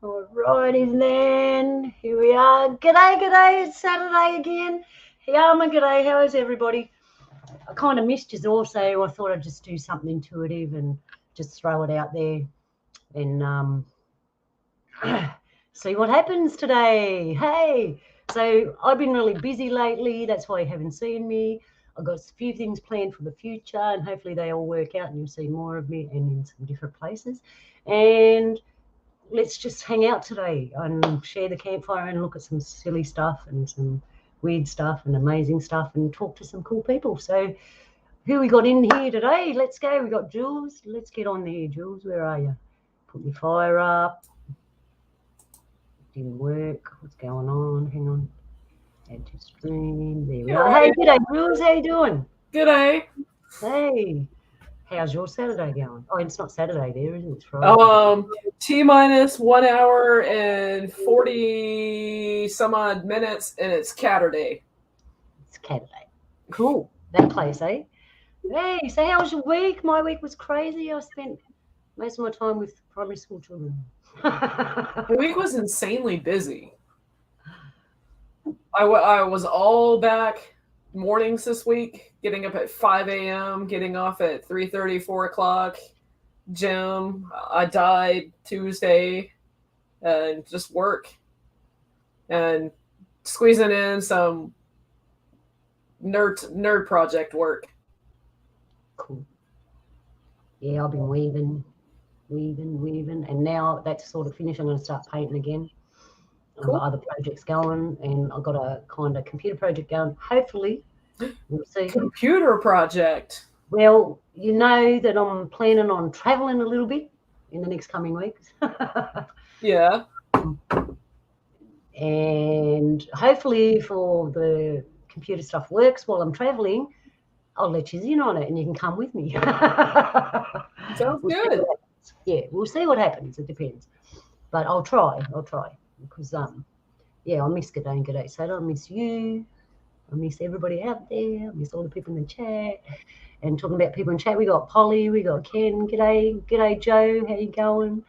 Alrighty then, here we are. G'day, it's Saturday again. Yama, g'day, how is everybody? I kind of missed you all, so I thought I'd just do something intuitive and just throw it out there and see what happens today. Hey, so I've been really busy lately, that's why you haven't seen me. I've got a few things planned for the future and hopefully they all work out and you'll see more of me and in some different places. And let's just hang out today and share the campfire and look at some silly stuff and some weird stuff and amazing stuff and talk to some cool people. So who we got in here today? Let's go. We got Jules. Let's get on there, Jules. Where are you? Put your fire up. Didn't work. What's going on? Hang on. Add to stream. There we are. Hey, g'day, Jules. How you doing? G'day. Hey. How's your Saturday going? Oh, it's not Saturday there, isn't it? It's Friday. T-minus 1 hour and 40 some odd minutes, and it's Catterday. It's Saturday. Cool. That place, eh? Hey, so how was your week? My week was crazy. I spent most of my time with primary school children. The week was insanely busy. I was all back mornings this week, getting up at 5 a.m., getting off at 3:30, 4 o'clock. Gym. I died Tuesday, and just work and squeezing in some nerd project work. Cool. Yeah, I've been weaving, and now that's sort of finished. I'm going to start painting again. Cool. I've got other projects going, and I've got a kind of computer project going. Hopefully, we'll see. Computer project. Well, you know that I'm planning on traveling a little bit in the next coming weeks. Yeah. And hopefully, if all the computer stuff works while I'm traveling, I'll let you in on it, and you can come with me. Sounds good. Yeah, we'll see what happens. It depends, but I'll try because yeah, I miss Gday and Gday. So I miss you. I miss everybody out there. I miss all the people in the chat. And talking about people in chat, we got Polly, we got Ken. G'day Joe. How you going?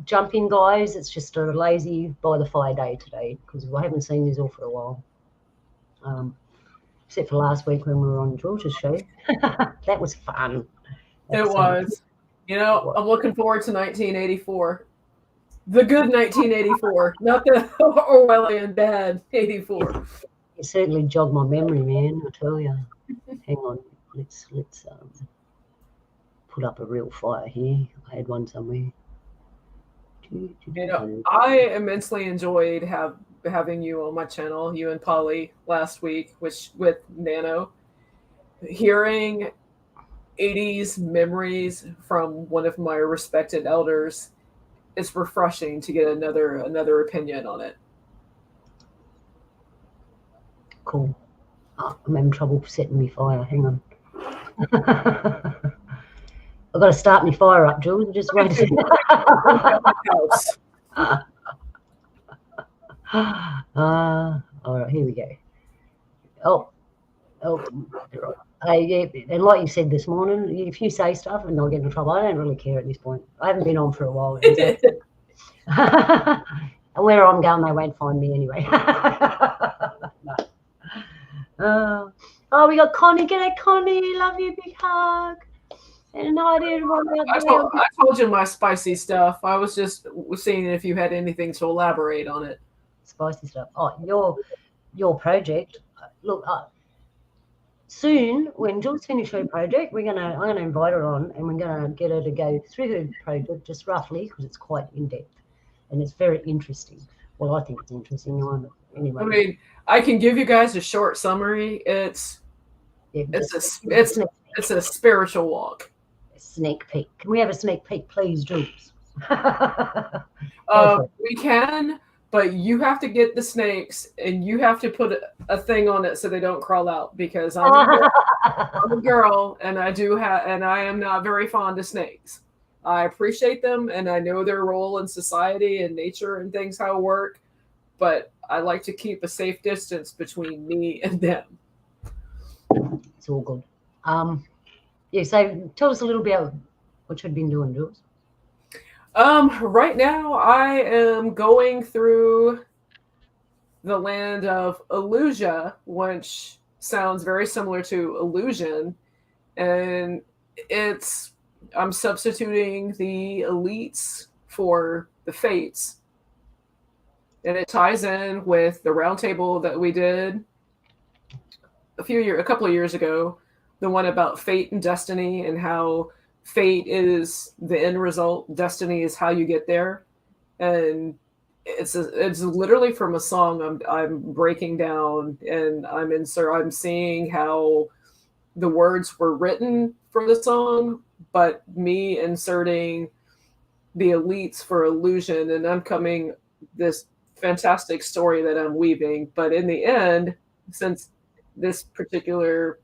Jump in, guys. It's just a lazy by the fire day today because I haven't seen you all for a while. Except for last week when we were on George's show. That was fun. It was. You know, I'm looking forward to 1984. The good 1984, not the Orwellian bad 84. You certainly jogged my memory, man, I tell you. Hang on, let's put up a real fire here. I had one somewhere. You know, I immensely enjoyed having you on my channel, you and Polly last week, with Nano. Hearing 80s memories from one of my respected elders, it's refreshing to get another opinion on it. Cool. Oh, I'm having trouble setting me fire. Hang on. I've got to start my fire up, Jules. Just wait a second. All right, here we go. Yeah, and like you said this morning, if you say stuff and I'll get in trouble, I don't really care at this point. I haven't been on for a while. Where I'm going, they won't find me anyway. No. Oh, we got Connie. G'day, Connie. Love you. Big hug. And hi to everyone out there. I told you my spicy stuff. I was just seeing if you had anything to elaborate on it. Spicy stuff. Oh, your project. Look, soon when Jules finishes her project, I'm gonna invite her on, and we're gonna get her to go through her project just roughly because it's quite in depth, and it's very interesting. Well, I think it's interesting. Anyway. I mean, I can give you guys a short summary. It's a spiritual walk. Sneak peek. Can we have a sneak peek, please, Jules? We can, but you have to get the snakes and you have to put a thing on it so they don't crawl out because I'm a girl and I am not very fond of snakes. I appreciate them and I know their role in society and nature and things how it work, but I like to keep a safe distance between me and them. It's all good. Yeah, so tell us a little bit about what you've been doing, Jules. Right now I am going through the land of Illusia, which sounds very similar to illusion, and it's I'm substituting the elites for the fates, and it ties in with the round table that we did a couple of years ago, the one about fate and destiny and how fate is the end result, destiny is how you get there, and it's literally from a song I'm breaking down, and I'm seeing how the words were written for the song, but me inserting the elites for illusion, and I'm coming this fantastic story that I'm weaving. But in the end, since this particular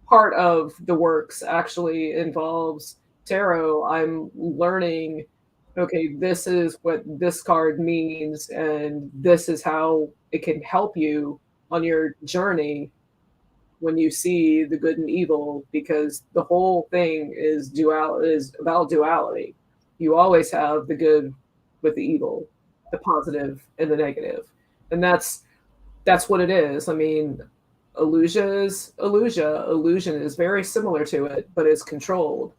part of the works actually involves tarot, I'm learning, okay, this is what this card means, and this is how it can help you on your journey when you see the good and evil, because the whole thing is about duality. You always have the good with the evil, the positive and the negative, and that's what it is. I mean, illusion is very similar to it, but it's controlled.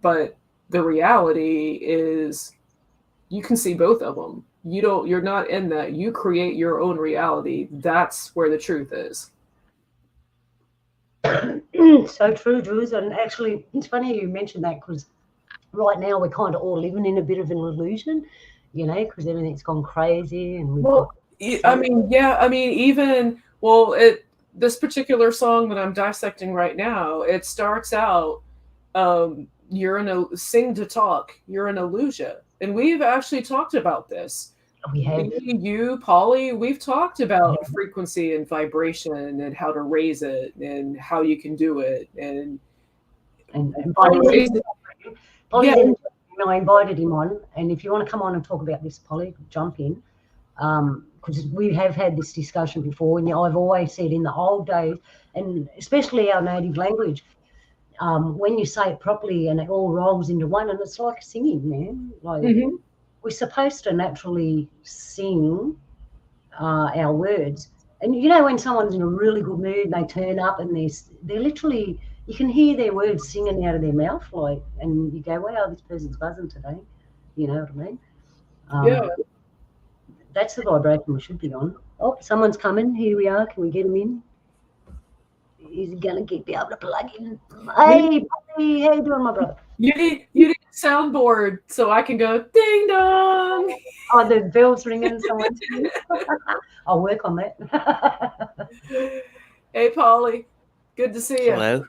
But the reality is you can see both of them. You're not in that. You create your own reality. That's where the truth is. So true, Jules. And actually, it's funny you mentioned that because right now we're kind of all living in a bit of an illusion, because everything's gone crazy and we've got. Well, I mean, yeah, I mean, even this particular song that I'm dissecting right now, it starts out, you're in a sing to talk, you're an illusion, and we've actually talked about this. We have. Me, you, Polly, we've talked about frequency and vibration and how to raise it and how you can do it, and Polly's yeah. I invited him on, and if you want to come on and talk about this, Polly, jump in. Because we have had this discussion before, and I've always said in the old days, and especially our native language, when you say it properly and it all rolls into one, and it's like singing, man. Like we're supposed to naturally sing our words. And when someone's in a really good mood, they turn up and they're literally, you can hear their words singing out of their mouth, like, and you go, wow, this person's buzzing today. You know what I mean? Yeah. That's the vibration we should be on. Oh, someone's coming. Here we are. Can we get him in? He's gonna be able to plug in. Hey, buddy, how you doing, my brother? You need a soundboard so I can go ding dong. Oh, the bell's ringing. Someone's coming. I'll work on that. Hey, Polly, good to see you. Hello.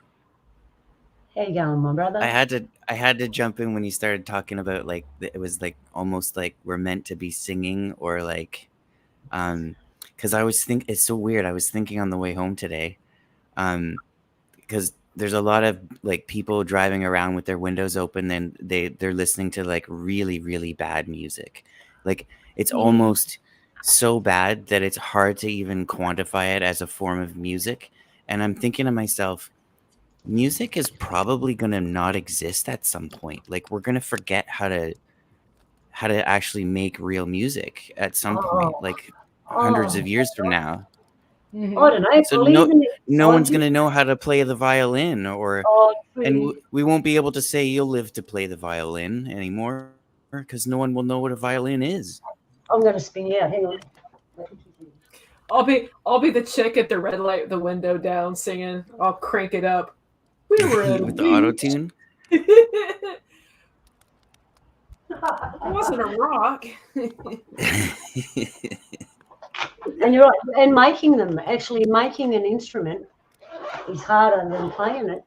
How you going, my brother? I had to jump in when you started talking about like it was like almost like we're meant to be singing, or like because it's so weird. I was thinking on the way home today, because there's a lot of like people driving around with their windows open and they're listening to like really, really bad music. Like it's almost so bad that it's hard to even quantify it as a form of music. And I'm thinking to myself, music is probably going to not exist at some point. Like we're going to forget how to actually make real music at some point, like hundreds of years from now. I don't know. So no one's going to know how to play the violin, and we won't be able to say you'll live to play the violin anymore because no one will know what a violin is. I'm going to spin you out. Hang on. I'll be the chick at the red light with the window down singing. I'll crank it up. We were with the auto tune. It wasn't a rock. And you're right. And making an instrument is harder than playing it.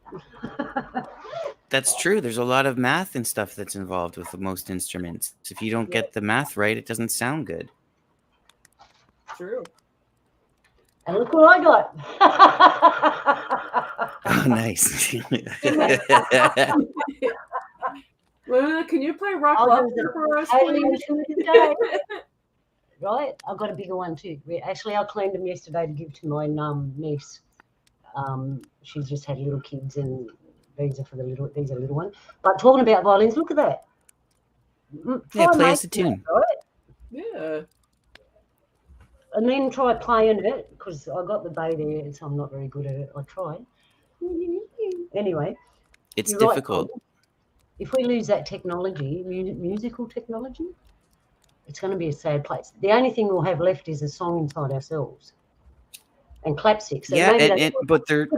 That's true. There's a lot of math and stuff that's involved with most instruments. If you don't get the math right, it doesn't sound good. True. And look what I got. Oh, nice. Luna, can you play Rock Lobster for us, please? Right, I've got a bigger one too. Actually, I cleaned them yesterday to give to my niece. She's just had little kids and These are for the little. These are little ones. But talking about violins, look at that. Yeah, Try play us a making tune. that, right? Yeah. And then try playing it because I got the bay there, so I'm not very good at it. I tried. Anyway, It's you're right, difficult. Paul. If we lose that technology, musical technology, it's going to be a sad place. The only thing we'll have left is a song inside ourselves and clapsticks. And Yeah, maybe that's but they're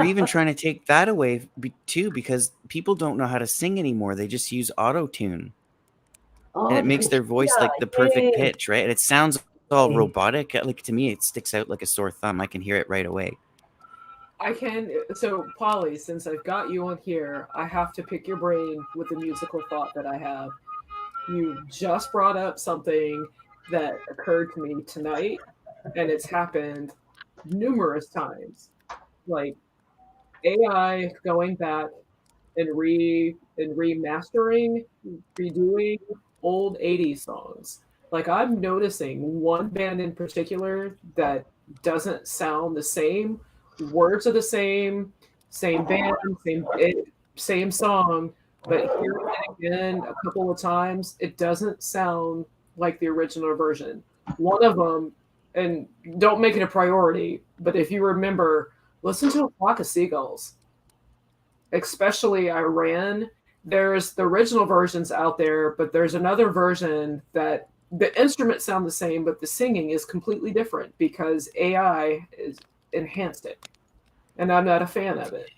even trying to take that away too, because people don't know how to sing anymore. They just use auto tune, and oh, it the makes their voice computer. like the perfect Yeah. pitch, right? And it sounds all Yeah. robotic. Like to me, it sticks out like a sore thumb. I can hear it right away. I can. So, Polly, since I've got you on here, I have to pick your brain with a musical thought that I have. You just brought up something that occurred to me tonight, and it's happened numerous times. Like AI going back and remastering, redoing old 80s songs. Like I'm noticing one band in particular that doesn't sound the same. Words are the same, same band, same song, but hearing it again a couple of times, it doesn't sound like the original version. One of them, and don't make it a priority, but if you remember, listen to A Flock of Seagulls, especially Iran. There's the original versions out there, but there's another version that the instruments sound the same, but the singing is completely different because AI is enhanced it, and I'm not a fan of it.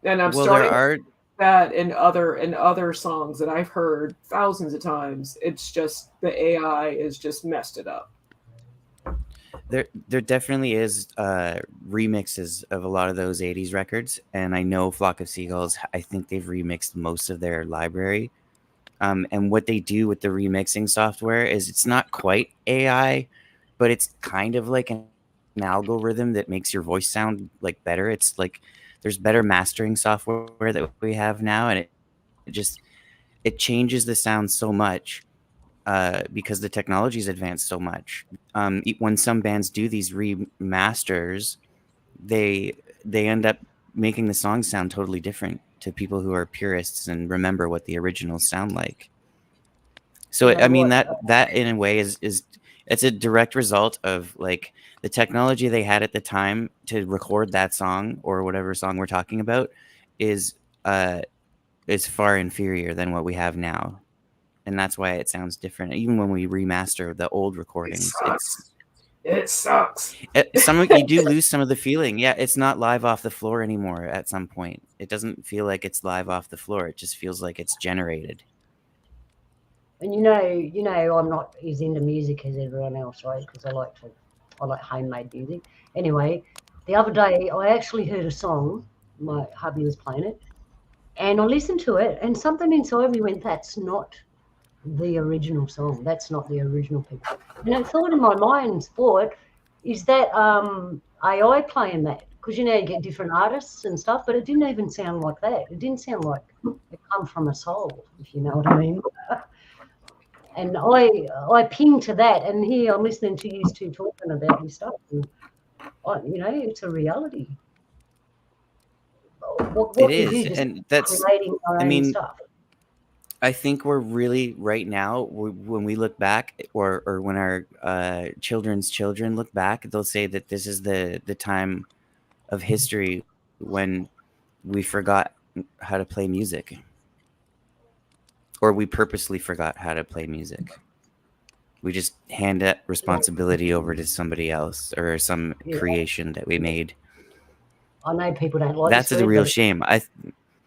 And I'm Well, there starting are that in other songs that I've heard thousands of times. It's just the AI is just messed it up. there definitely is remixes of a lot of those 80s records, and I know Flock of Seagulls, I think they've remixed most of their library. And what they do with the remixing software is it's not quite AI, but it's kind of like an algorithm that makes your voice sound like better. It's like there's better mastering software that we have now, and it just it changes the sound so much because the technology's advanced so much. When some bands do these remasters, they end up making the songs sound totally different to people who are purists and remember what the originals sound like. So You know I mean what? that in a way is it's a direct result of like the technology they had at the time to record that song or whatever song we're talking about is uh is far inferior than what we have now. And that's why it sounds different. Even when we remaster the old recordings, It sucks. some you do lose some of the feeling. Yeah, it's not live off the floor anymore at some point. It doesn't feel like it's live off the floor. It just feels like it's generated. And I'm not as into music as everyone else, right? Because I like homemade music. Anyway, the other day I actually heard a song. My hubby was playing it, and I listened to it, and something inside me went, "That's not the original song. That's not the original people." And I thought in my mind's thought, is that AI playing that? Because you get different artists and stuff, but it didn't even sound like that. It didn't sound like it come from a soul, if you know what I mean. And I ping to that, and here I'm listening to you two talking about this stuff, and it's a reality. What It we do, is, just and that's. creating our I own mean, stuff. I think we're really right now when we look back, or when our children's children look back, they'll say that this is the time of history when we forgot how to play music, or we purposely forgot how to play music. We just hand that responsibility over to somebody else or some creation that we made. I know people don't like That's this a word, real but shame.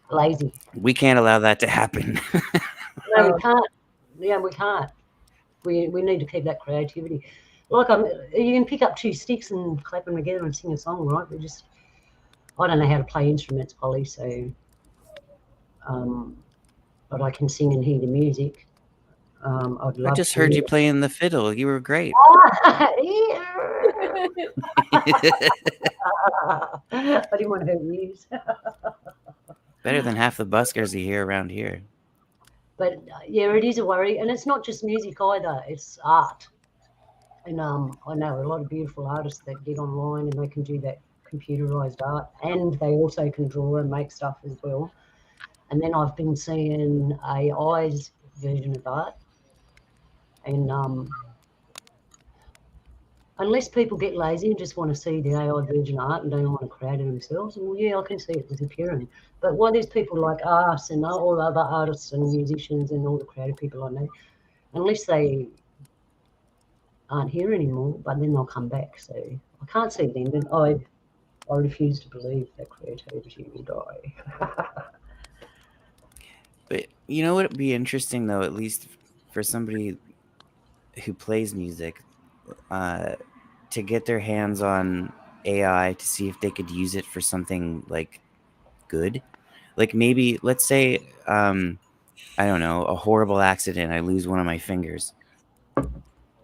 lazy. We can't allow that to happen. No, we can't. Yeah, we can't. We need to keep that creativity. Like you can pick up two sticks and clap them together and sing a song, right? I don't know how to play instruments, Polly, so but I can sing and hear the music. I'd love I just to heard hear you playing the fiddle. You were great. I didn't want to hurt you. Better than half the buskers you hear around here. But yeah, it is a worry, and it's not just music either. It's art, and I know a lot of beautiful artists that get online and they can do that computerized art, and they also can draw and make stuff as well. And then I've been seeing AI's version of art, and unless people get lazy and just want to see the AI version of art and don't want to create it themselves, well, yeah, I can see it disappearing. But why there's people like us and all other artists and musicians and all the creative people I know, unless they aren't here anymore, but then they'll come back. So I can't see them, but I refuse to believe that creativity will die. But you know what would be interesting though, at least for somebody who plays music, to get their hands on AI to see if they could use it for something like good. Like maybe, let's say, I don't know, a horrible accident, I lose one of my fingers.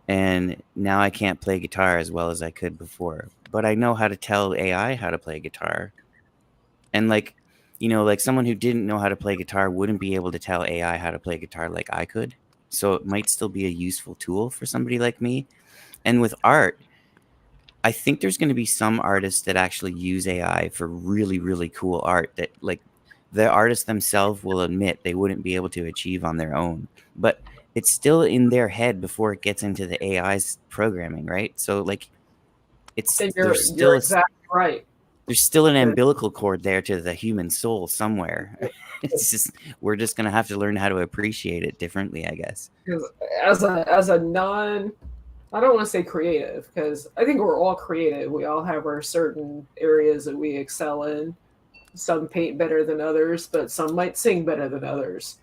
And now I can't play guitar as well as I could before. But I know how to tell AI how to play guitar. And like, you know, like someone who didn't know how to play guitar wouldn't be able to tell AI how to play guitar like I could. So it might still be a useful tool for somebody like me. And with art, I think there's going to be some artists that actually use AI for really, really cool art that like the artists themselves will admit they wouldn't be able to achieve on their own. But it's still in their head before it gets into the AI's programming, right? So like it's And there's you're still exactly right. there's still an umbilical cord there to the human soul somewhere. It's just we're just gonna have to learn how to appreciate it differently, I guess. As a non, I don't want to say creative, because I think we're all creative. We all have our certain areas that we excel in. Some paint better than others, but some might sing better than others.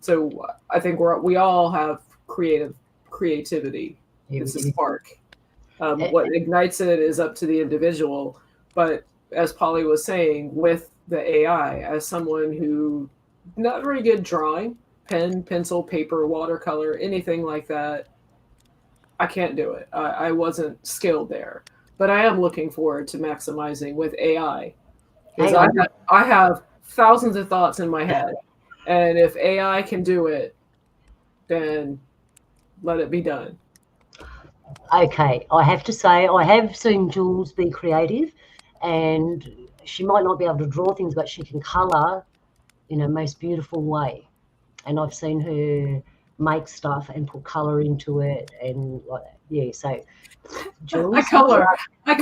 So I think we all have creativity. It's a spark. What ignites it is up to the individual. But as Polly was saying, with the AI, as someone who not very good drawing, pen, pencil, paper, watercolor, anything like that, I can't do it. I wasn't skilled there. But I am looking forward to maximizing with AI. Because I have thousands of thoughts in my head. And if AI can do it, then let it be done. Okay, I have to say I have seen Jules be creative, and she might not be able to draw things, but she can colour in a most beautiful way. And I've seen her make stuff and put colour into it, and like yeah. So Jules, I color. I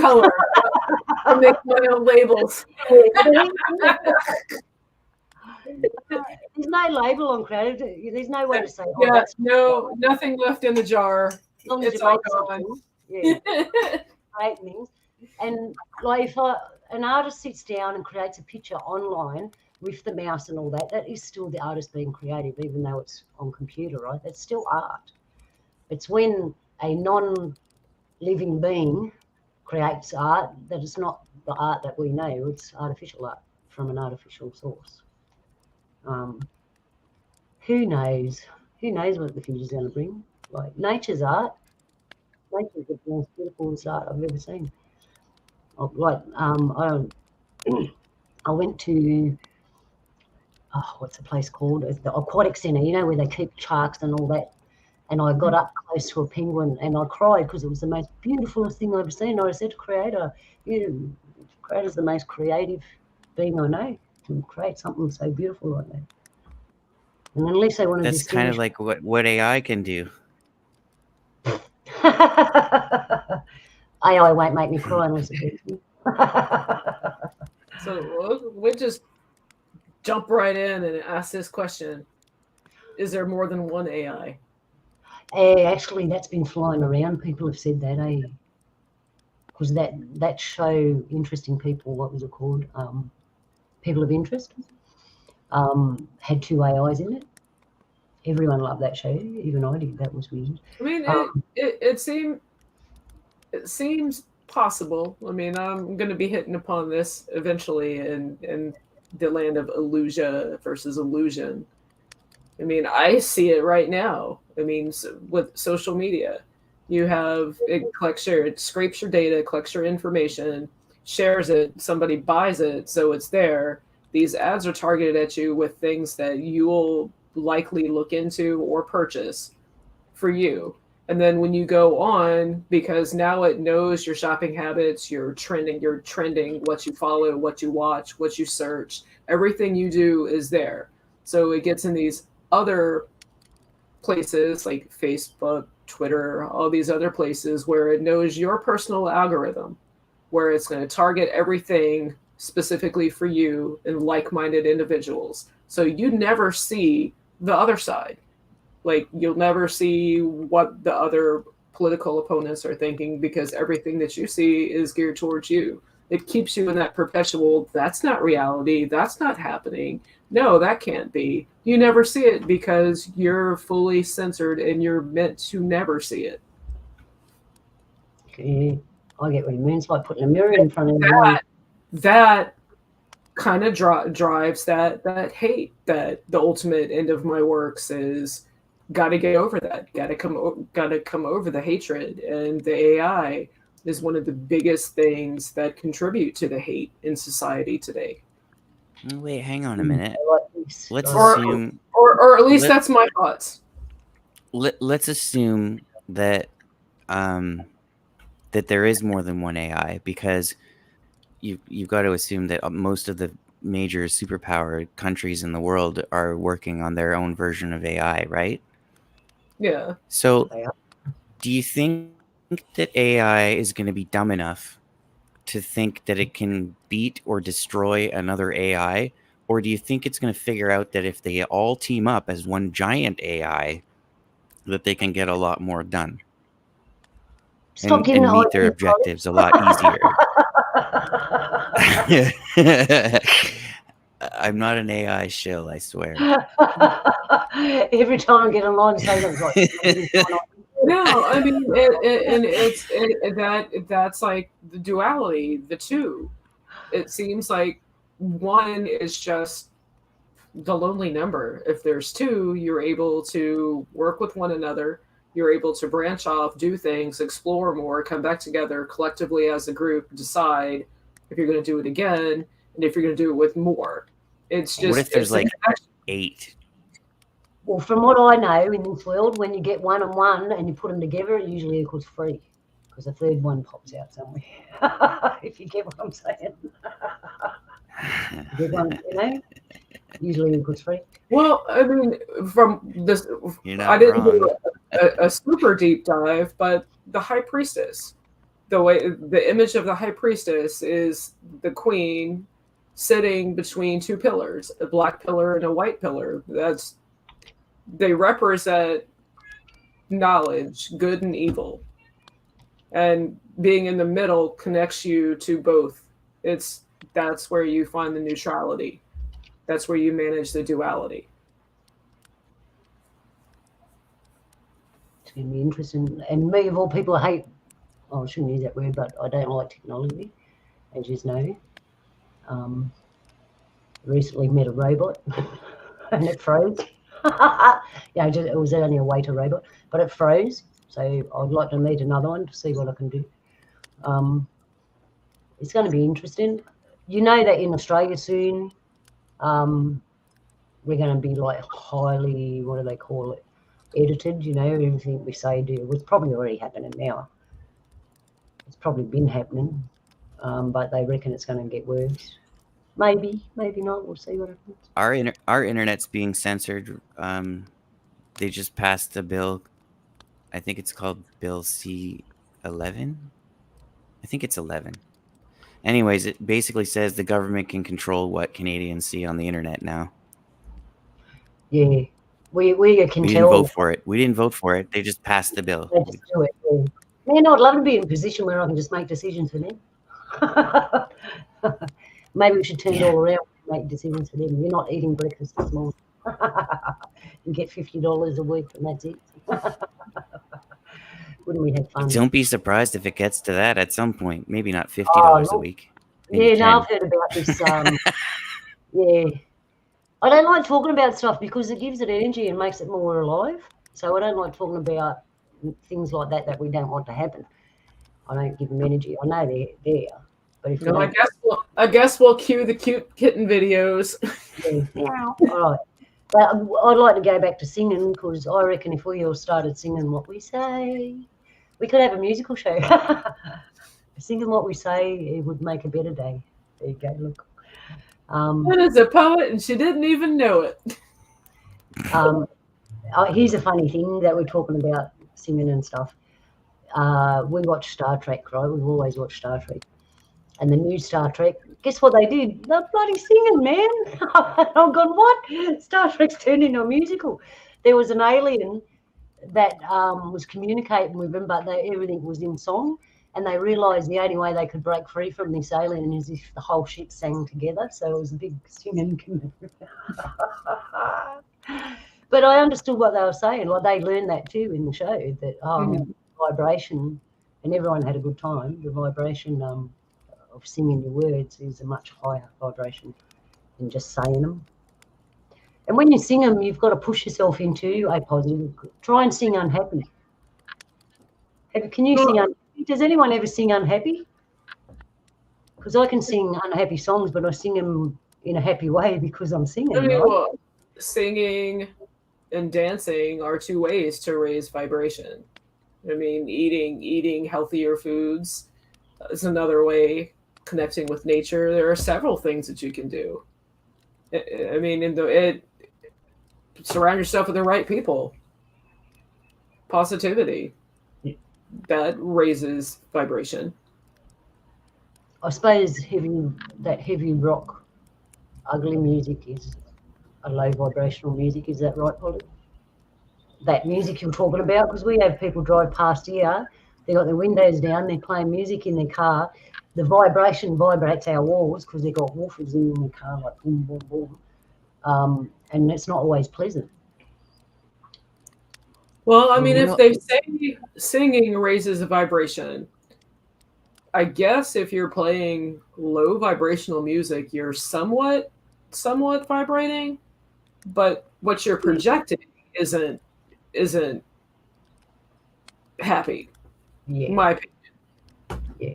make my own labels. There's no label on creative. There's no way to say. Oh, yeah, no, nothing left in the jar. It's all gone. Yeah, great things. And like if an artist sits down and creates a picture online with the mouse and all that, that is still the artist being creative, even though it's on computer, right? That's still art. It's when a non-living being creates art that is not the art that we know. It's artificial art from an artificial source. Who knows? Who knows what the future's going to bring? Like nature's art. Nature's the most beautiful art I've ever seen. Like I went to what's the place called? It's the aquatic centre. You know where they keep sharks and all that. And I got up close to a penguin and I cried because it was the most beautiful thing I've ever seen. I said to Creator, Creator's the most creative being I know. To create something so beautiful like that. And unless they want to That's kind of like what AI can do. AI won't make me cry unless it beats me. So we'll just jump right in and ask this question. Is there more than one AI? Actually, that's been flying around. People have said that, because that show, Interesting People, what was it called? People of Interest, had 2 AIs in it. Everyone loved that show, even I did. That was weird. I mean, it seems possible. I mean, I'm going to be hitting upon this eventually in the land of illusion versus illusion. I mean, I see it right now. I mean, with social media, you have it scrapes your data, collects your information, shares it, somebody buys it, so it's there. These ads are targeted at you with things that you will likely look into or purchase for you. And then when you go on, because now it knows your shopping habits, your trending, what you follow, what you watch, what you search, everything you do is there. So it gets in these other places like Facebook, Twitter, all these other places where it knows your personal algorithm, where it's going to target everything specifically for you and like-minded individuals. So you never see the other side. Like you'll never see what the other political opponents are thinking because everything that you see is geared towards you. It keeps you in that perpetual, that's not reality, that's not happening. No, that can't be. You never see it because you're fully censored and you're meant to never see it. Okay. I get what he means, like putting a mirror in front of you. That kind of drives that hate. That the ultimate end of my works is got to get over that. Got to come over the hatred, and the AI is one of the biggest things that contribute to the hate in society today. Wait, hang on a minute. Let's or, assume, or at least that's my thoughts. Let's assume that that there is more than one AI, because you've got to assume that most of the major superpower countries in the world are working on their own version of AI, right? Yeah. So do you think that AI is going to be dumb enough to think that it can beat or destroy another AI? Or do you think it's going to figure out that if they all team up as one giant AI, that they can get a lot more done? Stop and meet their objectives a lot easier? I'm not an AI shill, I swear. Every time I get online, say that like. No, I mean, that's like the duality, the two. It seems like one is just the lonely number. If there's two, you're able to work with one another. You're able to branch off, do things, explore more, come back together collectively as a group, decide if you're going to do it again and if you're going to do it with more. It's just. What if there's like 8? Well, from what I know in this world, when you get one and one and you put them together, it usually equals 3, because a third one pops out somewhere. If you get what I'm saying. Get one, usually equals 3. Well, I mean, from this, I didn't do a super deep dive, but the high priestess, the image of the high priestess is the queen sitting between 2 pillars, a black pillar and a white pillar. They represent knowledge, good and evil. And being in the middle connects you to both. That's where you find the neutrality. That's where you manage the duality. It's going to be interesting. And me, of all people, I shouldn't use that word, but I don't like technology, as you know. Recently met a robot and it froze. It was only a waiter robot, but it froze. So I'd like to meet another one to see what I can do. It's going to be interesting. You know that in Australia soon, we're going to be like highly, what do they call it, edited. Everything we say do. It's probably already happening now. It's probably been happening, but they reckon it's going to get worse. Maybe not. We'll see what happens. Our internet's being censored. They just passed a bill. I think it's called Bill C-11. I think it's 11. Anyways, it basically says the government can control what Canadians see on the internet now. Yeah, we can We tell. didn't vote for it. We didn't vote for it. They just passed the bill. They just do it. Yeah. Man, I'd love to be in a position where I can just make decisions for them. Maybe we should turn it all around and make decisions for them. You're not eating breakfast this morning. You get $50 a week and that's it. Wouldn't we have fun? Don't be surprised if it gets to that at some point. Maybe not $50 a week. Maybe I've heard about this. Yeah. I don't like talking about stuff because it gives it energy and makes it more alive. So I don't like talking about things like that we don't want to happen. I don't give them energy. I know they're there. But if I guess we'll cue the cute kitten videos. Yeah. All right. But I'd like to go back to singing, because I reckon if we all started singing what we say, we could have a musical show. Singing what we say, it would make a better day. There you go, look. That is a poet, and she didn't even know it. Here's a funny thing that we're talking about singing and stuff. We watch Star Trek, right? We've always watched Star Trek. And the new Star Trek, guess what they did? They're bloody singing, man. I've gone, what? Star Trek's turned into a musical. There was an alien that was communicating with them, but everything was in song. And they realised the only way they could break free from this alien is if the whole ship sang together. So it was a big singing community. But I understood what they were saying. Like, they learned that too in the show, that vibration, and everyone had a good time. The vibration of singing your words is a much higher vibration than just saying them. And when you sing them, you've got to push yourself into a positive. Try and sing unhappy. Can you sing unhappy? Does anyone ever sing unhappy? Because I can sing unhappy songs, but I sing them in a happy way because I'm singing. I mean, right? well, singing and dancing are two ways to raise vibration. I mean, eating healthier foods is another way. Connecting with nature, there are several things that you can do. I mean, surround yourself with the right people. Positivity. That raises vibration. I suppose heavy rock, ugly music is a low vibrational music. Is that right, Polly? That music you're talking about, because we have people drive past here, they got their windows down, they're playing music in their car. The vibration vibrates our walls because they've got woofers in the car, like boom, boom, boom. And it's not always pleasant. Well, I mean, if they say singing raises a vibration, I guess if you're playing low vibrational music, you're somewhat vibrating, but what you're projecting isn't happy. Yeah. In my opinion. Yeah.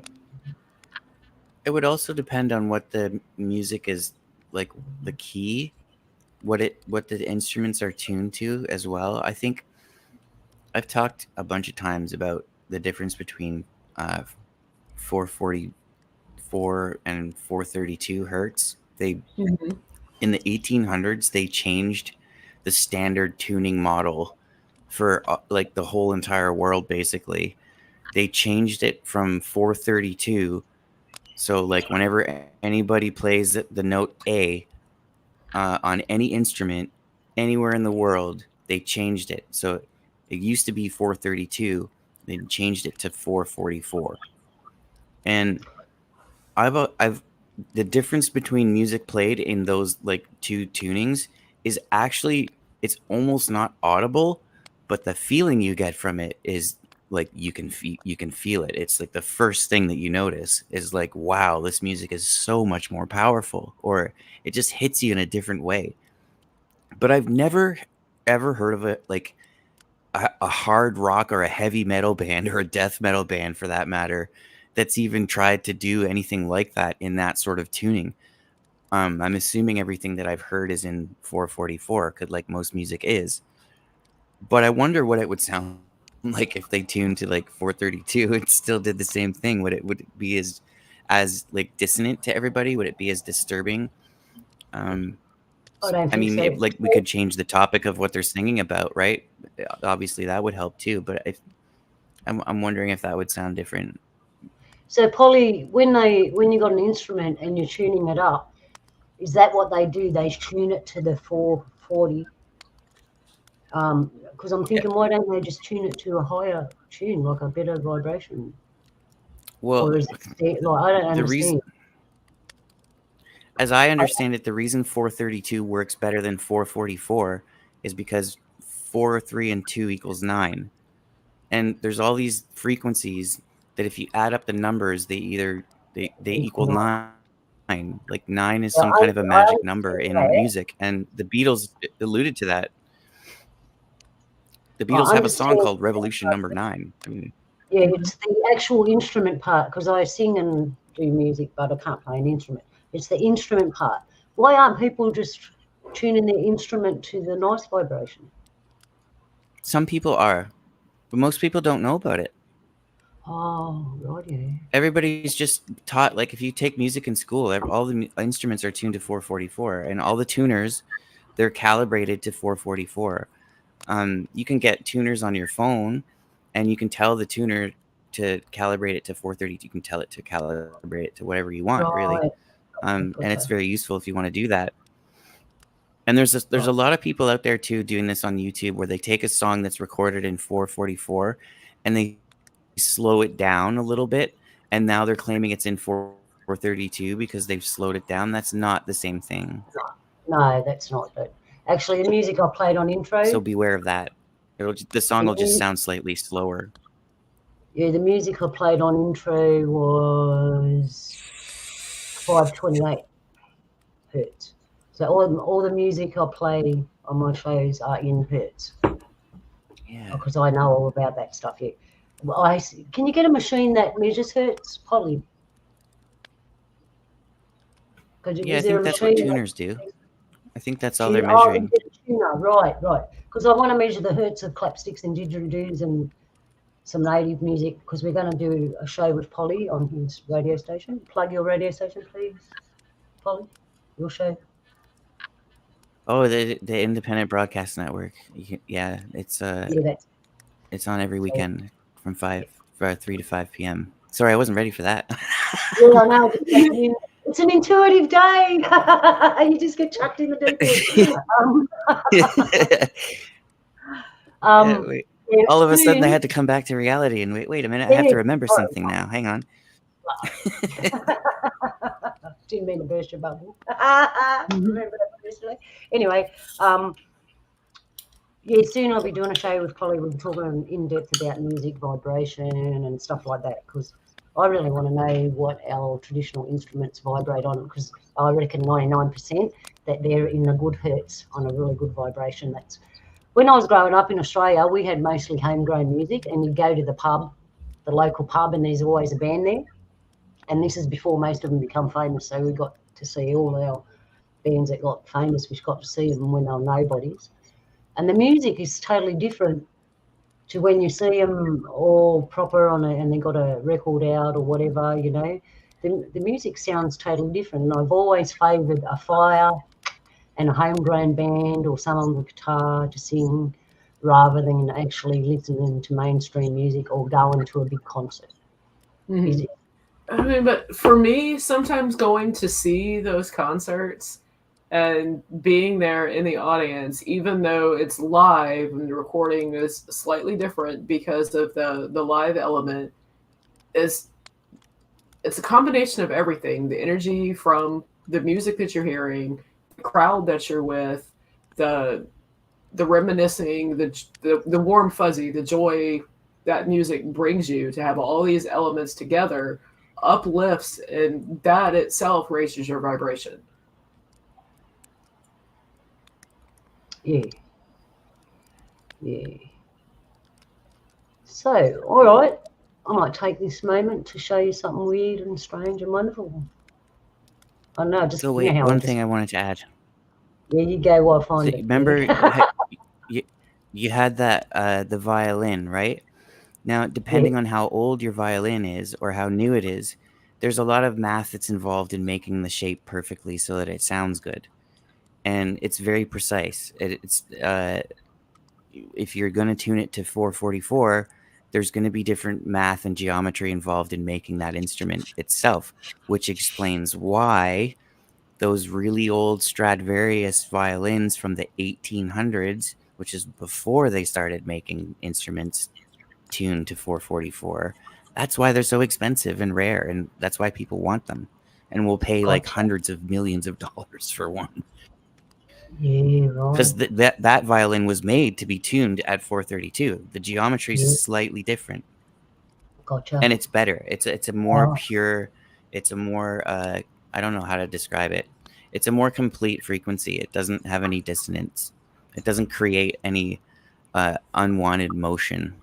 It would also depend on what the music is, like the key, what the instruments are tuned to as well. I think I've talked a bunch of times about the difference between 444 and 432 hertz. In the 1800s, they changed the standard tuning model for like the whole entire world. Basically, they changed it from 432. So like whenever anybody plays the note A on any instrument anywhere in the world, they changed it. So it used to be 432. They changed it to 444. And I've the difference between music played in those like two tunings is actually, it's almost not audible, but the feeling you get from it is like you can feel it. It's like the first thing that you notice is like, wow, this music is so much more powerful, or it just hits you in a different way. But I've never ever heard of it like a hard rock or a heavy metal band or a death metal band for that matter that's even tried to do anything like that in that sort of tuning. I'm assuming everything that I've heard is in 444, because like most music is. But I wonder what it would sound like if they tuned to like 432 and still did the same thing. Would it be as like dissonant to everybody? Would it be as disturbing? I mean, so. Like we could change the topic of what they're singing about, right? Obviously, that would help too. But I'm wondering if that would sound different. So, Polly, when you got an instrument and you're tuning it up, is that what they do? They tune it to the 440. Because I'm thinking, why don't they just tune it to a higher tune, like a better vibration? Well, or is it, like, I don't understand. As I understand it, the reason 432 works better than 444 is because 4, 3, and 2 equals 9. And there's all these frequencies that if you add up the numbers, they equal 9. Like 9 is some kind of a magic number in music. And the Beatles alluded to that. The Beatles have a song called Revolution Number 9. I mean, yeah, it's the actual instrument part, because I sing and do music, but I can't play an instrument. It's the instrument part. Why aren't people just tuning their instrument to the nice vibration. Some people are, but most people don't know about it. Oh, right, yeah. Everybody's just taught, like, if you take music in school, all the instruments are tuned to 444, and all the tuners, they're calibrated to 444. You can get tuners on your phone, and you can tell the tuner to calibrate it to 432. You can tell it to calibrate it to whatever you want, really. Right. And it's very useful if you want to do that. And there's a lot of people out there too doing this on YouTube, where they take a song that's recorded in 444 and they slow it down a little bit, and now they're claiming it's in 432 because they've slowed it down. That's not the same thing. No, that's not it. Actually, the music I played on intro. So beware of that. The song will just sound slightly slower. Yeah, the music I played on intro was 528 hertz. So all the music I play on my shows are in hertz. Yeah. Because I know all about that stuff. Yeah. Well, can you get a machine that measures hertz? Probably. Yeah, I think that's what tuners do. I think that's all they're measuring. Right. Because I want to measure the hertz of clapsticks and didgeridoos and some native music, because we're going to do a show with Polly on his radio station. Plug your radio station, please, Polly. Your show. Oh, the Independent Broadcast Network. Yeah, it's it's on every weekend from 3 to 5 p.m. Sorry, I wasn't ready for that. Yeah, I know. It's an intuitive day. You just get chucked in the deep end. All of a sudden, I had to come back to reality and wait a minute. I have to remember something now. Hang on. Didn't mean to burst your bubble. Remember that yesterday? Anyway, yeah, soon I'll be doing a show with Polly. We'll be talking in depth about music, vibration, and stuff like that, because I really want to know what our traditional instruments vibrate on, because I reckon 99% that they're in a good hertz, on a really good vibration. That's when I was growing up in Australia, we had mostly homegrown music, and you'd go to the pub, the local pub, and there's always a band there. And this is before most of them become famous, so we got to see all our bands that got famous. We got to see them when they were nobodies. And the music is totally different to when you see them all proper and they got a record out or whatever, you know. The music sounds totally different. And I've always favoured a fire and a homegrown band or someone with guitar to sing, rather than actually listening to mainstream music or going to a big concert. Mm-hmm. I mean, but for me, sometimes going to see those concerts and being there in the audience, even though it's live and the recording is slightly different because of the live element, it's a combination of everything. The energy from the music that you're hearing, the crowd that you're with, the reminiscing, the warm fuzzy, the joy that music brings you, to have all these elements together uplifts, and that itself raises your vibration. Yeah. So, all right, I might take this moment to show you something weird and strange and wonderful. I know, just wait, one thing I wanted to add. Yeah, you go while I find it. Remember, you had that the violin, right? Now, depending on how old your violin is or how new it is, there's a lot of math that's involved in making the shape perfectly so that it sounds good. And it's very precise. It's if you're going to tune it to 444, there's going to be different math and geometry involved in making that instrument itself, which explains why those really old Stradivarius violins from the 1800s, which is before they started making instruments tuned to 444, that's why they're so expensive and rare, and that's why people want them and will pay like hundreds of millions of dollars for one. Yeah, right. Because that violin was made to be tuned at 432. The geometry is slightly different. Gotcha. And it's better. It's a more pure. It's a more I don't know how to describe it. It's a more complete frequency. It doesn't have any dissonance. It doesn't create any unwanted motion.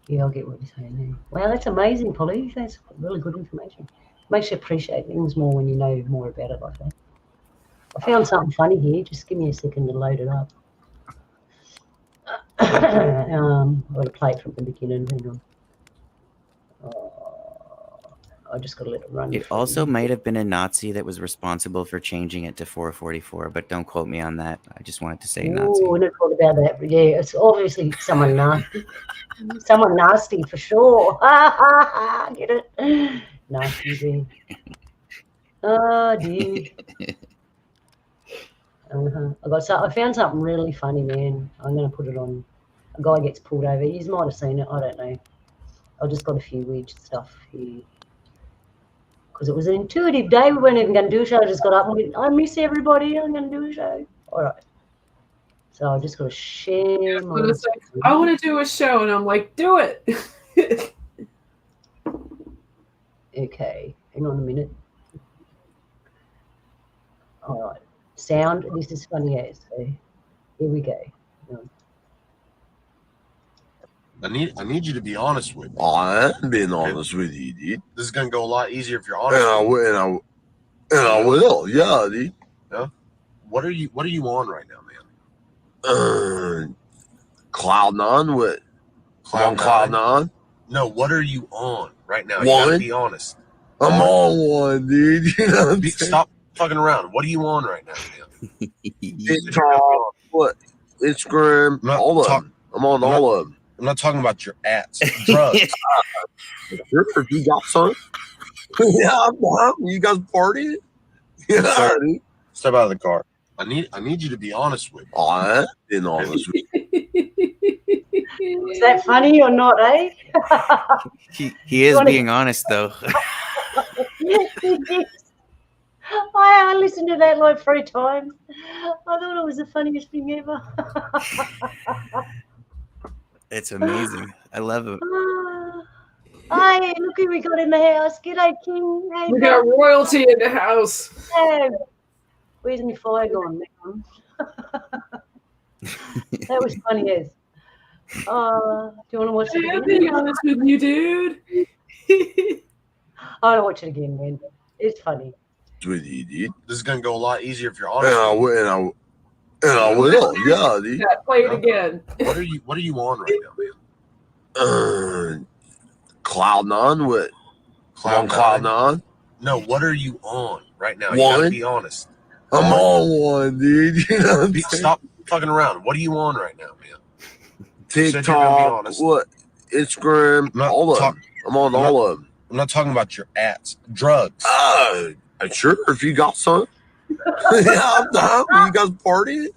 Yeah, I'll get what you're saying there. Wow, that's amazing, Polly. That's really good information. Makes you appreciate things more when you know more about it like that. I found something funny here. Just give me a second to load it up. I'm going to play it from the beginning. Hang on. I just got to let it run. It also might have been a Nazi that was responsible for changing it to 444, but don't quote me on that. I just wanted to say Nazi. We're not talking about that, but yeah, it's obviously someone nasty. Someone nasty for sure. Get it? Nasty, dude. Oh, dear. I found something really funny, man. I'm going to put it on. A guy gets pulled over. You might have seen it. I don't know. I just got a few weird stuff here. Because it was an intuitive day. We weren't even going to do a show. I just got up and went, I miss everybody. I'm going to do a show. All right. So I just got to share my... I want to do a show. And I'm like, do it. Okay. Hang on a minute. All right. Sound. This is funny as. So here we go. I need you to be honest with me. I am being honest with you, dude. This is gonna go a lot easier if you're honest. And I will, yeah, dude. Yeah. What are you on right now, man? Cloud nine. What? Cloud nine. No, what are you on right now? You One. gotta be honest. I'm on one, dude. You know what I'm saying? Stop fucking around. What are you on right now, man? TikTok, what? Instagram, all of them. I'm on all of them. I'm not talking about your ads. Drugs. Sure, if you got some. Yeah, I'm down. You guys partying? Yeah, dude. Step out of the car. I need you to be honest with me. I am being honest with you. Is that funny or not, eh? He is being honest, though. I listened to that like 3 times. I thought it was the funniest thing ever. It's amazing. I love it. Hey, look who we got in the house. G'day, King. Hey, we got royalty in the house. Hey. Where's my fire gone? That was funny as. Do you want to watch it again? I'll be honest with you, dude. I want to watch it again, man. It's funny. With you, dude. This is gonna go a lot easier if you're honest. And I will, yeah, dude. Yeah, play it again. What are you on right now, man? Cloud nine. What? Cloud nine. No, what are you on right now? You One. gotta be honest. I'm on one, dude. You know what I'm saying? Stop fucking around. What are you on right now, man? TikTok, what? Instagram, all of them. I'm on all of them. I'm not talking about your ads. Drugs. Sure, if you got some. Yeah, I'm down. You guys partying?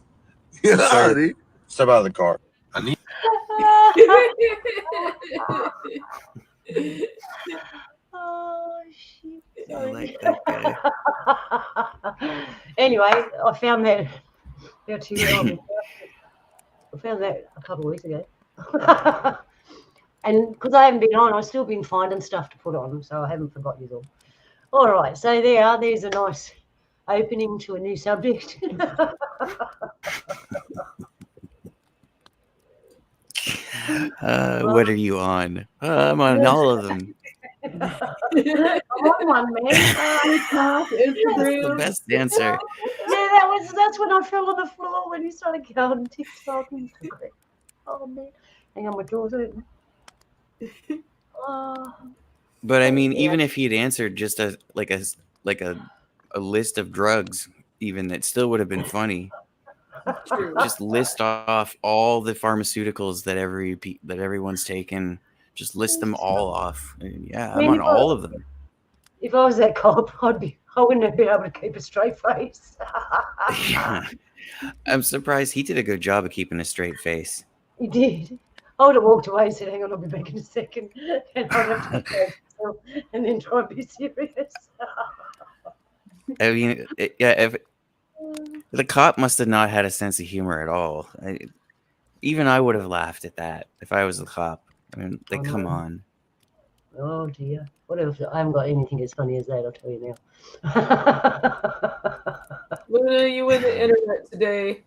Yeah, dude. Step out of the car. I need. Oh, shit. I like that guy. Anyway, I found that. I found that a couple of weeks ago. And because I haven't been on, I've still been finding stuff to put on, so I haven't forgot you all. All right, so there's a nice opening to a new subject. What are you on? I'm on all of them. I'm on one, man. That's the best answer. Yeah, that's when I fell on the floor when you started going TikTok and Instagram. Oh man, hang on, my door's open. But I mean, even if he'd answered just a list of drugs, even that still would have been funny. True. Just list off all the pharmaceuticals that everyone's taken. Just list them all off. Yeah, I'm on all of them. If I was that cop, I wouldn't have been able to keep a straight face. Yeah. I'm surprised he did a good job of keeping a straight face. He did. I would have walked away and said, hang on, I'll be back in a second. And I'd have to go and then try and be serious. I mean, if the cop must have not had a sense of humor at all. Even I would have laughed at that if I was the cop. I mean, come on. Oh, dear. What else? I haven't got anything as funny as that, I'll tell you now. Luna, you win the internet today.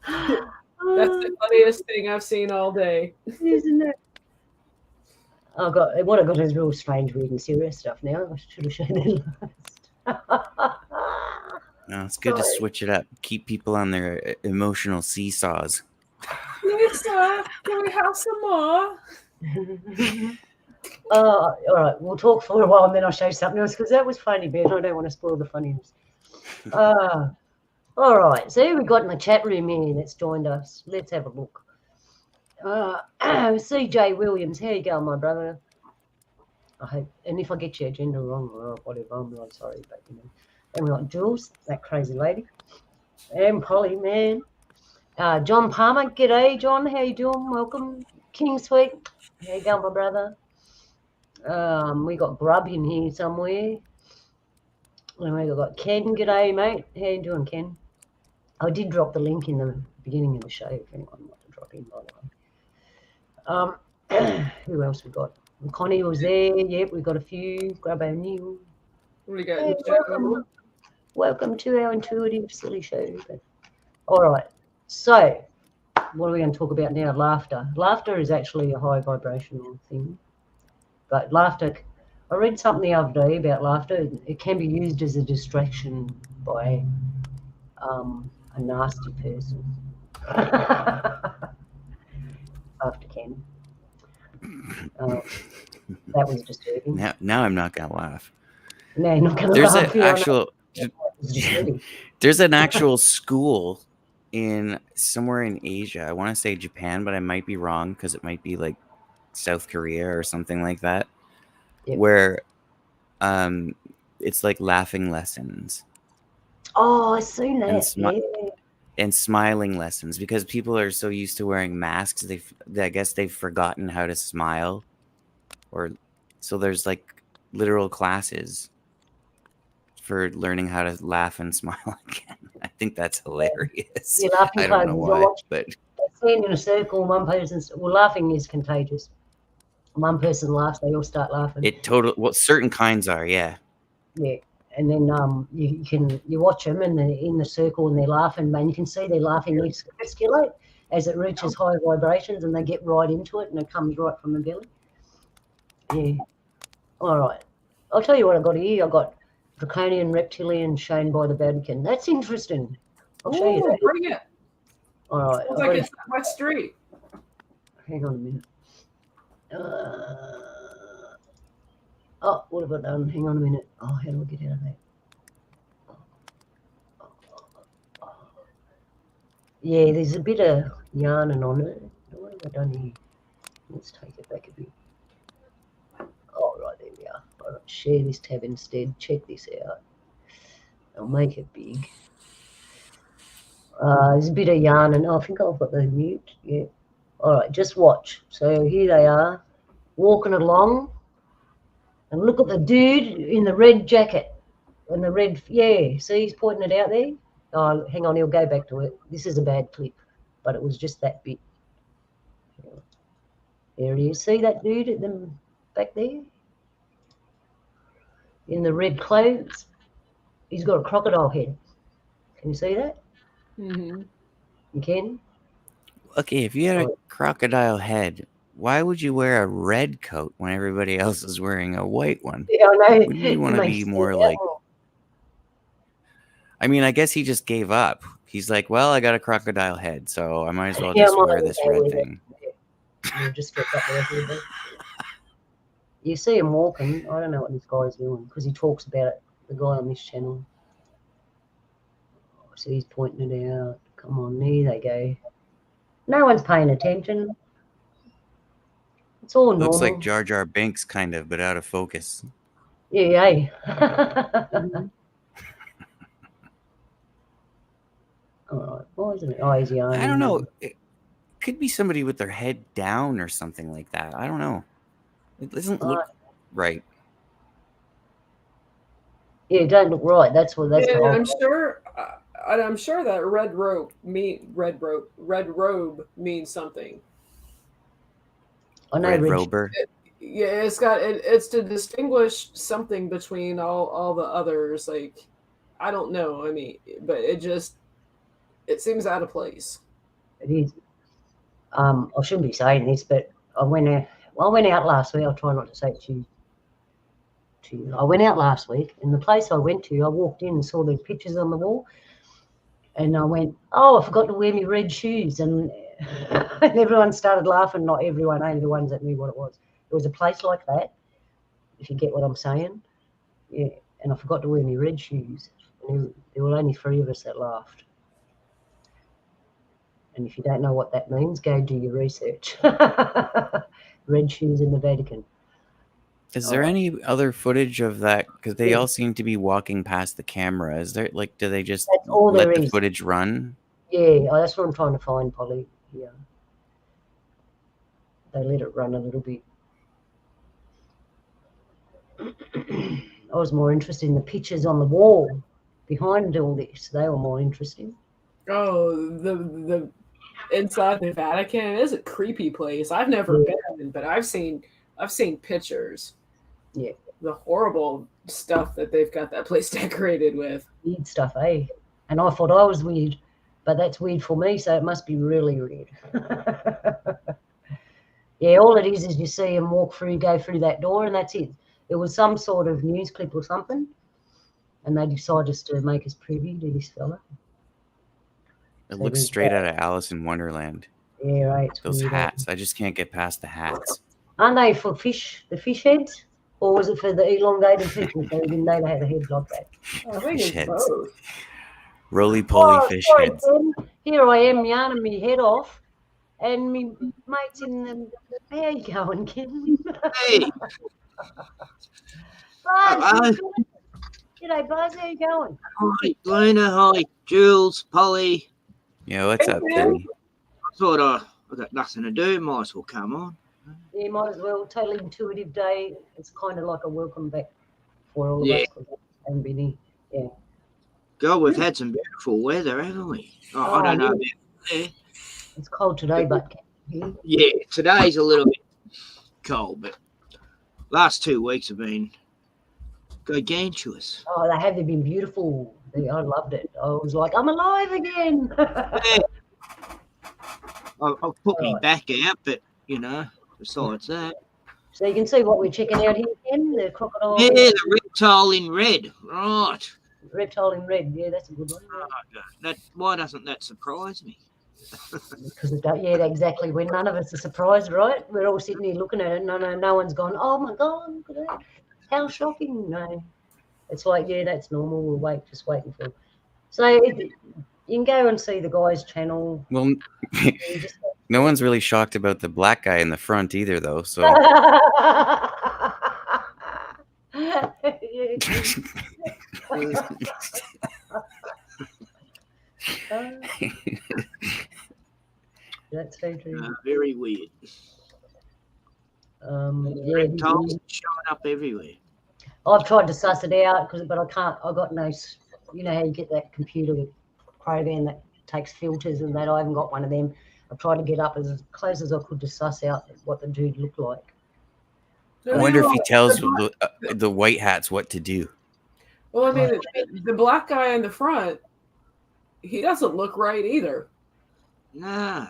That's the funniest thing I've seen all day. Isn't it? What I got is real strange, weird, and serious stuff now. I should have shown that last. No, it's good to switch it up. Keep people on their emotional seesaws. Lisa, can we have some more? All right, we'll talk for a while and then I'll show you something else because that was funny, Ben. I don't want to spoil the funniness. All right, so who we got in the chat room here that's joined us? Let's have a look. CJ Williams, how you going, my brother? I hope, and if I get your agenda wrong or whatever, I'm really sorry, but you know. And we got Jules, that crazy lady, and Polly, man. John Palmer, g'day, John. How you doing? Welcome, King Sweet. How you going, my brother? We got Grub in here somewhere. And we got Ken, g'day, mate. How you doing, Ken? I did drop the link in the beginning of the show if anyone wants to drop in, by the way. Who else we got? Connie was there. Yep, we got a few. Grub O'Neill. What do you got? Hey, welcome to our intuitive silly show. All right. So, what are we going to talk about now? Laughter. Laughter is actually a high vibrational thing. But laughter, I read something the other day about laughter. It can be used as a distraction by a nasty person. After Ken. That was disturbing. Now I'm not gonna laugh. No, you're not going to There's laugh. there's an actual school in somewhere in Asia. I want to say Japan, but I might be wrong because it might be like South Korea or something like that. Yep. Where it's like laughing lessons. Oh, I've seen that. And smiling lessons, because people are so used to wearing masks, I guess they've forgotten how to smile. Or so there's like literal classes for learning how to laugh and smile again. I think that's hilarious. Yeah, I don't know why, but stand in a circle. One person's laughing is contagious. One person laughs, they all start laughing. Certain kinds are, yeah. Yeah, and then you watch them and they're in the circle and they're laughing, man. You can see they're laughing escalate as it reaches high vibrations, and they get right into it, and it comes right from the belly. Yeah. All right. I'll tell you what I got here. I got draconian reptilian shown by the Vatican. That's interesting. I'll show you that. Bring it. All right. Sounds like it's Wet Street. Hang on a minute. What have I done? Hang on a minute. Oh, how do I get out of that? Yeah, there's a bit of yarning on it. What have I done here? Let's take it back a bit. Oh, right, there we are. All right, share this tab instead. Check this out. I'll make it big. There's a bit of yarning. Oh, I think I've got the mute. Yeah. All right, just watch. So here they are, walking along. And look at the dude in the red jacket. And the red, yeah, see, he's pointing it out there. Oh, hang on, he'll go back to it. This is a bad clip, but it was just that bit. There he is. See that dude at the back there? In the red clothes? He's got a crocodile head. Can you see that? Mm-hmm. You can? Okay, if you had a crocodile head, why would you wear a red coat when everybody else is wearing a white one? Yeah, I know. Wouldn't you want to be more like... I mean, I guess he just gave up. He's like, well, I got a crocodile head, so I might as well just wear this red thing. You just get that there a little bit. You see him walking. I don't know what this guy's doing because he talks about it, the guy on this channel. So he's pointing it out. Come on, there they go. No one's paying attention. It's all normal. Looks like Jar Jar Binks, kind of, but out of focus. Yeah, hey. All right. Why isn't it? Oh, he's yarning. I don't know. It could be somebody with their head down or something like that. I don't know. It doesn't look right. Yeah, it don't look right. That's what. That's. Yeah, I'm sure that red robe means something. I know Red Rober. It's to distinguish something between all the others. Like, I don't know. I mean, but it seems out of place. It is. I shouldn't be saying this, but I went out last week. I'll try not to say it to you. I went out last week, and the place I went to, I walked in and saw the pictures on the wall, and I went, oh, I forgot to wear my red shoes, and everyone started laughing. Not everyone, only the ones that knew what it was. It was a place like that, if you get what I'm saying. Yeah, and I forgot to wear my red shoes. And there were only 3 of us that laughed. And if you don't know what that means, go do your research. Red shoes in the Vatican. Is there any other footage of that? Because they all seem to be walking past the camera. Is there, like, do they just That's all let there the is. footage run? Yeah, that's what I'm trying to find, Polly. Yeah. They let it run a little bit. I was more interested in the pictures on the wall behind all this. They were more interesting. Oh, the inside the Vatican is a creepy place. I've never been, but I've seen pictures. Yeah. The horrible stuff that they've got that place decorated with. Weird stuff, eh? And I thought I was weird, but that's weird for me, so it must be really weird. Yeah, all it is you see them walk through, go through that door, and that's it. It was some sort of news clip or something, and they decided to make us privy to this fella. It looks straight out of Alice in Wonderland. Yeah, right. Those hats. I just can't get past the hats. Aren't they for fish, the fish heads? Or was it for the elongated people? So we didn't know they had a head like that. I think Fish it's heads. both. Roly-poly fish sorry, heads. Ken. Here I am yarning me head off, and me mate's in the... How you going, Ken? Hey, Buzz, g'day, Buzz. How you going? hi, Luna, hi, Jules, Polly. Yeah, what's up, Hey, Kenny? I thought I got nothing to do, might as well come on. Yeah, might as well. Totally intuitive day. It's kind of like a welcome back for all of Yeah. us. 'Cause I haven't been here. Yeah. God, we've had some beautiful weather, haven't we? I don't know about there. It's cold today, but Yeah, today's a little bit cold, but last 2 weeks have been gargantuous. oh, they have been beautiful. I loved it. I was like, I'm alive again. I've put my back out, but, you know, besides that. So you can see what we're checking out here, Ken. The crocodile. Yeah, the reptile in red. Right. Reptile in red. Yeah, that's a good one. Yeah. Why doesn't that surprise me? Because yeah, exactly. When none of us are surprised, right? We're all sitting here looking at it. No one's gone, oh my God, look at that. How shocking. No. It's like, yeah, that's normal. We'll just waiting for. So you can go and see the guy's channel. Well, no one's really shocked about the black guy in the front either, though. So that's so true. Very weird. Yeah, Reptiles showing up everywhere. I've tried to suss it out, but I can't. I got no. You know how you get that computer program that takes filters and that. I haven't got one of them. I tried to get up as close as I could to suss out what the dude looked like. I wonder if he tells the white hats what to do. Well, I mean, the black guy in the front, he doesn't look right either. Nah.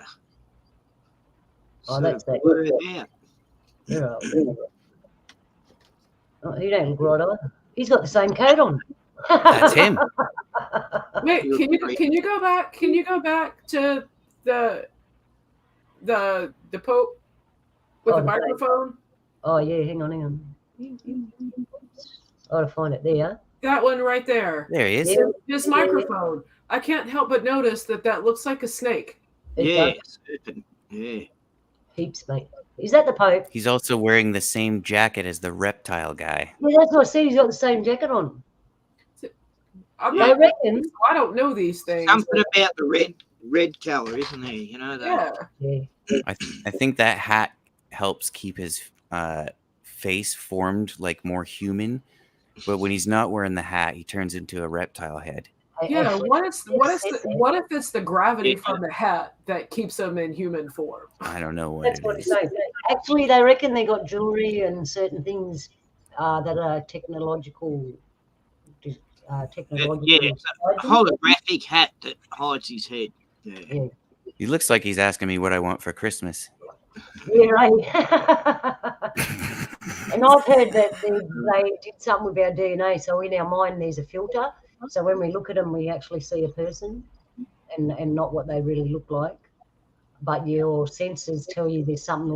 Oh, that's that. blurred out. Yeah. Oh, he don't look right either. He's got the same coat on. That's him. Wait, can you go back? Can you go back to the Pope with the the microphone? Oh yeah, hang on. I gotta find it there. That one right there. There he is. Yeah. His microphone. I can't help but notice that looks like a snake. Yeah, does. serpent. Yeah. Heaps, mate. Is that the Pope? He's also wearing the same jacket as the reptile guy. Yeah, that's what I said. He's got the same jacket on. I'm They not, reckon. I don't know these things. Something about the red color, isn't there? You know that. Yeah. Yeah. I think that hat helps keep his face formed like more human. But when he's not wearing the hat, he turns into a reptile head. Yeah, Actually, what if it's the gravity from the hat that keeps him in human form? I don't know what That's it what is. he's saying. Actually, they reckon they got jewelry and certain things that are technological. Yeah, it's a holographic hat that hides his head. Yeah. He looks like he's asking me what I want for Christmas. Yeah, right. And I've heard that they did something with our DNA. So in our mind, there's a filter. So when we look at them, we actually see a person and not what they really look like. But your senses tell you there's something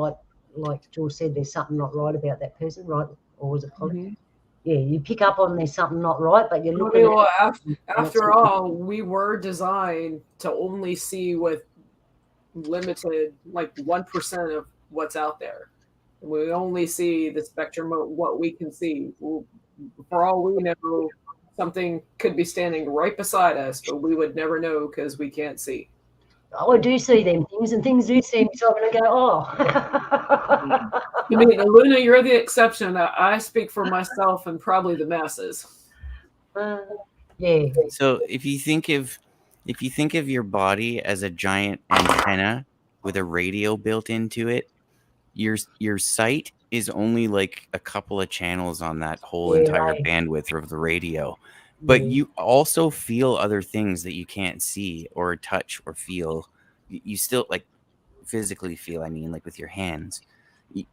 like Jules said, there's something not right about that person, right? Or was it Colin? Mhm. Yeah, you pick up on there's something not right, but you're looking after all, we were designed to only see with limited, like 1% of what's out there. We only see the spectrum of what we can see. For all we know, something could be standing right beside us, but we would never know because we can't see. I do see them things, and things do see me, so I'm going to go, oh. I mean, Luna, you're the exception. I speak for myself and probably the masses. Yeah. So if you think of your body as a giant antenna with a radio built into it, your sight is only like a couple of channels on that whole entire bandwidth of the radio. But you also feel other things that you can't see or touch or feel. You still like physically feel, I mean, like with your hands.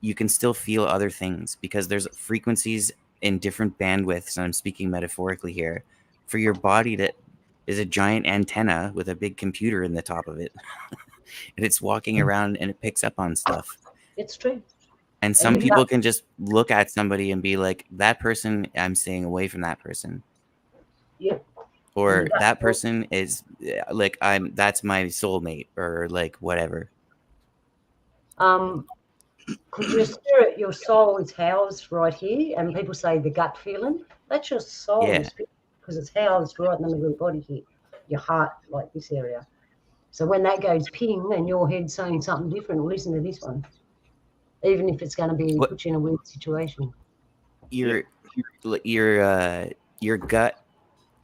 You can still feel other things because there's frequencies in different bandwidths, and I'm speaking metaphorically here, for your body that is a giant antenna with a big computer in the top of it. And it's walking around and it picks up on stuff. It's true. And some people can just look at somebody and be like, that person, I'm staying away from that person. Yep. Or that person is like, that's my soulmate, or like whatever. Because your spirit, your soul is housed right here, and people say the gut feeling, that's your soul, because it's housed right in the middle of your body here, your heart, like this area. So when that goes ping and your head's saying something different, listen to this one, even if it's going to be put you in a weird situation. Your gut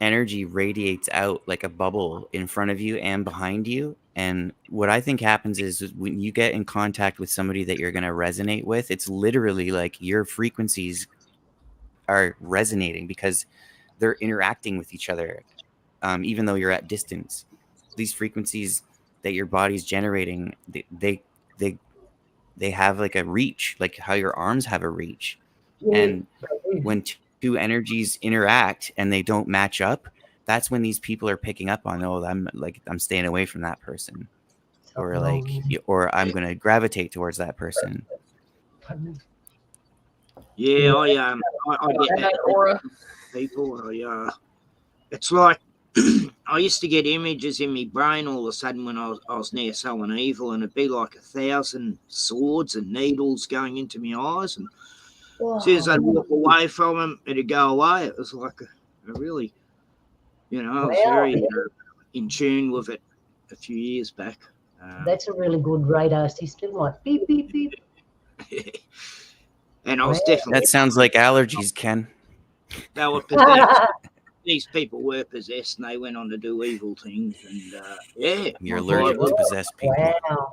energy radiates out like a bubble in front of you and behind you. And what I think happens is when you get in contact with somebody that you're going to resonate with, it's literally like your frequencies are resonating because they're interacting with each other, even though you're at distance. These frequencies that your body's generating, they have like a reach, like how your arms have a reach. And when two energies interact and they don't match up, that's when these people are picking up on, oh, I'm staying away from that person, or like, or I'm going to gravitate towards that person. Yeah, I get that aura. People, it's like I used to get images in my brain all of a sudden when I was near someone evil, and it'd be like 1,000 swords and needles going into my eyes, and as soon as I'd walk away from them, it'd go away. It was like a really, I was very in tune with it a few years back. That's a really good radar system, like beep, beep, beep. And I was definitely... That sounds like allergies, Ken. They were possessed. These people were possessed, and they went on to do evil things. And you're allergic to possessed people. Wow.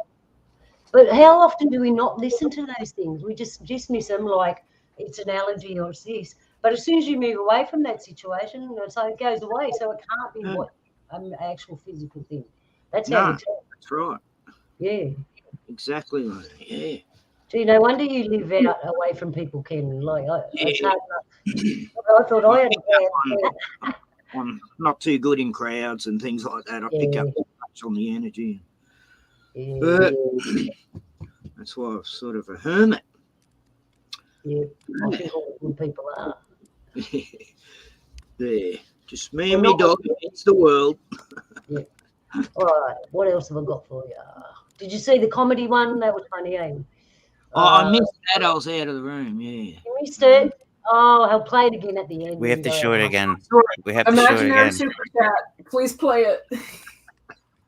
But how often do we not listen to those things? We just dismiss them like it's an allergy or it's this. But as soon as you move away from that situation, so it goes away. So it can't be what an actual physical thing. That's how we tell. That's right. Yeah. Exactly right. Yeah. Gee, no wonder you live out away from people, Ken. Like, it's hard enough. I thought I had I'm not too good in crowds and things like that. I pick up much on the energy. Yeah. But that's why I'm sort of a hermit. Yeah, I think all good people are. There. Just me and my dog against the world. Yeah. All right. What else have I got for you? Did you see the comedy one? That was funny, eh? I missed that. I was out of the room. Yeah. You missed it? Oh, I'll play it again at the end. We have to show it again. We have to show it again. Super chat. Please play it.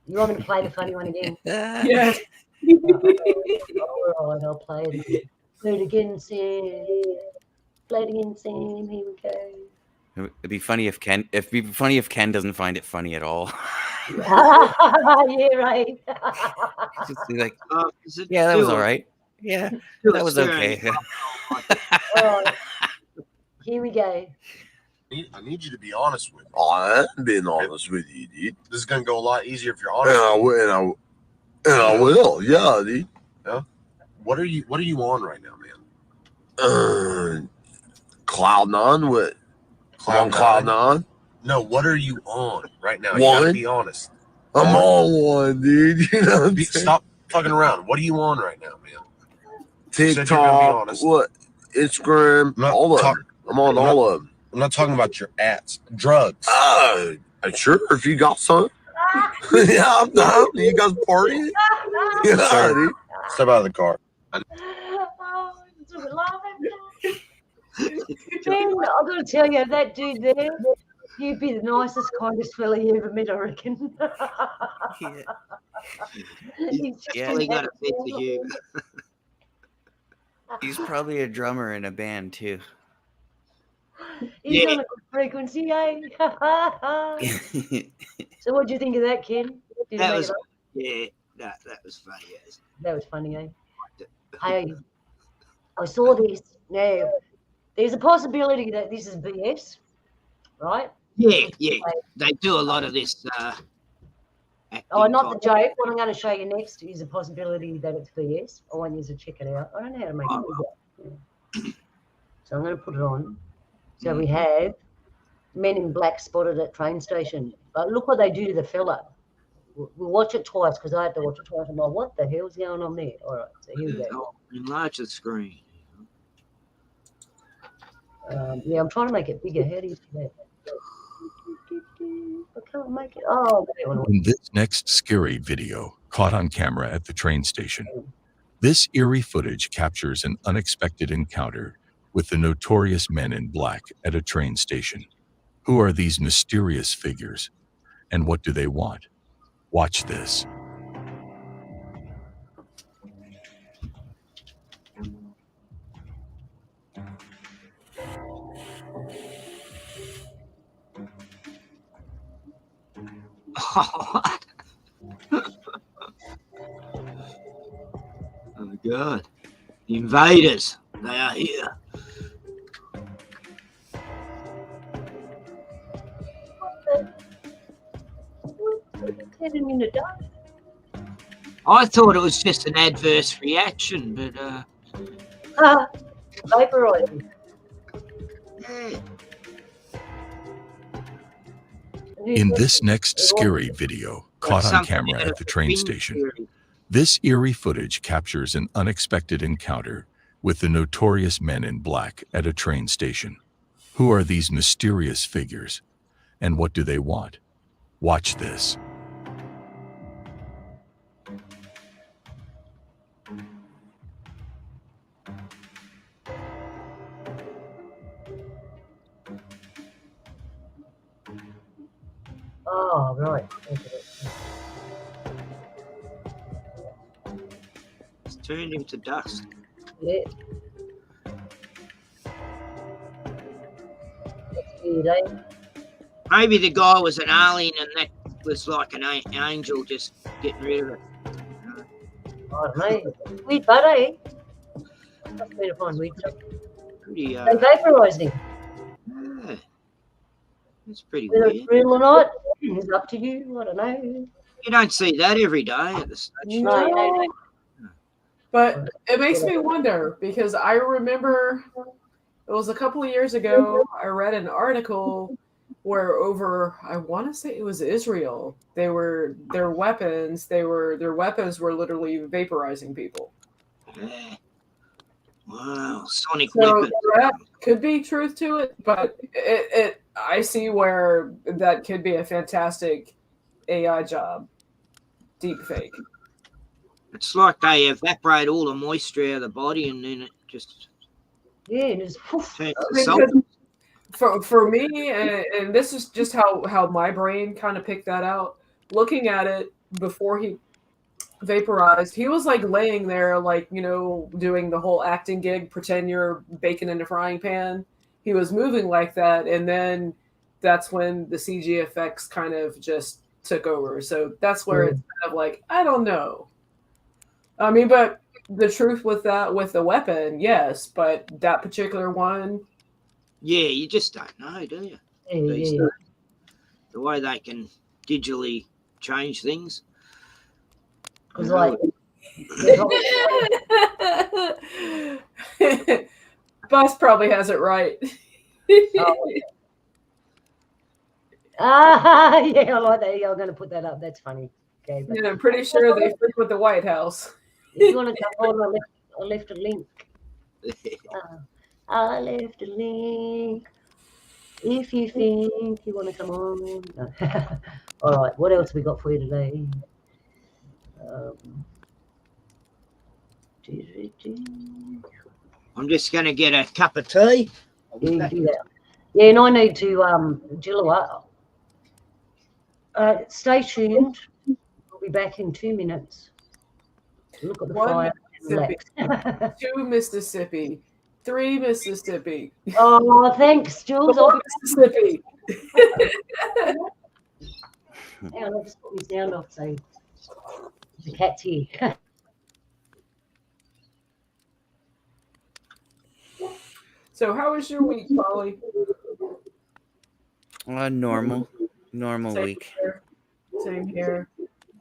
You want me to play the funny one again? Yes. All right, I'll play it again. Play it again, Sam. Play it again, Sam. Here we go. It'd be funny if Ken doesn't find it funny at all. Yeah, right. Just be like, yeah, that was all right. Yeah, that was okay. All right. Here we go. I need you to be honest with me. I am being honest with you, dude. This is gonna go a lot easier if you're honest. And I will, yeah, dude. Yeah. What are you on right now, man? Cloud nine. What? I'm on cloud nine. No, what are you on right now? One. You gotta be honest. I'm on one, dude. You know what I'm saying? Stop fucking around. What are you on right now, man? TikTok, what? Instagram, all of them. I'm on all of them. I'm not talking about your ads. Drugs. Sure, if you got some. Yeah, I'm down. You guys partying? Yeah, Sir, dude. step out of the car. Ben, I've got to tell you, that dude there, he'd be the nicest, kindest fella you ever met, I reckon. He's definitely got a sense of humor. He's probably a drummer in a band too. He's on a good frequency, eh? So what do you think of that, Ken? That was funny. Yes. That was funny, eh? Hey, I saw this. Now, there's a possibility that this is BS, right? Yeah. They do a lot of this. Not the joke. What I'm going to show you next is a possibility that it's BS. I want you to check it out. I don't know how to make it bigger. So I'm going to put it on. So we have men in black spotted at train station. But look what they do to the fella. We'll watch it twice because I had to watch it twice. I'm like, what the hell's going on there? All right, so here we go. Enlarge the screen. Yeah, I'm trying to make it bigger. How do you do that? I can't make it. Oh, in this next scary video caught on camera at the train station, this eerie footage captures an unexpected encounter with the notorious men in black at a train station. Who are these mysterious figures, and what do they want? Watch this. Oh my God. The invaders, they are here. I thought it was just an adverse reaction, but vaporizing. Yeah. In this next scary video caught on camera at the train station, this eerie footage captures an unexpected encounter with the notorious men in black at a train station. Who are these mysterious figures, and what do they want? Watch this. Oh, right. It's turned into dust. Yeah. That's weird, eh? Maybe the guy was an alien and that was like an angel just getting rid of it. I don't know. Weird, but eh? Must be to find weird stuff. Pretty, They vaporised him. Yeah. That's pretty Whether weird. it's real or not, it's up to you. I don't know. You don't see that every day at the station. No. But it makes me wonder because I remember it was a couple of years ago, I read an article where I want to say it was Israel. Their weapons were literally vaporizing people. Yeah. Wow, sonic So weapons. that could be truth to it, but I see where that could be a fantastic AI job. Deep fake. It's like they evaporate all the moisture out of the body and then it just Yeah, turns to salt. For me, and this is just how my brain kind of picked that out. Looking at it before he vaporized, he was like laying there, like, you know, doing the whole acting gig, pretend you're bacon in a frying pan. He was moving like that, and then that's when the CG effects kind of just took over. So that's where it's kind of like, I don't know. I mean, but the truth with that, with the weapon, yes, but that particular one, Yeah, you just don't know, do you? yeah. The way they can digitally change things. Because like, bus probably has it right. Oh. Yeah, I like that. Yeah, I'm going to put that up. That's funny. Okay, but Yeah, I'm pretty sure they frequent the White House. if you want to come on, I left a link. I left a link. If you think you want to come on. No. All right, what else we got for you today? I'm just going to get a cup of tea. Yeah, you do that. Yeah, and I need to, Jill, stay tuned. We'll be back in 2 minutes. Look at the fire. Mississippi, 2 Mississippi, 3 Mississippi. Oh, thanks, Jules. 4 Mississippi. Hang on, I'll just put my sound off so the cat's here. So how was your week, Polly? Normal Same week. Here. Same here.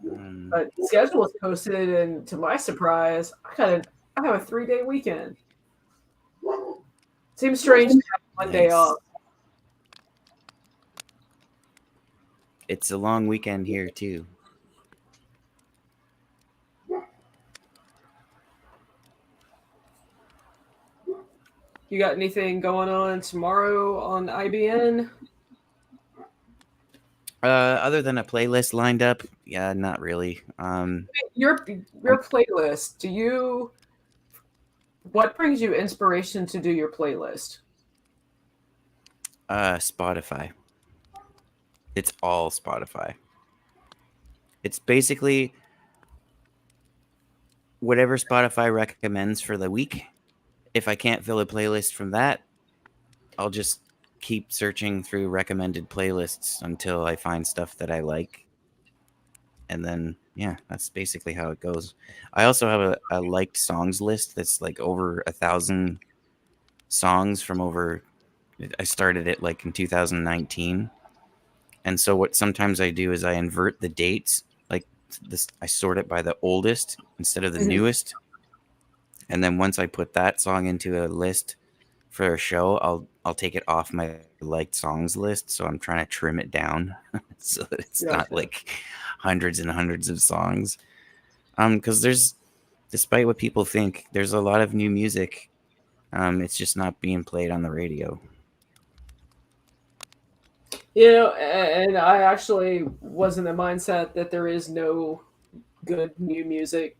But the schedule was posted, and to my surprise, I have a 3-day weekend. Seems strange to have one day off. It's a long weekend here too. You got anything going on tomorrow on IBN? Other than a playlist lined up, yeah, not really. Your playlist. What brings you inspiration to do your playlist? Spotify. It's all Spotify. It's basically whatever Spotify recommends for the week. If I can't fill a playlist from that, I'll just keep searching through recommended playlists until I find stuff that I like. And then, yeah, that's basically how it goes. I also have a liked songs list that's like over 1,000 songs from over. I started it like in 2019. And so what sometimes I do is I invert the dates. Like this, I sort it by the oldest instead of the newest. And then once I put that song into a list for a show, I'll take it off my liked songs list. So I'm trying to trim it down so that it's not like hundreds and hundreds of songs. Because despite what people think, there's a lot of new music. It's just not being played on the radio. And I actually was in the mindset that there is no good new music,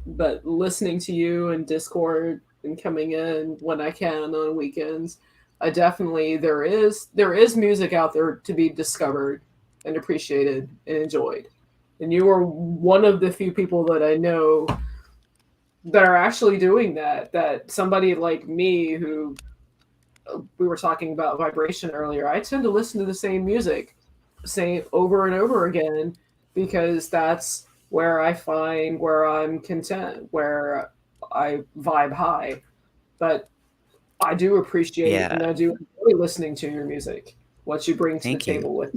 but listening to you and Discord and coming in when I can on weekends, there is music out there to be discovered and appreciated and enjoyed. And you are one of the few people that I know that are actually doing that somebody like me who, we were talking about vibration earlier, I tend to listen to the same music, over and over again, because that's where I find where I'm content, where I vibe high. But I do appreciate it, and I do enjoy listening to your music, what you bring to the table with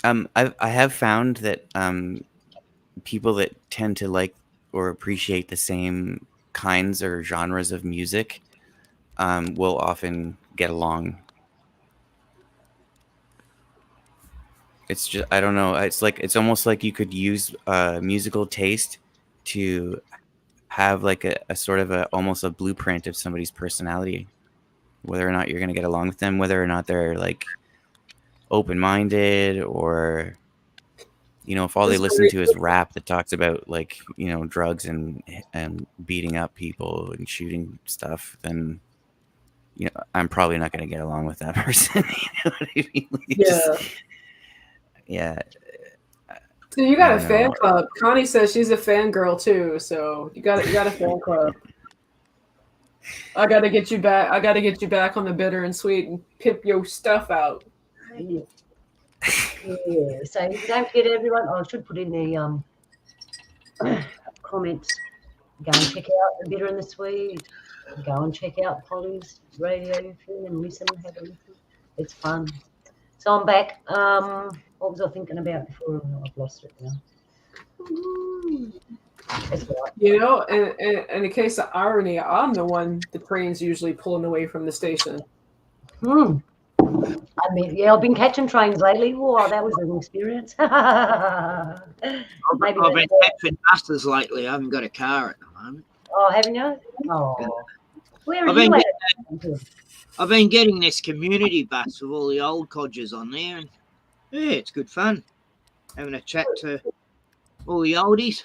that. I have found that people that tend to like or appreciate the same kinds or genres of music will often get along. It's just, I don't know. It's almost like you could use musical taste to have like a sort of almost a blueprint of somebody's personality, whether or not you're going to get along with them, whether or not they're like open-minded, or, you know, if all they listen to is rap that talks about like, you know, drugs and beating up people and shooting stuff, then, you know, I'm probably not going to get along with that person. You know what I mean? Yeah. So you got a fan club. Connie says she's a fangirl too. So you got a fan club. I got to get you back. I got to get you back on the bitter and sweet and pimp your stuff out. Yeah. So don't forget, everyone. I should put in the comments. Go and check out the bitter and the sweet. Go and check out Polly's radio thing and listen. Have a listen. It's fun. So I'm back. What was I thinking about before? I've lost it now. That's right. You know, and in a case of irony, I'm the one the train's usually pulling away from the station. I mean, yeah, I've been catching trains lately. Wow, that was an experience. Maybe I've been catching buses lately. I haven't got a car at the moment. Oh, haven't you? Oh, where are I've you been, at? I've been getting this community bus with all the old codgers on there, and yeah, it's good fun having a chat to all the oldies.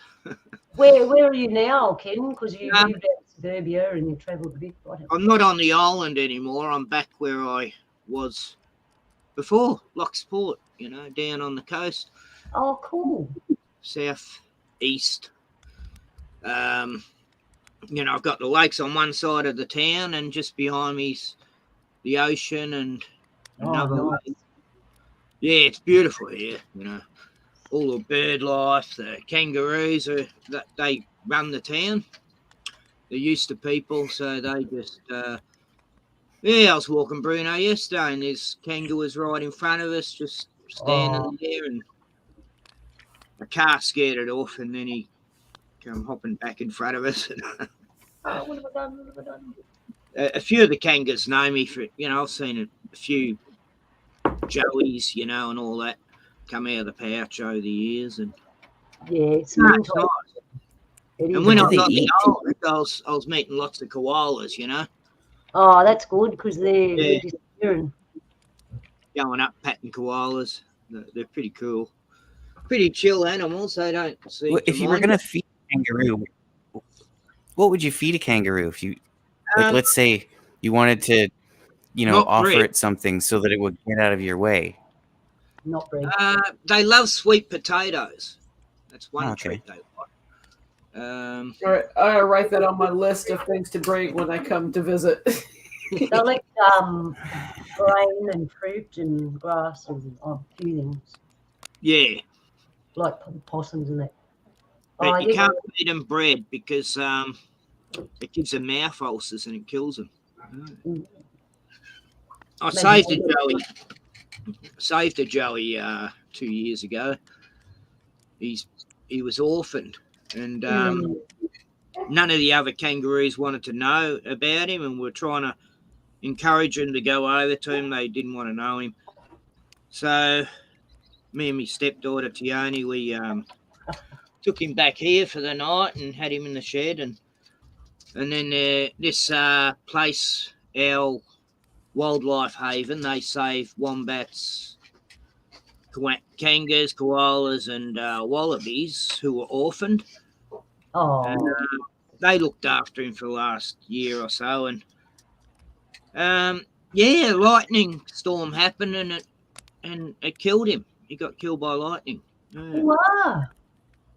Where are you now, Ken? Because you moved out to suburbia and you travelled a bit. I'm not on the island anymore. I'm back where I was before, Locksport, you know, down on the coast. Oh, cool. South east. You know, I've got the lakes on one side of the town, and just behind me's the ocean and another lake. Yeah, it's beautiful here, you know. All the bird life, the kangaroos, they run the town. They're used to people, so they just... yeah, I was walking Bruno yesterday, and there's kangaroos right in front of us, just standing there, and the car scared it off, and then he come hopping back in front of us. What have I done? What have I done? A few of the kangas know me for, you know, I've seen a few joeys, you know, and all that come out of the pouch over the years, and yeah, it's nice. And when I was on the island, I was meeting lots of koalas, you know. Oh, that's good because they're disappearing. Going up patting koalas, they're pretty cool, pretty chill animals. They don't see. Well, if you were gonna feed a kangaroo, what would you feed a kangaroo? If you, like, let's say you wanted to, you know, offer it something so that it would get out of your way. Not bread. They love sweet potatoes. That's one treat they like. All right, I'll write that on my list of things to bring when I come to visit. They like grain and fruit and grass and a few things. Yeah. Like possums and that. But you can't feed them bread because it gives them mouth ulcers and it kills them. I saved a joey 2 years ago. He was orphaned, and none of the other kangaroos wanted to know about him, and we're trying to encourage him to go over to him. They didn't want to know him. So me and my stepdaughter Tioni, we took him back here for the night and had him in the shed, and then this place, our wildlife haven, they save wombats, kangas, koalas, and wallabies who were orphaned. Oh. And they looked after him for the last year or so, and yeah, lightning storm happened, and it killed him. He got killed by lightning. Wow.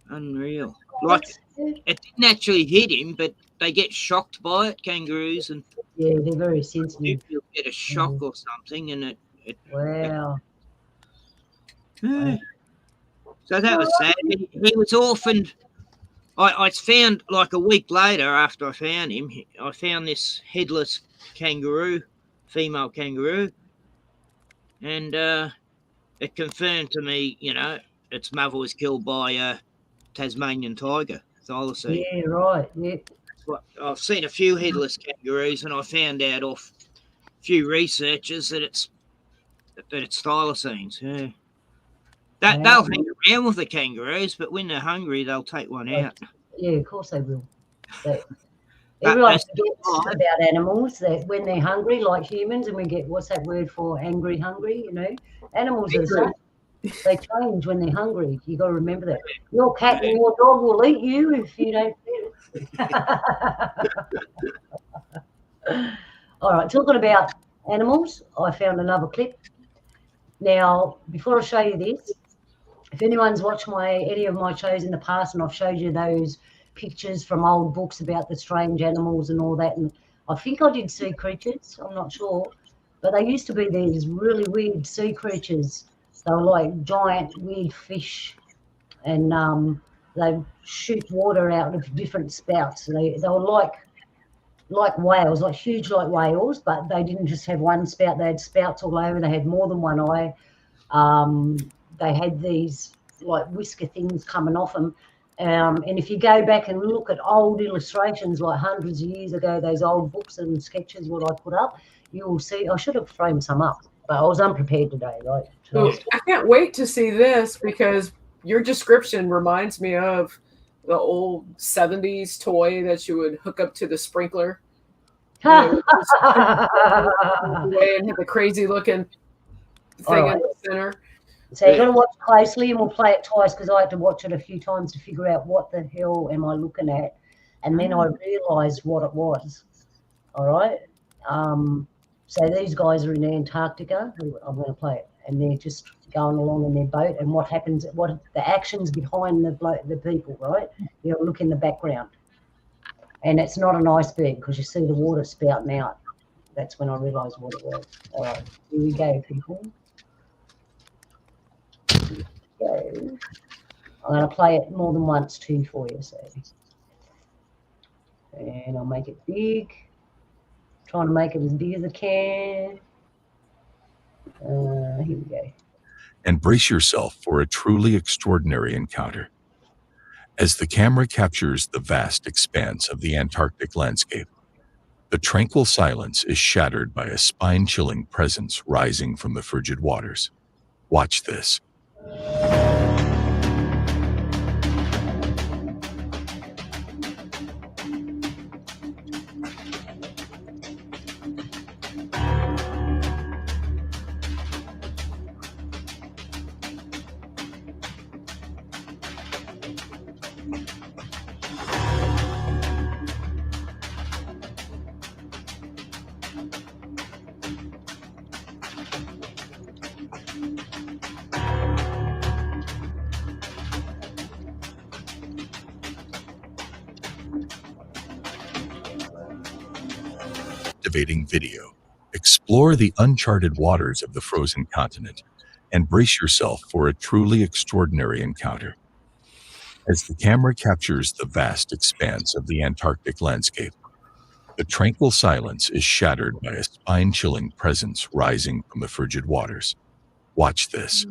Unreal. Like, it didn't actually hit him, but they get shocked by it, kangaroos, and yeah, they're very sensitive. You'll get a shock or something, and it wow. Yeah. So that was sad. He was orphaned. I found, like a week later after I found him, I found this headless kangaroo, female kangaroo, and it confirmed to me, you know, its mother was killed by a Tasmanian tiger, thylacine. Yeah, right. Yeah. I've seen a few headless kangaroos, and I found out off a few researchers that it's thylacines. Yeah. They'll hang around with the kangaroos, but when they're hungry, they'll take one out. Yeah, of course they will. Everyone forgets about animals that when they're hungry, like humans, and we get, what's that word for angry, hungry, you know? Animals are the same. They change when they're hungry. You got to remember that. Your cat and your dog will eat you if you don't feed it. All right, talking about animals, I found another clip. Now, before I show you this, if anyone's watched any of my shows in the past, and I've showed you those pictures from old books about the strange animals and all that, and I think I did sea creatures, I'm not sure, but they used to be these really weird sea creatures. They were like giant weird fish, and they shoot water out of different spouts. They were like whales, like huge like whales, but they didn't just have one spout. They had spouts all over. They had more than one eye. They had these like whisker things coming off them, And if you go back and look at old illustrations like hundreds of years ago, those old books and sketches what I put up, you will see. I should have framed some up, but I was unprepared today, right? So I can't wait to see this because your description reminds me of the old 70s toy that you would hook up to the sprinkler. And have a crazy looking thing in the center. So you've got to watch closely, and we'll play it twice because I had to watch it a few times to figure out what the hell am I looking at. And then I realised what it was. All right. So these guys are in Antarctica. I'm going to play it. And they're just going along in their boat. And what happens, what the actions behind the people, right? You know, look in the background. And it's not an iceberg because you see the water spouting out. That's when I realised what it was. All right. Here we go, people. I'm going to play it more than once too for you, so. And I'll make it big. Trying to make it as big as I can. Here we go. And brace yourself for a truly extraordinary encounter. As the camera captures the vast expanse of the Antarctic landscape, the tranquil silence is shattered by a spine-chilling presence rising from the frigid waters. Watch this. Captivating video. Explore the uncharted waters of the frozen continent and brace yourself for a truly extraordinary encounter. As the camera captures the vast expanse of the Antarctic landscape, the tranquil silence is shattered by a spine-chilling presence rising from the frigid waters. Watch this.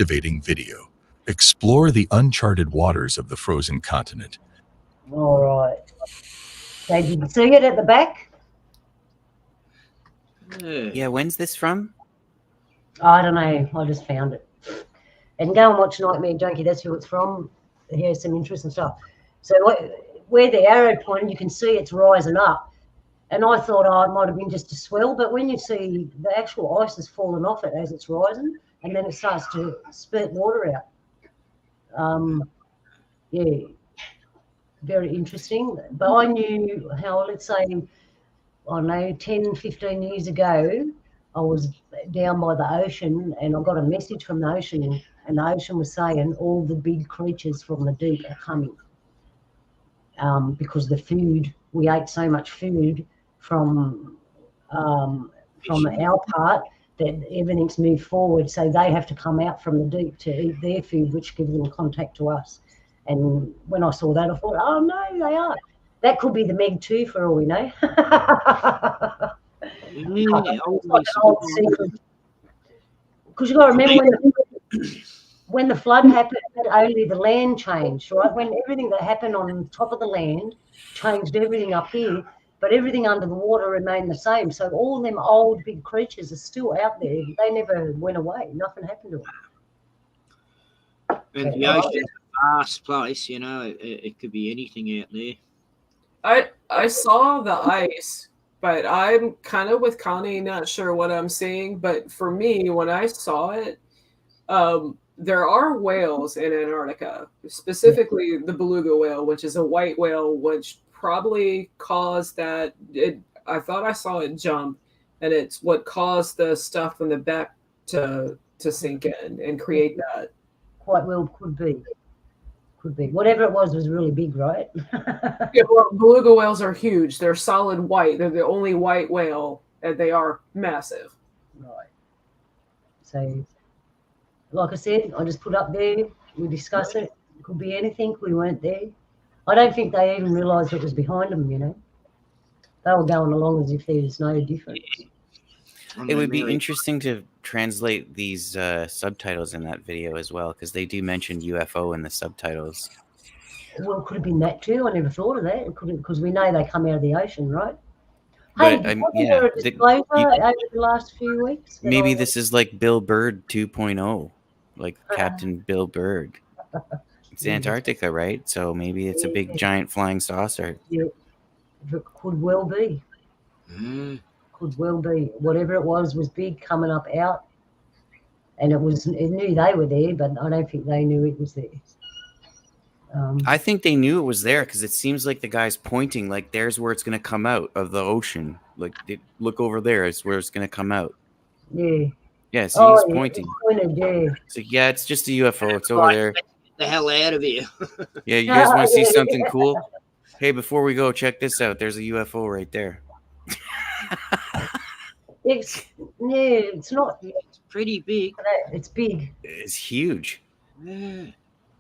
Captivating video. Explore the uncharted waters of the frozen continent. All right. So did you see it at the back? Yeah, when's this from? I don't know. I just found it. And go and watch Nightmare Junkie. That's who it's from. Here's some interesting stuff. So where the arrow pointed, you can see it's rising up. And I thought, oh, it might have been just a swell. But when you see the actual ice has fallen off it as it's rising, and then it starts to spurt water out. Yeah, very interesting. But I knew how, let's say, I don't know, 10, 15 years ago, I was down by the ocean and I got a message from the ocean, and the ocean was saying all the big creatures from the deep are coming. Because the food, we ate so much food from our part, that everything's moved forward, so they have to come out from the deep to eat their food, which gives them contact to us. And when I saw that, I thought, oh no, they are. That could be the Meg too, for all we know. Because you got to remember when the flood happened, only the land changed, right? When everything that happened on top of the land changed everything up here, but everything under the water remained the same. So all them old big creatures are still out there. They never went away. Nothing happened to them. And the ocean's a vast place, you know. It could be anything out there. I saw the ice, but I'm kind of with Connie, not sure what I'm seeing. But for me, when I saw it, there are whales in Antarctica, specifically the beluga whale, which is a white whale, which probably caused that. I thought I saw it jump, and it's what caused the stuff in the back to sink in and create that. Quite well could be. Could be. Whatever it was really big, right? Yeah, well, beluga whales are huge. They're solid white. They're the only white whale, and they are massive. Right. So, like I said, I just put up there. We discuss it. It could be anything. We weren't there. I don't think they even realised it was behind them, you know. They were going along as if there's no difference. It would be interesting to translate these subtitles in that video as well, because they do mention UFO in the subtitles. Well, it could have been that too. I never thought of that. It could, because we know they come out of the ocean, right? But, Hey, wasn't there a disclosure over the last few weeks? Maybe this is like Bill Bird 2.0, like Captain Bill Bird. It's Antarctica, right? So maybe it's a big giant flying saucer. Yeah, it could well be. Could well be. Whatever it was big, coming up out, and it knew they were there, but I don't think they knew it was there. I think they knew it was there because it seems like the guy's pointing, like there's where it's going to come out of the ocean. Like, look over there, it's where it's going to come out. Yeah. Yeah, so he's pointing. Pointed, yeah. So yeah, it's just a UFO. It's over there. Get the hell out of here. Yeah, you guys want to see something cool? Hey, before we go, check this out. There's a UFO right there. It's not. It's pretty big. It's big. It's huge. Yeah.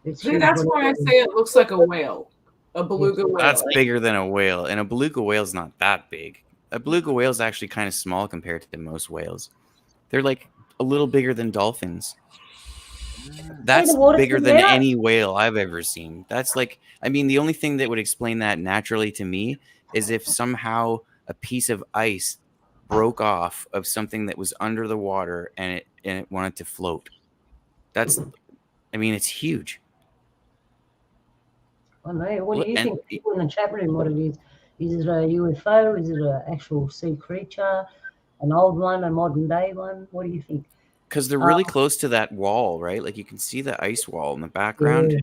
It's See, huge. that's why I say it looks like a whale, a beluga whale. That's bigger than a whale, and a beluga whale's not that big. A beluga whale's actually kind of small compared to most whales. They're like a little bigger than dolphins. That's bigger than any whale I've ever seen. That's like, I mean, the only thing that would explain that naturally to me is if somehow a piece of ice broke off of something that was under the water and it wanted to float. That's, I mean, it's huge. I know. What do you think? People in the chat room, what it is? Is it a UFO? Is it an actual sea creature? An old one? A modern day one? What do you think? Because they're really close to that wall, right? Like you can see the ice wall in the background. Yeah.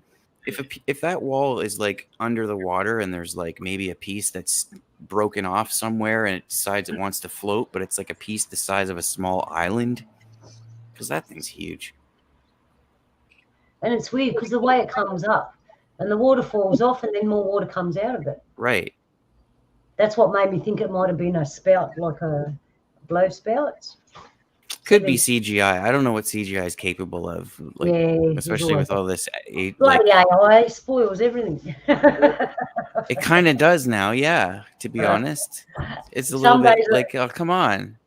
If that wall is like under the water and there's like maybe a piece that's broken off somewhere and it decides it wants to float, but it's like a piece the size of a small island, because that thing's huge. And it's weird because the way it comes up and the water falls off and then more water comes out of it. Right. That's what made me think it might have been a spout, like a blow spout. Could be CGI. I don't know what CGI is capable of, like, especially with all this. Bloody AI spoils everything. It kind of does now, yeah. To be honest, it's a little bit like, oh, come on.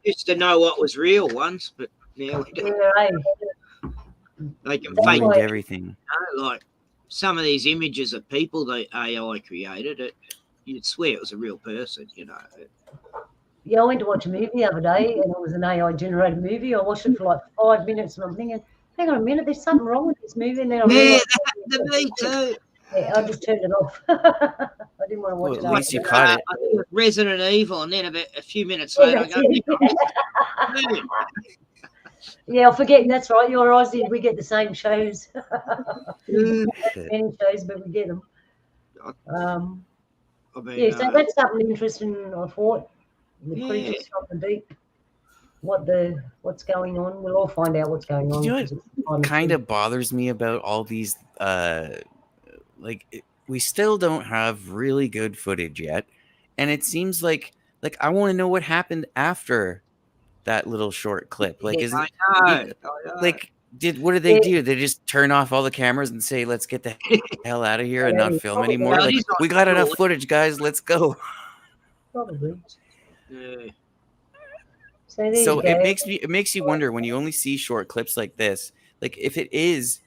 Used to know what was real once, but now we don't. They can fake everything. You know, like some of these images of people that AI created, you'd swear it was a real person, you know. Yeah, I went to watch a movie the other day, and it was an AI-generated movie. I watched it for like 5 minutes, and I'm thinking, hang on a minute, there's something wrong with this movie. And then me too. Yeah, I just turned it off. I didn't want to watch it. At least you caught it. I think it was Resident Evil, and then a few minutes later, I go, yeah, I'm forgetting. That's right. You're Aussie. We get the same shows. Many shows, but we get them. Yeah, so that's something interesting, I thought. The creatures from the deep. What's going on? We'll all find out what's going on. You know what kind of bothers me about all these we still don't have really good footage yet, and it seems like I want to know what happened after that little short clip. Like, is it like what did they do? They just turn off all the cameras and say, "Let's get the hell out of here and not film anymore." Like, we got enough footage, guys. Let's go. Probably. So it makes you wonder when you only see short clips like this, like if it is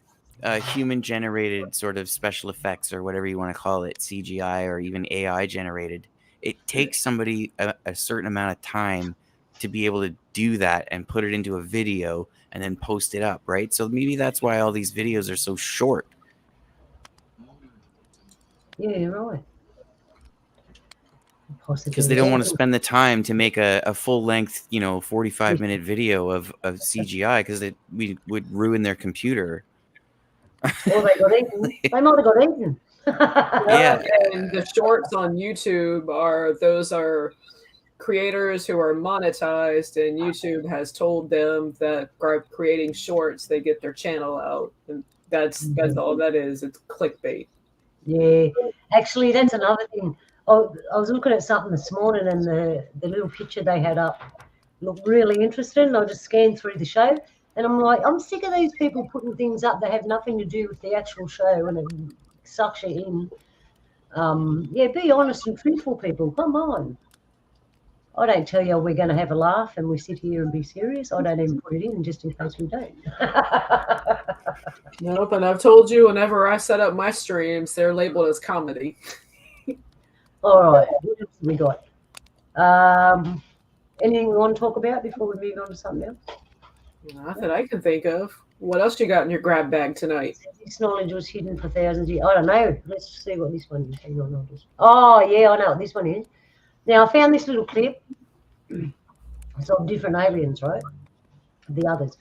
human generated sort of special effects or whatever you want to call it, CGI or even AI generated, it takes somebody a certain amount of time to be able to do that and put it into a video and then post it up, right? So maybe that's why all these videos are so short. Yeah, you're right. Because they don't want to spend the time to make a full length, 45-minute video of CGI because we would ruin their computer. Well, they got eaten. They might have got eaten. Yeah, and the shorts on YouTube are creators who are monetized, and YouTube has told them that by creating shorts, they get their channel out. And that's all that is. It's clickbait. Yeah, actually, that's another thing. I was looking at something this morning, and the little picture they had up looked really interesting. I just scanned through the show, and I'm like, I'm sick of these people putting things up that have nothing to do with the actual show, and it sucks you in. Yeah, be honest and truthful, people. Come on. I don't tell you we're going to have a laugh and we sit here and be serious. I don't even put it in just in case we don't. Nope, and I've told you whenever I set up my streams, they're labeled as comedy. All right, what else have we got? Anything we want to talk about before we move on to something else? Not that I can think of. What else you got in your grab bag tonight? This knowledge was hidden for thousands of years. I don't know. Let's see what this one is. Hang on, oh, yeah, I know what this one is. Now, I found this little clip. It's of different aliens, right? The others.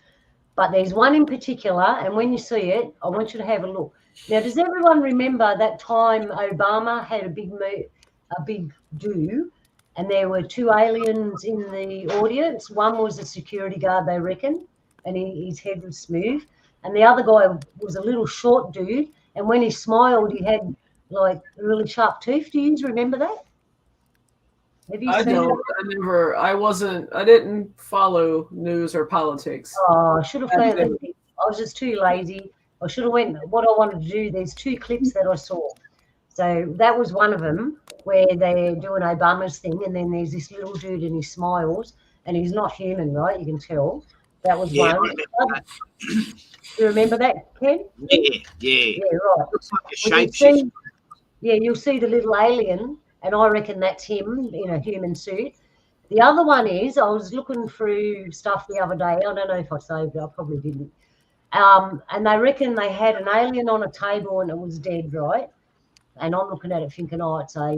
But there's one in particular, and when you see it, I want you to have a look. Now, does everyone remember that time Obama had a big do, and there were two aliens in the audience? One was a security guard, they reckon, and his head was smooth. And the other guy was a little short dude, and when he smiled, he had, like, really sharp teeth. Do you remember that? Have you seen that? I didn't follow news or politics. Oh, I should have found that. I was just too lazy. I should have went. What I wanted to do, there's two clips that I saw. So that was one of them where they're doing Obama's thing, and then there's this little dude and he smiles, and he's not human, right? You can tell. That was one. You remember that, Ken? Yeah. Yeah, right. Looks like a shapeshifter. Yeah, you'll see the little alien, and I reckon that's him in a human suit. The other one is, I was looking through stuff the other day. I don't know if I saved it. I probably didn't. And they reckon they had an alien on a table and it was dead, right? And I'm looking at it thinking, oh, it's a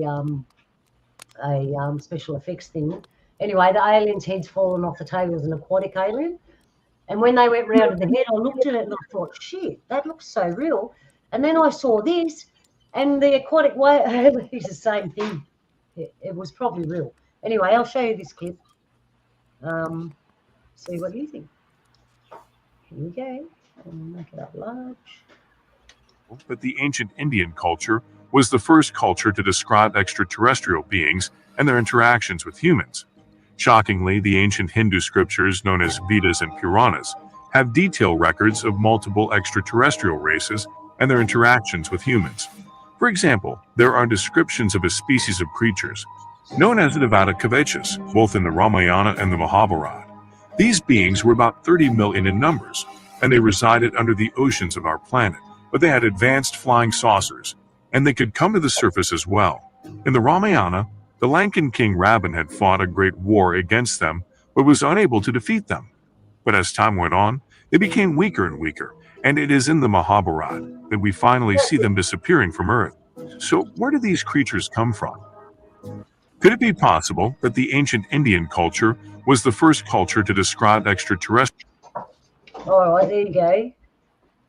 special effects thing. Anyway, the alien's head's fallen off the table as an aquatic alien. And when they went round to the head, I looked at it and I thought, shit, that looks so real. And then I saw this, and the aquatic whale is the same thing. It was probably real. Anyway, I'll show you this clip. See what you think. Here we go. I'll make it up large. But the ancient Indian culture was the first culture to describe extraterrestrial beings and their interactions with humans. Shockingly, the ancient Hindu scriptures known as Vedas and Puranas have detailed records of multiple extraterrestrial races and their interactions with humans. For example, there are descriptions of a species of creatures known as the Devata Kavachas, both in the Ramayana and the Mahabharata. These beings were about 30 million in numbers, and they resided under the oceans of our planet, but they had advanced flying saucers, and they could come to the surface as well. In the Ramayana, the Lankan king Ravan had fought a great war against them, but was unable to defeat them. But as time went on, they became weaker and weaker, and it is in the Mahabharata that we finally see them disappearing from Earth. So where did these creatures come from? Could it be possible that the ancient Indian culture was the first culture to describe extraterrestrial? All right, there you go.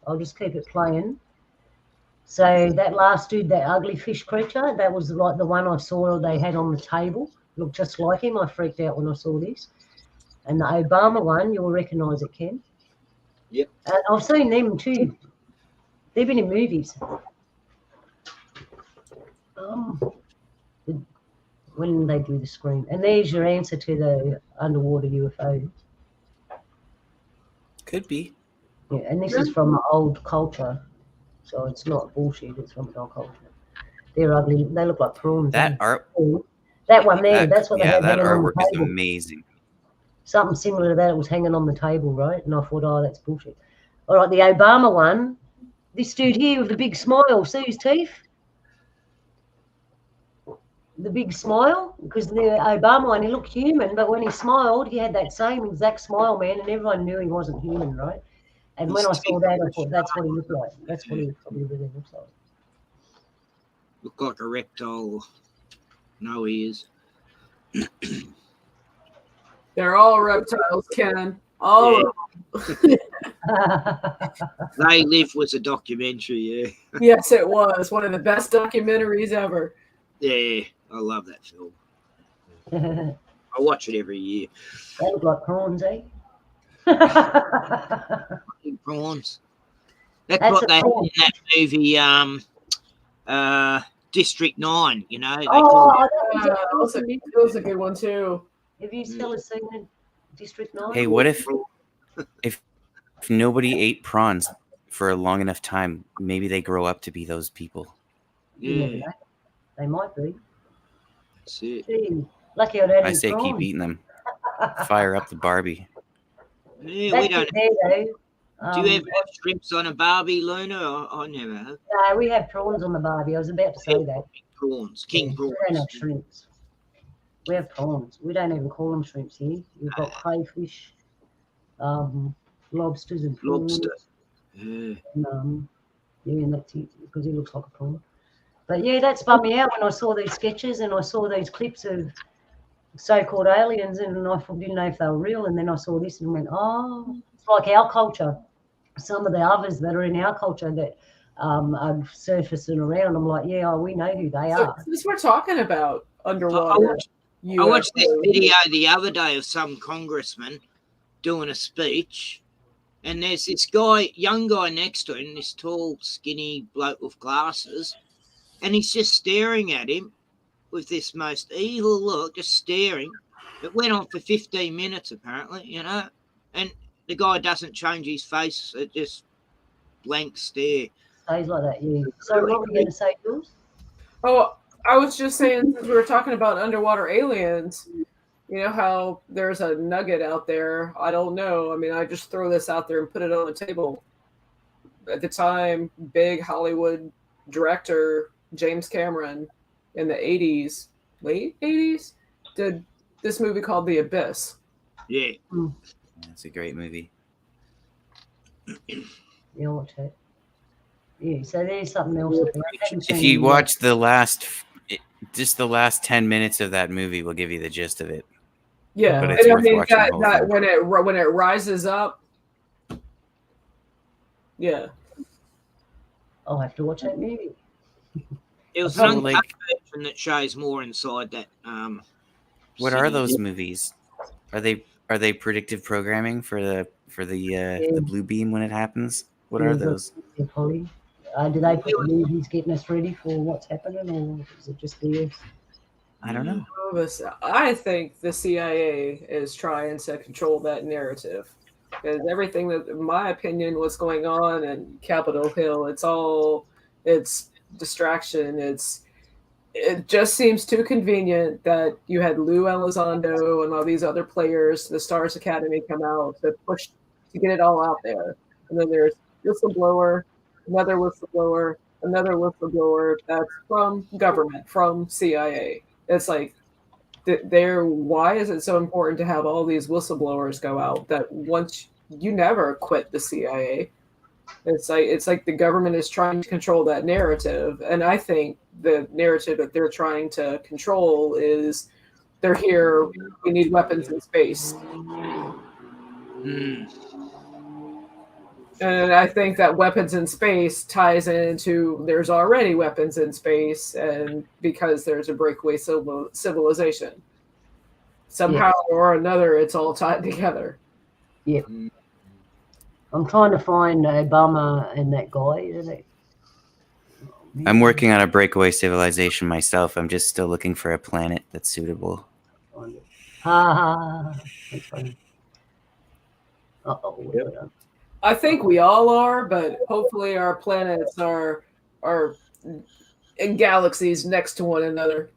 I'll just keep it playing. So that last dude, that ugly fish creature, that was like the one I saw they had on the table. Looked just like him. I freaked out when I saw this. And the Obama one, you'll recognise it, Ken. Yep. I've seen them too. They've been in movies. When they do the screen. And there's your answer to the underwater UFO. Could be. Yeah, and this is from an old culture. So it's not bullshit, it's from an old culture. They're ugly. They look like prawns. That art. That one there, that's what they had. Yeah, that artwork is amazing. Something similar to that, it was hanging on the table, right? And I thought, oh, that's bullshit. All right, the Obama one, this dude here with the big smile, see his teeth? The big smile, because the Obama one, he looked human, but when he smiled, he had that same exact smile, man, and everyone knew he wasn't human, right? And when I saw that, I thought, that's what he looked like. That's what he probably really looks like. Look like a reptile. No ears. They're all reptiles, Ken. All of them. They Live was a documentary, yeah. Yes, it was. One of the best documentaries ever. Yeah, I love that film. I watch it every year. They look like prawns, eh? Prawns. That's That's what a they had prawn. in that movie, District 9, you know. They Oh, that was a good one too. have you fellas seen it? District 9? Hey, what if nobody ate prawns for a long enough time? Maybe they grow up to be those people. You never know. They might be. That's it. Gee, lucky I don't I eat say prawns. keep eating them. Fire up the Barbie. Yeah, That's we don't. it there, though. Do you ever have shrimps on a Barbie, Luna? I never have. No, we have prawns on the Barbie. I was about to say that. Prawns, king prawns. We don't have shrimps. We have prawns. We don't even call them shrimps here. We've got crayfish, lobsters and prawns. Lobster. Yeah. And that's it, because he looks like a prawn. But yeah, that's bummed me out when I saw these sketches and I saw these clips of so-called aliens, and I didn't know if they were real. And then I saw this and went, oh, it's like our culture. Some of the others that are in our culture that are surfacing around, I'm like, yeah, we know who they are. Since we're talking about underwater, I watched this video the other day of some congressman doing a speech, and there's this guy, young guy next to him, this tall, skinny bloke with glasses, and he's just staring at him with this most evil look, just staring. It went on for 15 minutes, apparently, you know, and the guy doesn't change his face. It just blank stare. Stays like that, yeah. So what were you going to say, Jules? Oh, I was just saying, since we were talking about underwater aliens, you know how there's a nugget out there. I don't know. I mean, I just throw this out there and put it on the table. At the time, big Hollywood director James Cameron in the 80s, late 80s, did this movie called The Abyss. Yeah. That's a great movie. Yeah, watch it. Yeah, so there's something else. If you watch the last 10 minutes of that movie, will give you the gist of it. Yeah, but it's worth watching the whole that thing. when it rises up. Yeah, I'll have to watch that movie. It was an uncut version that shows more inside that. What are those movies? Are they predictive programming for the blue beam when it happens? What are those? Probably. Do they put the movies getting us ready for what's happening, or is it just BS? I don't know. I think the CIA is trying to control that narrative, because everything that, in my opinion, what's going on in Capitol Hill, it's distraction. It just seems too convenient that you had Lou Elizondo and all these other players, the Stars Academy, come out to push to get it all out there, and then there's whistleblower, another whistleblower, another whistleblower that's from government, from CIA. It's like, why is it so important to have all these whistleblowers go out that once you never quit the CIA? It's like the government is trying to control that narrative, and I think the narrative that they're trying to control is they're here, we need weapons in space. And I think that weapons in space ties into there's already weapons in space, and because there's a breakaway civilization. Somehow or another, it's all tied together. Yeah. I'm trying to find Obama and that guy, isn't it? I'm working on a breakaway civilization myself. I'm just still looking for a planet that's suitable. That's funny. Uh-oh. I think we all are, but hopefully our planets are in galaxies next to one another.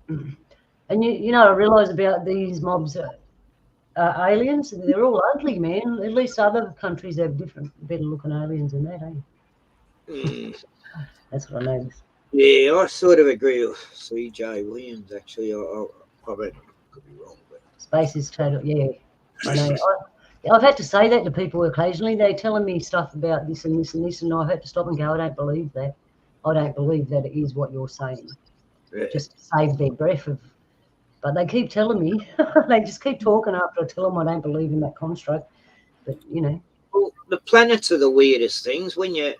And you know, I realize about these mobs, aliens, they're all ugly, man. At least other countries have different, better looking aliens than that, eh? That's what I noticed. Yeah, I sort of agree with C.J. Williams, actually. I bet I could be wrong. But Space is total, yeah. I know. I've had to say that to people occasionally. They're telling me stuff about this and this and this, and I've had to stop and go, I don't believe that. I don't believe that it is what you're saying. Yeah. Just save their breath. But they keep telling me. They just keep talking after I tell them I don't believe in that construct. But, you know. Well, the planets are the weirdest things. When you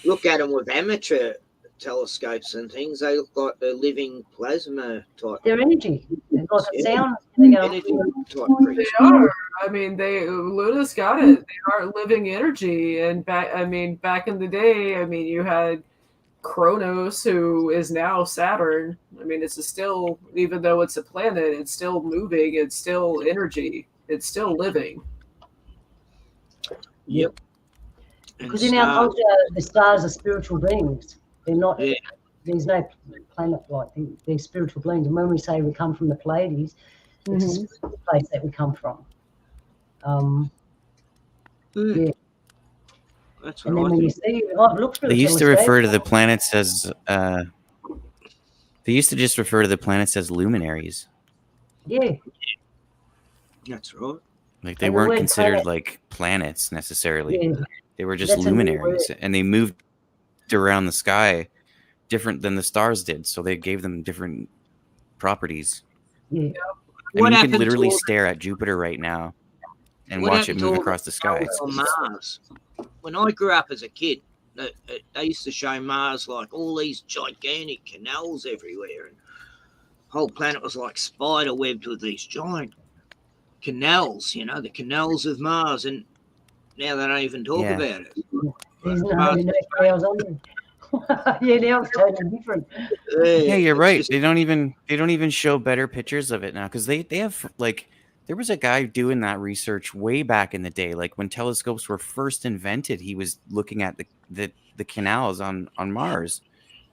look at them with amateur telescopes and things, they look like they're living plasma type. They're energy. They've got Yeah. sound. Energy type They creatures. are. I mean, Luna's got it. They are living energy. And back in the day, I mean, you had Kronos, who is now Saturn. I mean, it's still, even though it's a planet, it's still moving. It's still energy. It's still living. Yep. Because in our culture, the stars are spiritual beings. They're not. Yeah. There's no planet like them. They're spiritual beings. And when we say we come from the Pleiades, it's a spiritual place that we come from. Yeah. That's And what then I when you think. see, I've looked through They the used to telescope. refer to the planets as. They used to just refer to the planets as luminaries. Yeah. That's right. Like they And the weren't word considered planet- like planets necessarily. Yeah. They were just That's a new luminaries, word. and they moved around the sky different than the stars did. So they gave them different properties. Yeah. I mean, What you happened could literally to all stare at Jupiter right now and What watch it happened to move all across the the sky. shows on Mars? When I grew up as a kid, they used to show Mars like all these gigantic canals everywhere, and the whole planet was like spider webbed with these giant canals. You know, the canals of Mars, and now they don't even talk Yeah. about it. There's Mars- no clouds on them. Yeah, now it's totally different. Yeah, you're it's right. just- They don't even show better pictures of it now, because they have, like, there was a guy doing that research way back in the day, like when telescopes were first invented. He was looking at the canals on Mars,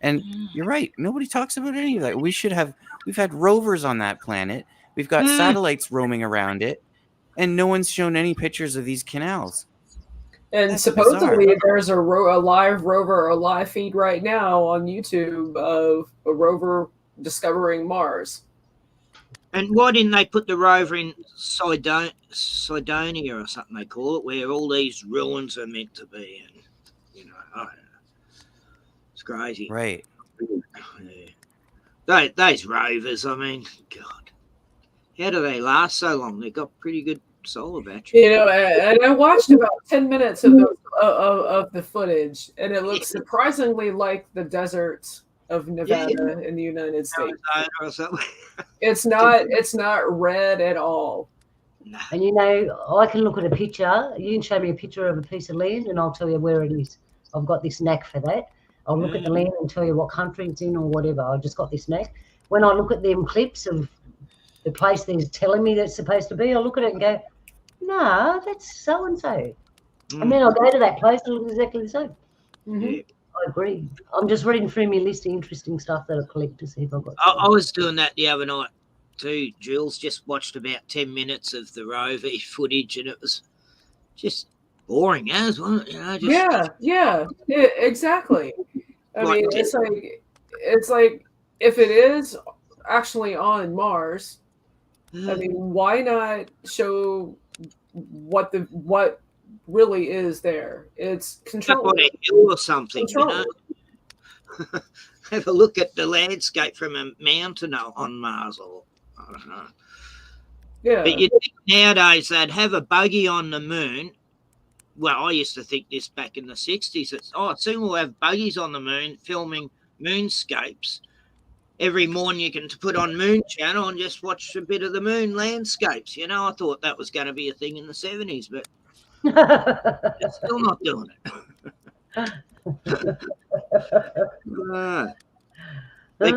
and you're right. Nobody talks about any of that. We've had rovers on that planet. We've got satellites roaming around it, and no one's shown any pictures of these canals. And That's supposedly bizarre. there's a live rover or live feed right now on YouTube of a rover discovering Mars. And why didn't they put the rover in Sidonia or something they call it, where all these ruins are meant to be? And you know, I don't know. It's crazy. Right. Yeah. Those rovers, I mean, God, how do they last so long? They've got pretty good solar battery. You know, and I watched about 10 minutes of the footage, and it looks surprisingly like the deserts of Nevada in the United States. Arizona or something. It's not red at all. No. And you know, I can look at a picture. You can show me a picture of a piece of land, and I'll tell you where it is. I've got this knack for that. I'll look at the land and tell you what country it's in or whatever. I've just got this knack. When I look at them clips of the place they're telling me that's supposed to be, I look at it and go, nah, that's so and so. And then I'll go to that place and look exactly the same. Yeah. I agree. I'm just reading through my list of interesting stuff that I collect to see if I've got. I was doing that the other night too, Jules. Just watched about 10 minutes of the rover footage, and it was just boring as well. You know, just, Yeah, exactly. I Like mean, it's like if it is actually on Mars, I mean, why not show what really is there? It's up control. on a hill or something, Control. you know. Have a look at the landscape from a mountain on Mars, or I don't know. Yeah. But you think nowadays they'd have a buggy on the moon. Well, I used to think this back in the 60s. Soon we'll have buggies on the moon filming moonscapes. Every morning you can put on Moon Channel and just watch a bit of the moon landscapes. You know, I thought that was going to be a thing in the 70s, but they're still not doing it. They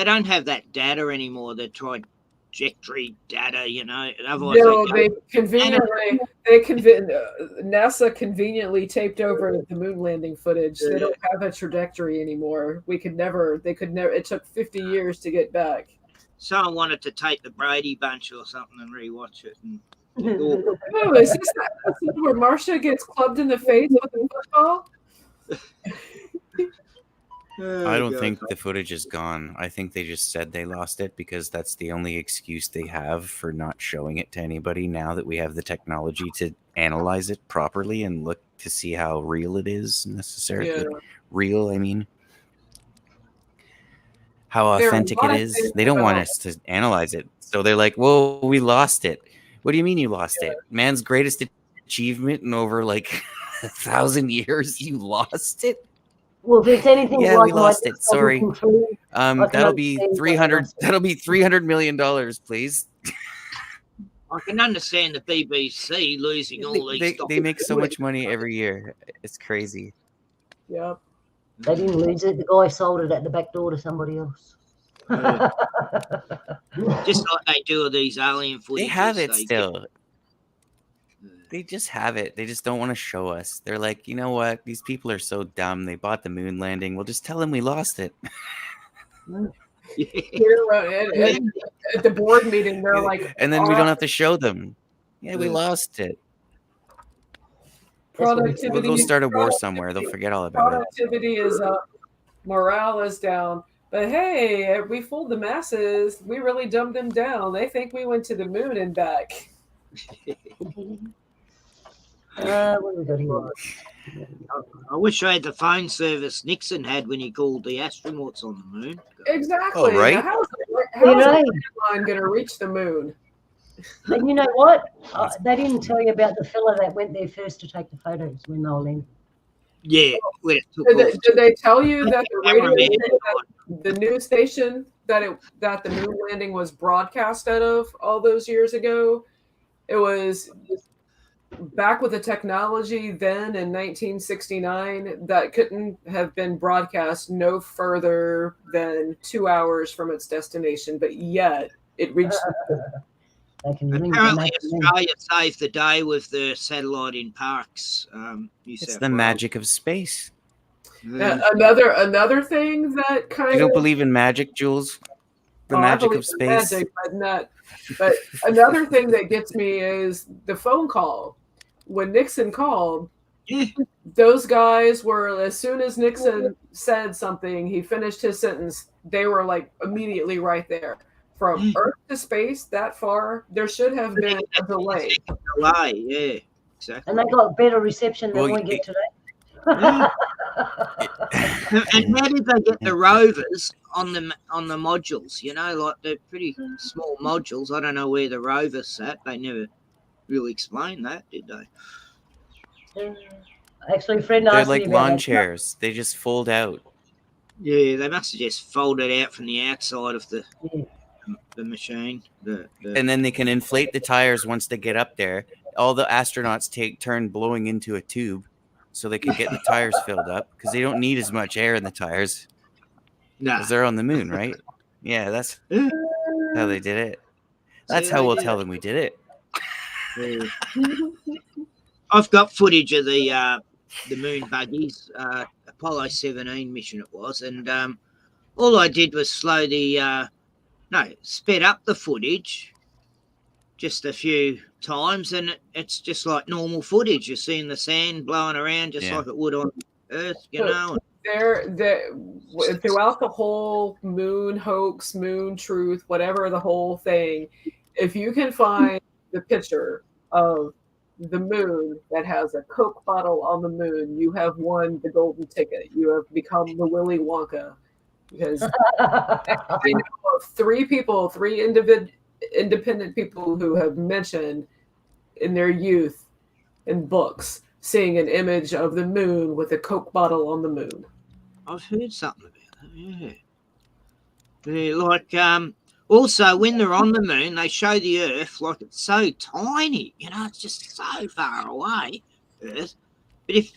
don't have that data anymore. The trajectory data, you know. Otherwise, No, NASA conveniently taped over the moon landing footage. They don't have a trajectory anymore. They could never. It took 50 years to get back. Someone wanted to take the Brady Bunch or something and rewatch it. And Oh, is this that scene where Marcia gets clubbed in the face with a football? I don't think the footage is gone. I think they just said they lost it because that's the only excuse they have for not showing it to anybody now that we have the technology to analyze it properly and look to see how real it is necessarily. Yeah. Real, I mean. How authentic it is. They don't want us to analyze it. So they're like, whoa, we lost it. What do you mean you lost it? Man's greatest achievement in over like 1,000 years, you lost it? Well, if it's anything Yeah, like we lost it. Sorry. Through, That'll be 300. That'll be $300 million, please. I can understand the BBC losing all these. They make so much money every year. It's crazy. Yep. They didn't lose it. The guy sold it at the back door to somebody else. Just like they do with these alien footage. They have it still. They just have it. They just don't want to show us. They're like, you know what? These people are so dumb. They bought the moon landing. We'll just tell them we lost it. At the board meeting, they're like, and then we don't have to show them. Yeah, we lost it. Productivity. We'll go start a war somewhere. They'll forget all about it. Productivity is up. Morale is down. But hey, we fooled the masses. We really dumbed them down. They think we went to the moon and back. What we got here? I wish I had the phone service Nixon had when he called the astronauts on the moon. Exactly. Oh, right. Now, how's a line going to reach the moon? And you know what? They didn't tell you about the fella that went there first to take the photos when they were landing. Yeah. Did they tell you that the news station that the moon landing was broadcast out of all those years ago? It was back with the technology then in 1969 that couldn't have been broadcast no further than 2 hours from its destination, but yet it reached. Apparently, Australia saved the day with the satellite in Parkes. It's the magic of space. Another thing that kind of. You don't believe in magic, Jules? The magic of space. Magic, but another thing that gets me is the phone call. When Nixon called, those guys were, as soon as Nixon said something, he finished his sentence, they were like immediately right there. From Earth to space, that far, there should have been a delay. Yeah, exactly. And they got better reception than we get today. And how did they get the rovers on the modules? You know, like they're pretty small modules. I don't know where the rovers sat. They never really explained that, did they? Actually, a friend They're asked like me about lawn that. chairs. They just fold out. Yeah, they must have just folded out from the outside of the machine. And then they can inflate the tires once they get up there. All the astronauts take turn blowing into a tube so they can get the tires filled up because they don't need as much air in the tires. Because they're on the moon, right? Yeah, that's how they did it. That's how we'll tell them we did it. I've got footage of the moon buggies, Apollo 17 mission it was, and all I did was sped up the footage just a few times, and it's just like normal footage. You're seeing the sand blowing around just like it would on Earth, you know. Throughout the whole moon hoax, moon truth, whatever the whole thing, if you can find the picture of the moon that has a Coke bottle on the moon, you have won the golden ticket. You have become the Willy Wonka. Because I know of three independent people who have mentioned in their youth in books seeing an image of the moon with a Coke bottle on the moon. I've heard something about that, yeah. Like, also, when they're on the moon, they show the Earth like it's so tiny. You know, it's just so far away, Earth. But if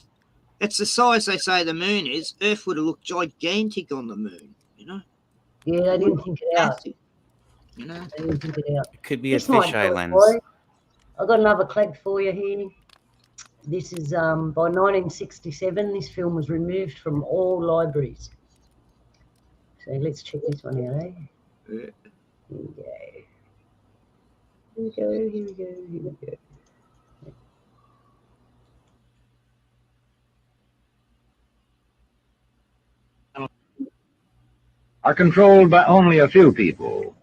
it's the size they say the moon is, Earth would have looked gigantic on the moon, you know? Yeah, I didn't think it out. You know? I didn't think it out. It could be a fisheye lens. I've got another clap for you here. This is by 1967. This film was removed from all libraries. So let's check this one out, eh? Yeah. Here we go. Are controlled by only a few people.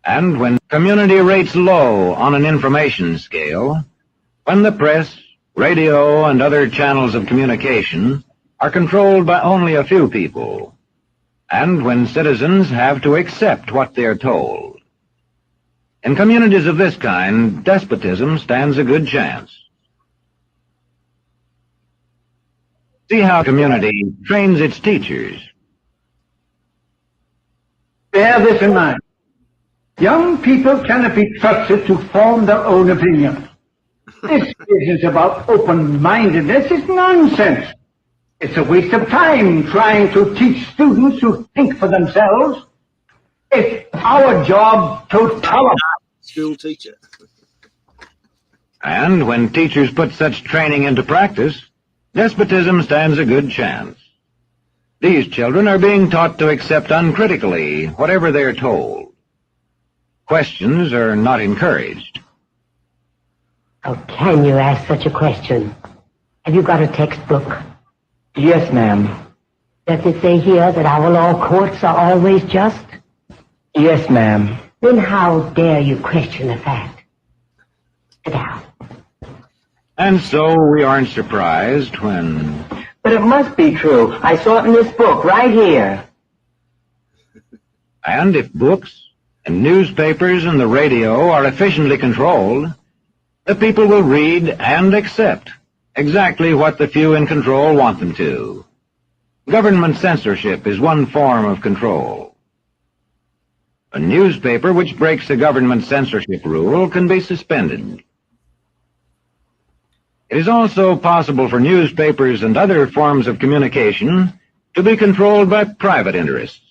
And when community rates low on an information scale, when the press, radio, and other channels of communication are controlled by only a few people, and when citizens have to accept what they're told. In communities of this kind, despotism stands a good chance. See how community trains its teachers. Bear this in mind. Young people cannot be trusted to form their own opinions. This business about open-mindedness is nonsense. It's a waste of time trying to teach students to think for themselves. It's our job to tell them. School teacher. And when teachers put such training into practice, despotism stands a good chance. These children are being taught to accept uncritically whatever they're told. Questions are not encouraged. How can you ask such a question? Have you got a textbook? Yes, ma'am. Does it say here that our law courts are always just? Yes, ma'am. Then how dare you question the fact? Sit down. And so we aren't surprised when... But it must be true. I saw it in this book right here. And if books and newspapers and the radio are efficiently controlled, the people will read and accept exactly what the few in control want them to. Government censorship is one form of control. A newspaper which breaks the government censorship rule can be suspended. It is also possible for newspapers and other forms of communication to be controlled by private interests.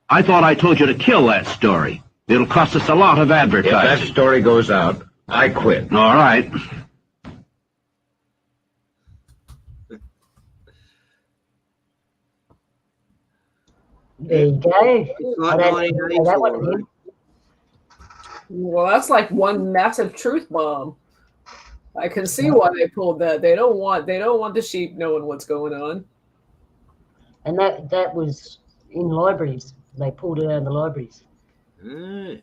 I thought I told you to kill that story. It'll cost us a lot of advertising. If that story goes out, I quit. All right. There you go. Well, that's like one massive truth bomb. I can see why they pulled that. They don't want the sheep knowing what's going on. And that was in libraries. They pulled it out of the libraries. Mm.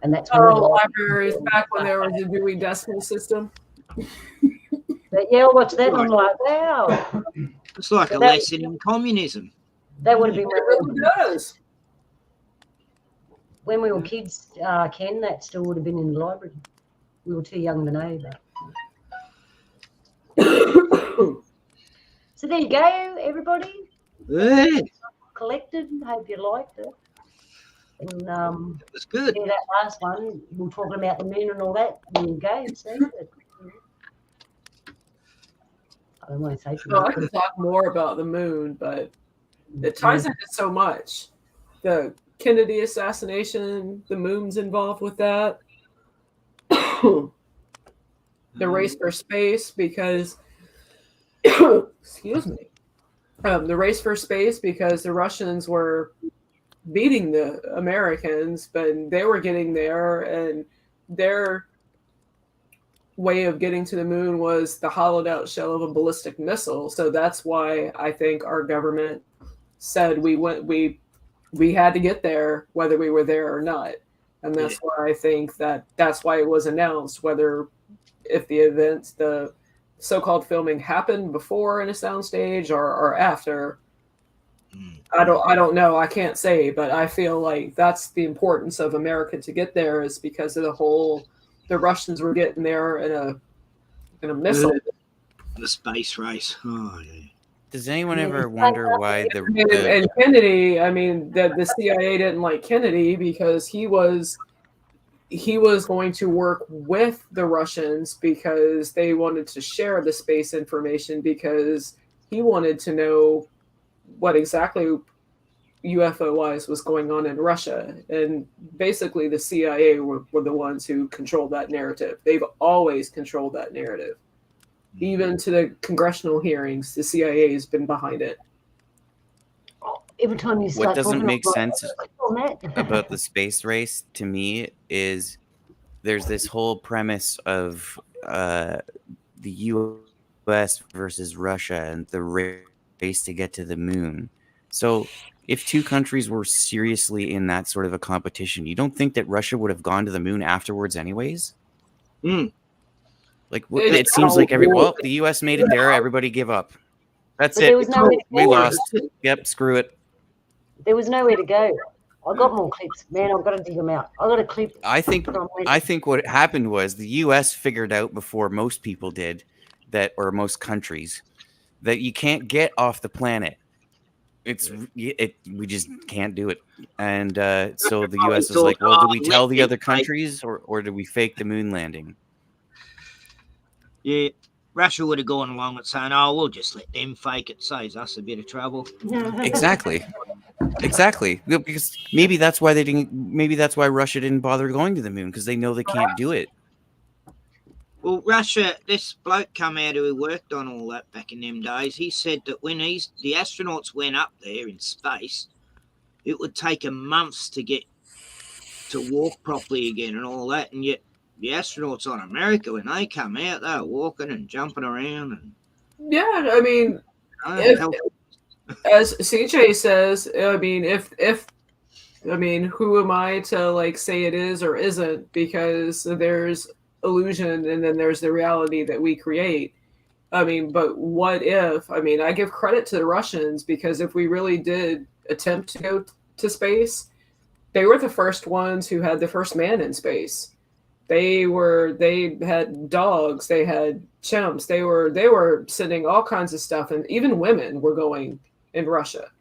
And that's libraries back when there was a Dewey Decimal System. But yeah, I watched that and I'm like, wow. It's like a lesson in communism. That would have been does. When we were kids, Ken, that still would have been in the library. We were too young to know that. So there you go, everybody. Yeah. Collected. Hope you liked it. And it was good. Yeah, that last one, we were talking about the moon and all that. There you go. See? I don't want to say too much. I can talk more about the moon, but it ties into so much. The Kennedy assassination, the moon's involved with that. The race for space, because excuse me, the race for space, because the Russians were beating the Americans, but they were getting there, and their way of getting to the moon was the hollowed out shell of a ballistic missile. So that's why I think our government said we had to get there whether we were there or not. And that's why I think that's why it was announced, whether if the events, the so-called filming happened before in a soundstage or after. I don't know. I can't say, but I feel like that's the importance of America to get there, is because of the Russians were getting there in a missile. The space race. Oh yeah. Does anyone ever wonder why and Kennedy? I mean, the CIA didn't like Kennedy because he was going to work with the Russians because they wanted to share the space information, because he wanted to know what exactly UFO-wise was going on in Russia. And basically the CIA were the ones who controlled that narrative. They've always controlled that narrative. Even to the congressional hearings, the CIA has been behind it. Every time you start what doesn't talking make about sense about the space race to me is there's this whole premise of the US versus Russia and the race to get to the moon. So if two countries were seriously in that sort of a competition, you don't think that Russia would have gone to the moon afterwards anyways? Like it seems like the US made it there, everybody give up. That's it. We lost. Yep, screw it. There was nowhere to go. I got more clips, man. I've got to dig them out. I got a clip. I think what happened was the US figured out before most people did that, or most countries, that you can't get off the planet. We just can't do it. And so the US is like, well, do we tell the other countries, or do we fake the moon landing? Yeah, Russia would have gone along with saying, "Oh, we'll just let them fake it. Saves us a bit of trouble." Exactly. Because maybe that's why they didn't. Maybe that's why Russia didn't bother going to the moon, because they know they can't do it. Well, Russia, this bloke come out who worked on all that back in them days. He said that when the astronauts went up there in space, it would take them months to get to walk properly again and all that. And yet the astronauts on America, when they come out, they were walking and jumping around. And yeah, I mean, as CJ says, I mean, who am I to like say it is or isn't? Because there's illusion and then there's the reality that we create. I mean, but what if? I mean, I give credit to the Russians, because if we really did attempt to go to space, they were the first ones who had the first man in space. They had dogs, they had chimps, they were sending all kinds of stuff, and even women were going in Russia.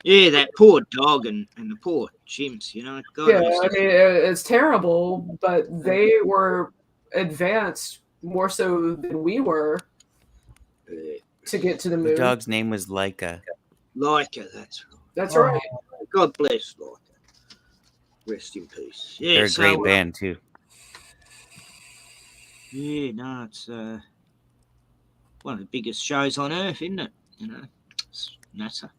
Yeah, that poor dog and the poor chimps, you know. God, yeah, I mean, it's terrible, but they were advanced more so than we were to get to the moon. The dog's name was Laika. Laika, that's right. That's right. God bless Laika. Rest in peace. Yeah, they're a great band too. Yeah, no, it's one of the biggest shows on earth, isn't it? You know, it's NASA.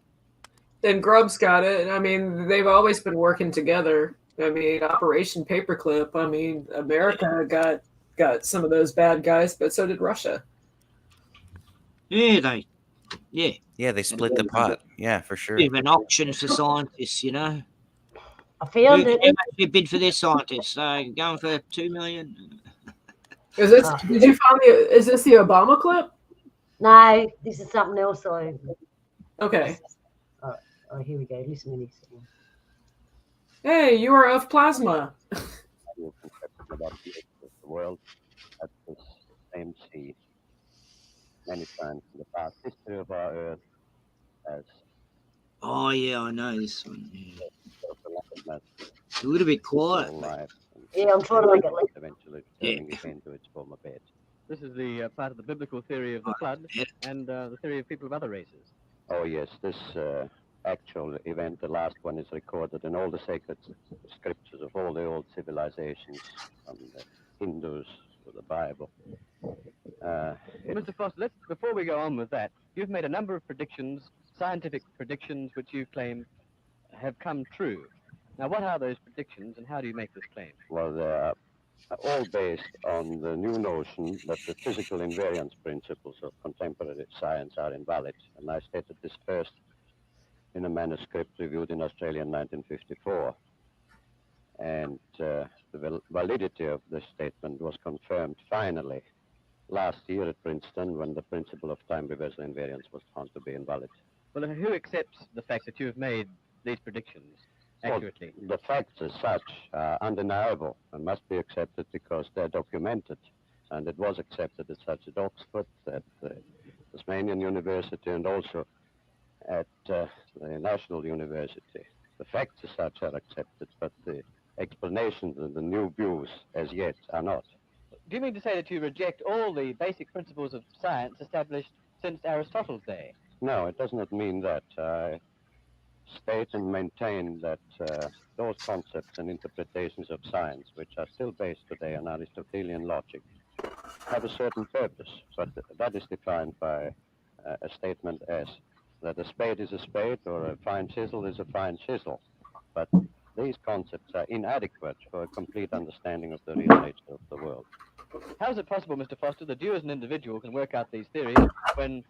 And Grubb's got it. I mean, they've always been working together. I mean, Operation Paperclip. I mean, America got some of those bad guys, but so did Russia. Yeah, they split the pot. Yeah, for sure. Bit of an auction for scientists, you know. I found it. How much you bid for this scientist? Going for $2 million. Is this? Did you find is this the Obama clip? No, this is something else. Okay. Oh, here we go. Listen to this. Hey, you are of plasma. About the world at the same sea. Many times in the past history of our Earth as. Oh yeah, I know this one. Yeah. A little bit quiet. Yeah, I'm trying to make it less. Eventually returning again to its former bed. This is the part of the biblical theory of the flood and the theory of people of other races. Oh yes, this actual event, the last one, is recorded in all the sacred scriptures of all the old civilizations, from the Hindus to the Bible. Mr. Foster, before we go on with that, you've made a number of predictions, scientific predictions, which you claim have come true. Now, what are those predictions, and how do you make this claim? Well, they're all based on the new notion that the physical invariance principles of contemporary science are invalid. And I stated this first in a manuscript reviewed in Australia in 1954. And the validity of this statement was confirmed finally last year at Princeton, when the principle of time reversal invariance was found to be invalid. Well, who accepts the fact that you have made these predictions accurately? Well, the facts as such are undeniable and must be accepted because they're documented. And it was accepted as such at Oxford, at Tasmanian University, and also at the National University. The facts as such are accepted, but the explanations and the new views as yet are not. Do you mean to say that you reject all the basic principles of science established since Aristotle's day? No, it does not mean that. I state and maintain that those concepts and interpretations of science, which are still based today on Aristotelian logic, have a certain purpose, but that is defined by a statement as that a spade is a spade or a fine chisel is a fine chisel. But these concepts are inadequate for a complete understanding of the real nature of the world. How is it possible, Mr. Foster, that you as an individual can work out these theories when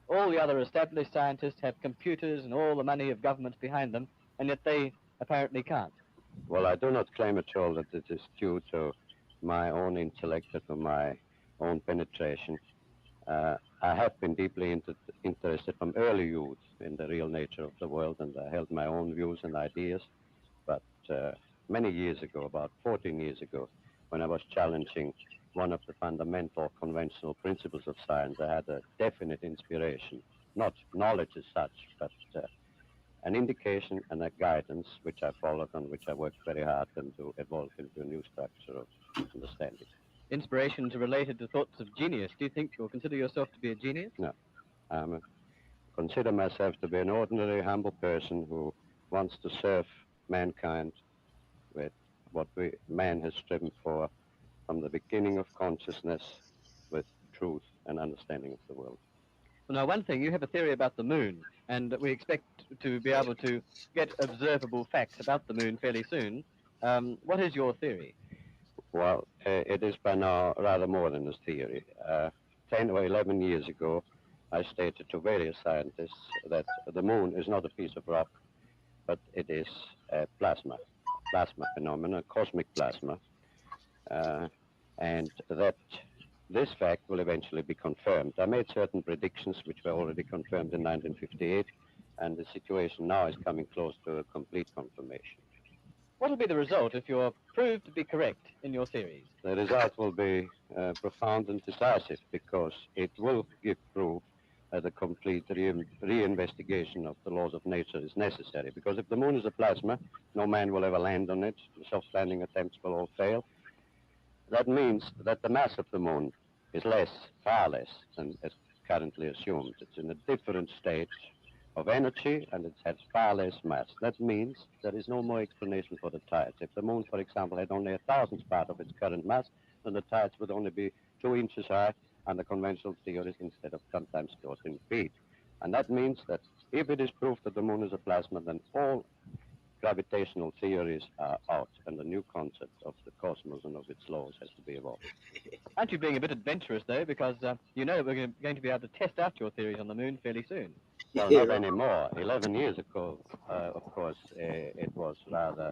all the other established scientists have computers and all the money of governments behind them, and yet they apparently can't? Well, I do not claim at all that it is due to my own intellect or to my own penetration. I have been deeply interested from early youth in the real nature of the world, and I held my own views and ideas. But many years ago, about 14 years ago, when I was challenging one of the fundamental conventional principles of science, I had a definite inspiration, not knowledge as such, but an indication and a guidance which I followed and which I worked very hard and to evolve into a new structure of understanding. Inspirations are related to thoughts of genius. Do you think you'll consider yourself to be a genius? No. I consider myself to be an ordinary, humble person who wants to serve mankind with what man has striven for from the beginning of consciousness, with truth and understanding of the world. Well, now, one thing, you have a theory about the moon, and we expect to be able to get observable facts about the moon fairly soon. What is your theory? Well, it is by now rather more than a theory. 10 or 11 years ago, I stated to various scientists that the moon is not a piece of rock, but it is a plasma phenomena, cosmic plasma, and that this fact will eventually be confirmed. I made certain predictions which were already confirmed in 1958, and the situation now is coming close to a complete confirmation. What will be the result if you're proved to be correct in your theories? The result will be profound and decisive, because it will give proof that a complete reinvestigation of the laws of nature is necessary. Because if the moon is a plasma, no man will ever land on it. The soft landing attempts will all fail. That means that the mass of the moon is less, far less than is currently assumed. It's in a different state of energy, and it has far less mass. That means there is no more explanation for the tides. If the moon, for example, had only 1,000th part of its current mass, then the tides would only be 2 inches high under conventional theories instead of sometimes 14 feet. And that means that if it is proved that the moon is a plasma, then all gravitational theories are out, and the new concept of the cosmos and of its laws has to be evolved. Aren't you being a bit adventurous, though, because you know we're going to be able to test out your theories on the moon fairly soon? Well, not anymore. 11 years ago, of course, it was rather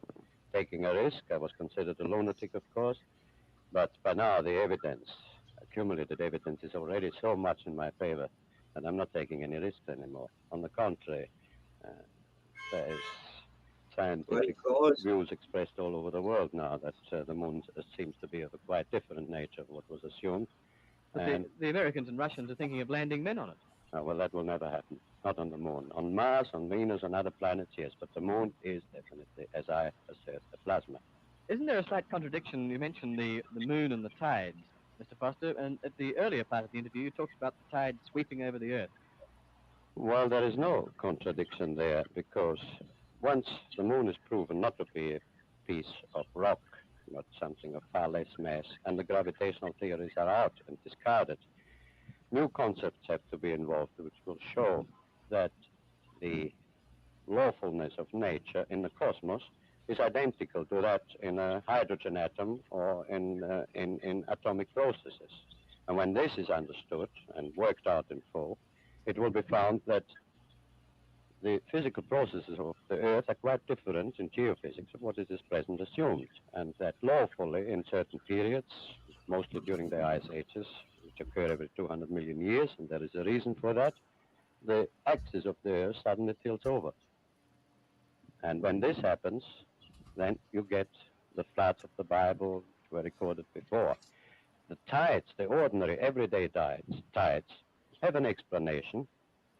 taking a risk. I was considered a lunatic, of course. But by now, the evidence, accumulated evidence, is already so much in my favor that I'm not taking any risks anymore. On the contrary, there is scientific views expressed all over the world now that the moon seems to be of a quite different nature of what was assumed. But the Americans and Russians are thinking of landing men on it. Well, that will never happen. Not on the moon. On Mars, on Venus, on other planets, yes. But the moon is definitely, as I assert, a plasma. Isn't there a slight contradiction? You mentioned the moon and the tides, Mr. Foster, and at the earlier part of the interview, you talked about the tides sweeping over the Earth. Well, there is no contradiction there, because once the moon is proven not to be a piece of rock, but something of far less mass, and the gravitational theories are out and discarded, new concepts have to be involved which will show that the lawfulness of nature in the cosmos is identical to that in a hydrogen atom or in atomic processes. And when this is understood and worked out in full, it will be found that the physical processes of the Earth are quite different in geophysics of what is at present assumed, and that lawfully in certain periods, mostly during the ice ages, which occur every 200 million years, and there is a reason for that, the axis of the Earth suddenly tilts over. And when this happens, then you get the floods of the Bible which were recorded before. The tides, the ordinary everyday tides have an explanation,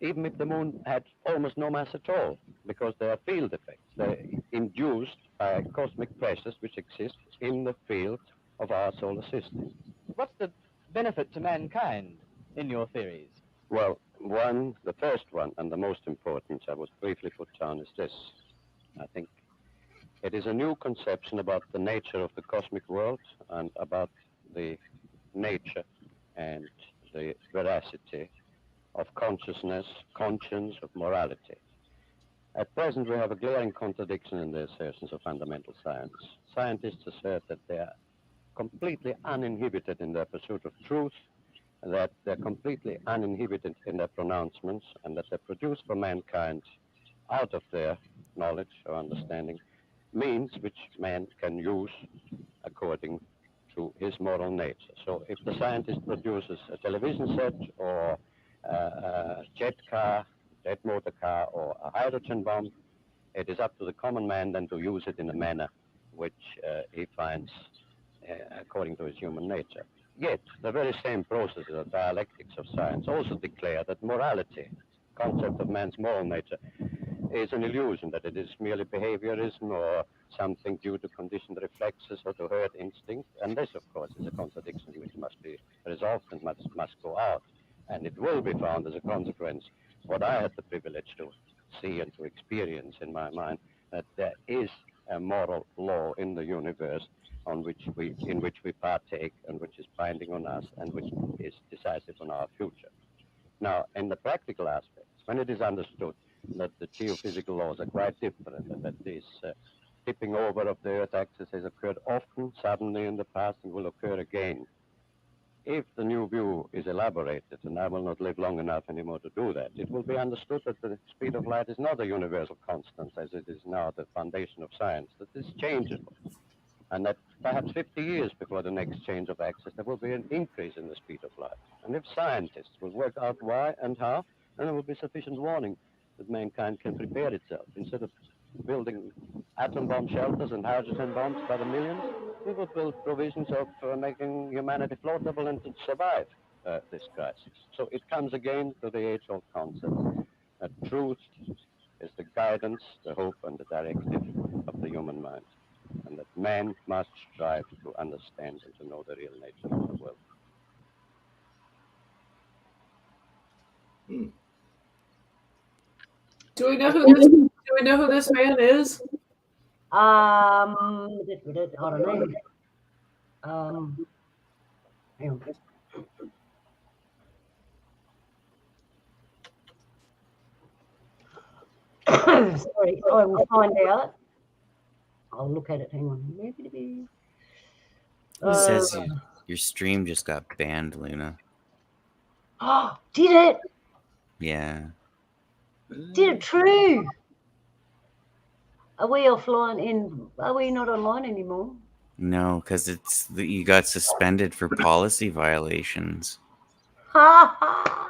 even if the moon had almost no mass at all, because they are field effects. They're induced by cosmic pressures which exist in the field of our solar system. What's the benefit to mankind in your theories? Well, the first one, and the most important I would briefly put down, is this. I think it is a new conception about the nature of the cosmic world and about the nature and the veracity of consciousness, conscience, of morality. At present, we have a glaring contradiction in the assertions of fundamental science. Scientists assert that they are completely uninhibited in their pursuit of truth, that they're completely uninhibited in their pronouncements, and that they produce for mankind, out of their knowledge or understanding, means which man can use according to his moral nature. So if the scientist produces a television set or a jet car, jet motor car, or a hydrogen bomb, it is up to the common man then to use it in a manner which he finds according to his human nature. Yet, the very same processes of dialectics of science also declare that morality, concept of man's moral nature, is an illusion, that it is merely behaviorism or something due to conditioned reflexes or to herd instinct. And this, of course, is a contradiction which must be resolved and must go out. And it will be found as a consequence, what I had the privilege to see and to experience in my mind, that there is a moral law in the universe in which we partake and which is binding on us and which is decisive on our future. Now, in the practical aspects, when it is understood that the geophysical laws are quite different and that this tipping over of the Earth axis has occurred often, suddenly in the past, and will occur again, if the new view is elaborated, and I will not live long enough anymore to do that, it will be understood that the speed of light is not a universal constant as it is now the foundation of science, that it's changeable. And that perhaps 50 years before the next change of axis, there will be an increase in the speed of light. And if scientists will work out why and how, then there will be sufficient warning that mankind can prepare itself. Instead of building atom bomb shelters and hydrogen bombs by the millions, we will build provisions of making humanity floatable and to survive this crisis. So it comes again to the age-old concept that truth is the guidance, the hope, and the directive of the human mind, and that man must strive to understand and to know the real nature of the world. Do we know who this man is? I don't know. Hang on. Sorry, I will find out. I'll look at it. Hang on. It says your stream just got banned, Luna. Oh, did it? Yeah. Did it true? Are we offline? Are we not online anymore? No, because you got suspended for policy violations. Ha ha!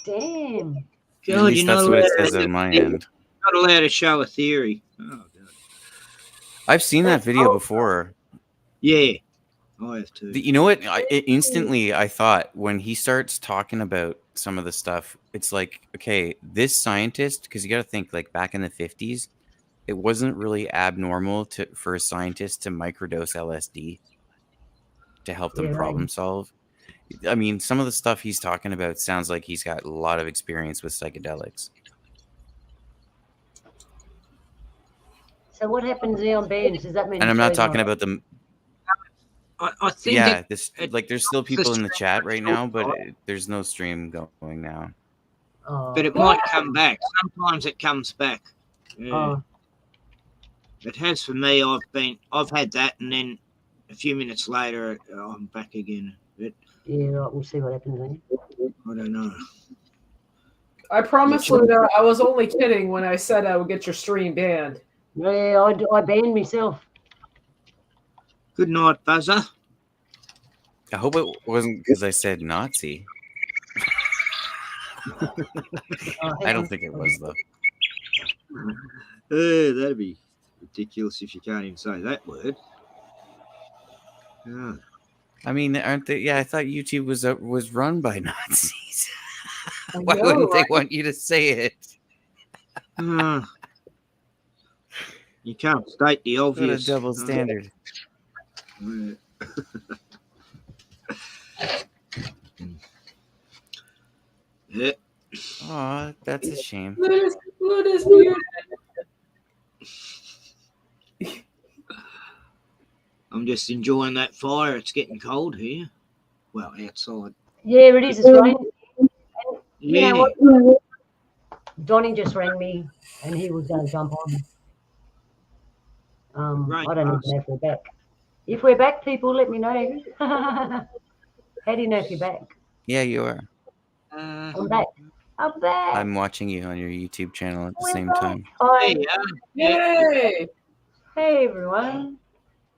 Damn. God, at least that's what it says on my end. Not allowed to show a theory. Oh, God. I've seen that video before. Yeah, I have too. You know what? Instantly, I thought when he starts talking about some of the stuff, it's like, okay, this scientist, because you got to think, like back in the 50s, it wasn't really abnormal for a scientist to microdose LSD to help them problem solve. I mean, some of the stuff he's talking about sounds like he's got a lot of experience with psychedelics. So what happens now on bands? Does that mean? And I'm not talking about them. I think. Yeah, there's still people in the chat right now, but there's no stream going now. But it might come back. Sometimes it comes back. It has for me. I've had that, and then a few minutes later, I'm back again. Yeah, right. We'll see what happens then. I don't know. I promise, Luna, I was only kidding when I said I would get your stream banned. Yeah, I banned myself. Good night, Buzzer. I hope it wasn't because I said Nazi. I don't think it was, though. That'd be ridiculous if you can't even say that word. Yeah. I mean, aren't they? Yeah, I thought YouTube was run by Nazis. Why wouldn't they want you to say it? You can't state the obvious. What a double standard. Yeah. Aw, that's a shame. Luna's muted. I'm just enjoying that fire. It's getting cold here. Well, outside. Yeah, it is. It's raining. Yeah. You know what? Donnie just rang me, and he was going to jump on. I don't even know if we're back. If we're back, people, let me know. How do you know if you're back? Yeah, you are. I'm back. I'm back. I'm watching you on your YouTube channel at the same time. Hi. Yay! Hey, everyone.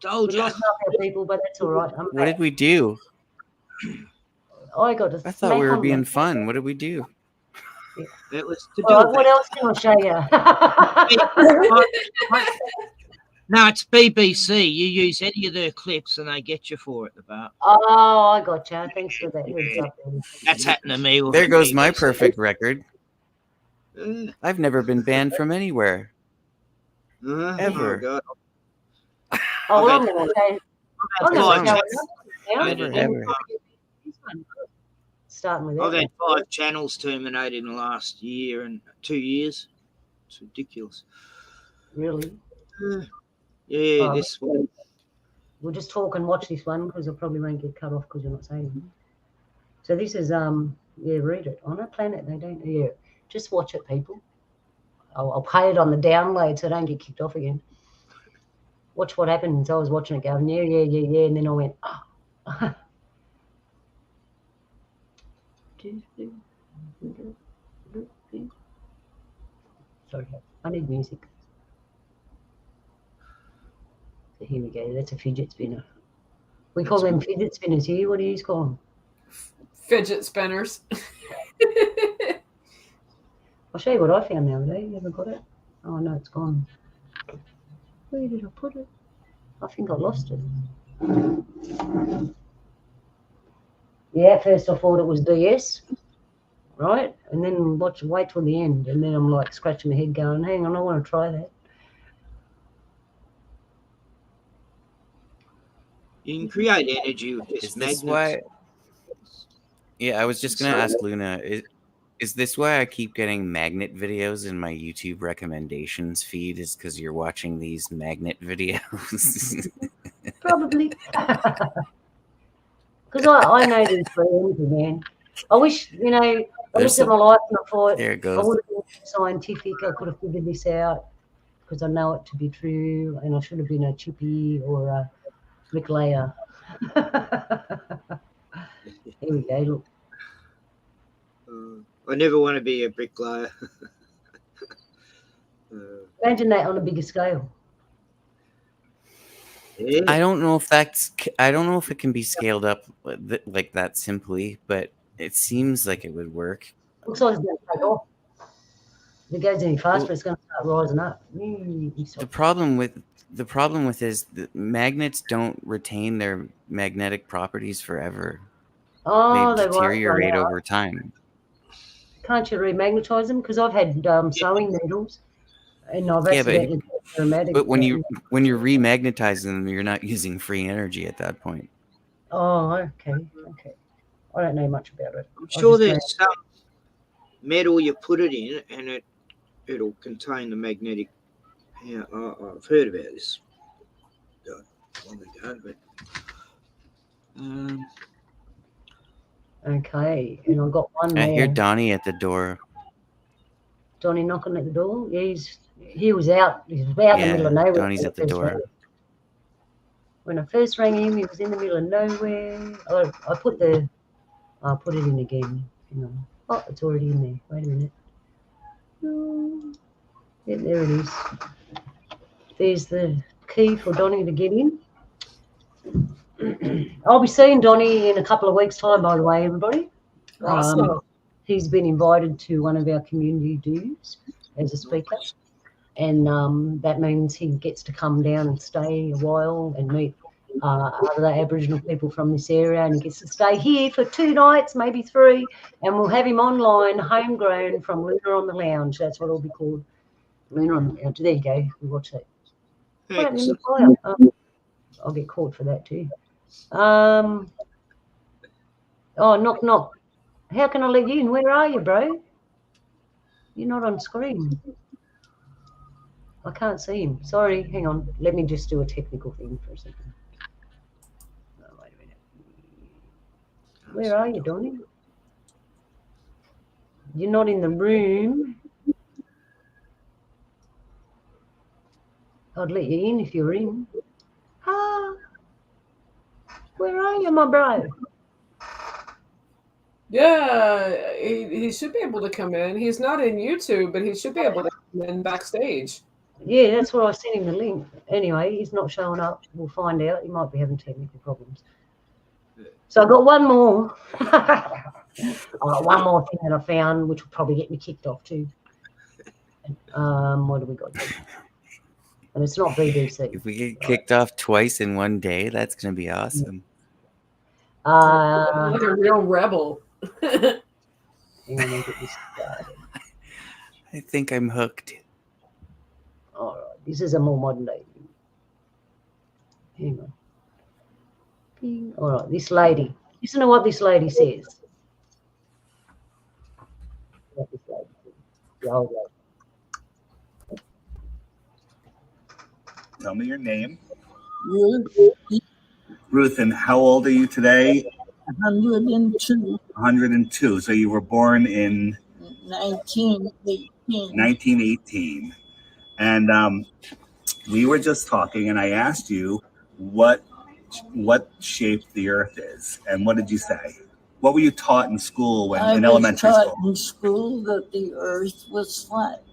Told you. Lost half our people, but that's all right. What did we do? I thought we were being fun. What did we do? It was to do what else can I show you? No, it's BBC. You use any of their clips and they get you for it, the bar. Oh, I gotcha. Thanks for that heads up. That's happened to me. There goes my perfect record. I've never been banned from anywhere. Ever. Oh, God. Oh, well, I'm going to say, I'm going to Ever. Starting with I've that. had 5 channels terminated in the last year and 2 years. It's ridiculous. Really? Yeah, Oh, this one. We'll just talk and watch this one because I probably won't get cut off because you're not saying anything. So this is, yeah, read it. On a planet, they don't, yeah. Just watch it, people. I'll pay it on the download so I don't get kicked off again. Watch what happens. I was watching it going, yeah, and then I went, oh. Sorry, I need music. So here we go. That's a fidget spinner. We call them fidget spinners here. What do you call them? Fidget spinners. I'll show you what I found the other day. You ever got it? Oh, no, it's gone. Where did I put it? I think I lost it. Yeah, at first I thought it was DS, right? And then wait till the end. And then I'm like scratching my head going, hang on, I want to try that. You can create energy with just magnets. Why? Yeah, I was just going to ask Luna, is this why I keep getting magnet videos in my YouTube recommendations feed? Is because you're watching these magnet videos? Probably. Because I know this for anything, man. I wish, you know, I looked at my life and I thought, there it goes. I would have been scientific. I could have figured this out because I know it to be true, and I should have been a chippy or a bricklayer. Here we go, look. I never want to be a bricklayer. Imagine that on a bigger scale. Yeah. I don't know if it can be scaled up like that simply, but it seems like it would work. Looks like it's going to take off. If it goes any faster, it's going to start rising up. The problem with is that magnets don't retain their magnetic properties forever. Oh, they they deteriorate won't. over time. Can't you remagnetize them? Because I've had sewing needles, and I've accidentally put aromatic. But when you're remagnetizing them, you're not using free energy at that point. Oh, okay. I don't know much about it. I'm sure there's some metal you put it in, and it'll contain the magnetic. Yeah, I've heard about this long ago, but. Okay, and I've got one more. I hear Donnie at the door. Donnie knocking at the door. Yeah, he was out. He was out in the middle of nowhere. Donnie's at the door. When I first rang him, he was in the middle of nowhere. I put it in again. Hang on. Oh, it's already in there. Wait a minute. Yeah, there it is. There's the key for Donnie to get in. I'll be seeing Donnie in a couple of weeks' time, by the way, everybody. Awesome. He's been invited to one of our community dues as a speaker, and that means he gets to come down and stay a while and meet other Aboriginal people from this area, and he gets to stay here for 2 nights, maybe 3, and we'll have him online, homegrown from Luna on the Lounge. That's what it'll be called. Luna on the Lounge. There you go. We watch that. I'll get caught for that too. Oh, knock, knock. How can I let you in? Where are you, bro? You're not on screen. I can't see him. Sorry, hang on. Let me just do a technical thing for a second. Oh, wait a minute. Where are you, Donnie? You're not in the room. I'd let you in if you're in. Where are you, my bro? Yeah, he should be able to come in. He's not in YouTube, but he should be able to come in backstage. Yeah, that's where I sent him the link. Anyway, he's not showing up. We'll find out. He might be having technical problems. So I've got one more. I've got one more thing that I found, which will probably get me kicked off too. What do we got? And it's not BBC. If we get kicked off twice in one day, that's going to be awesome. Like a real rebel. Hang on, let get this started. I think I'm hooked. All right, this is a more modern day. Hang on. Ping. All right, this lady. Listen to what this lady says. What this lady says. The old lady. Tell me your name. Ruth. Ruth, and how old are you today? 102. 102. So you were born in 1918. 1918. And we were just talking, and I asked you what shape the Earth is, and what did you say? What were you taught in school in elementary school? I was taught in school that the Earth was flat.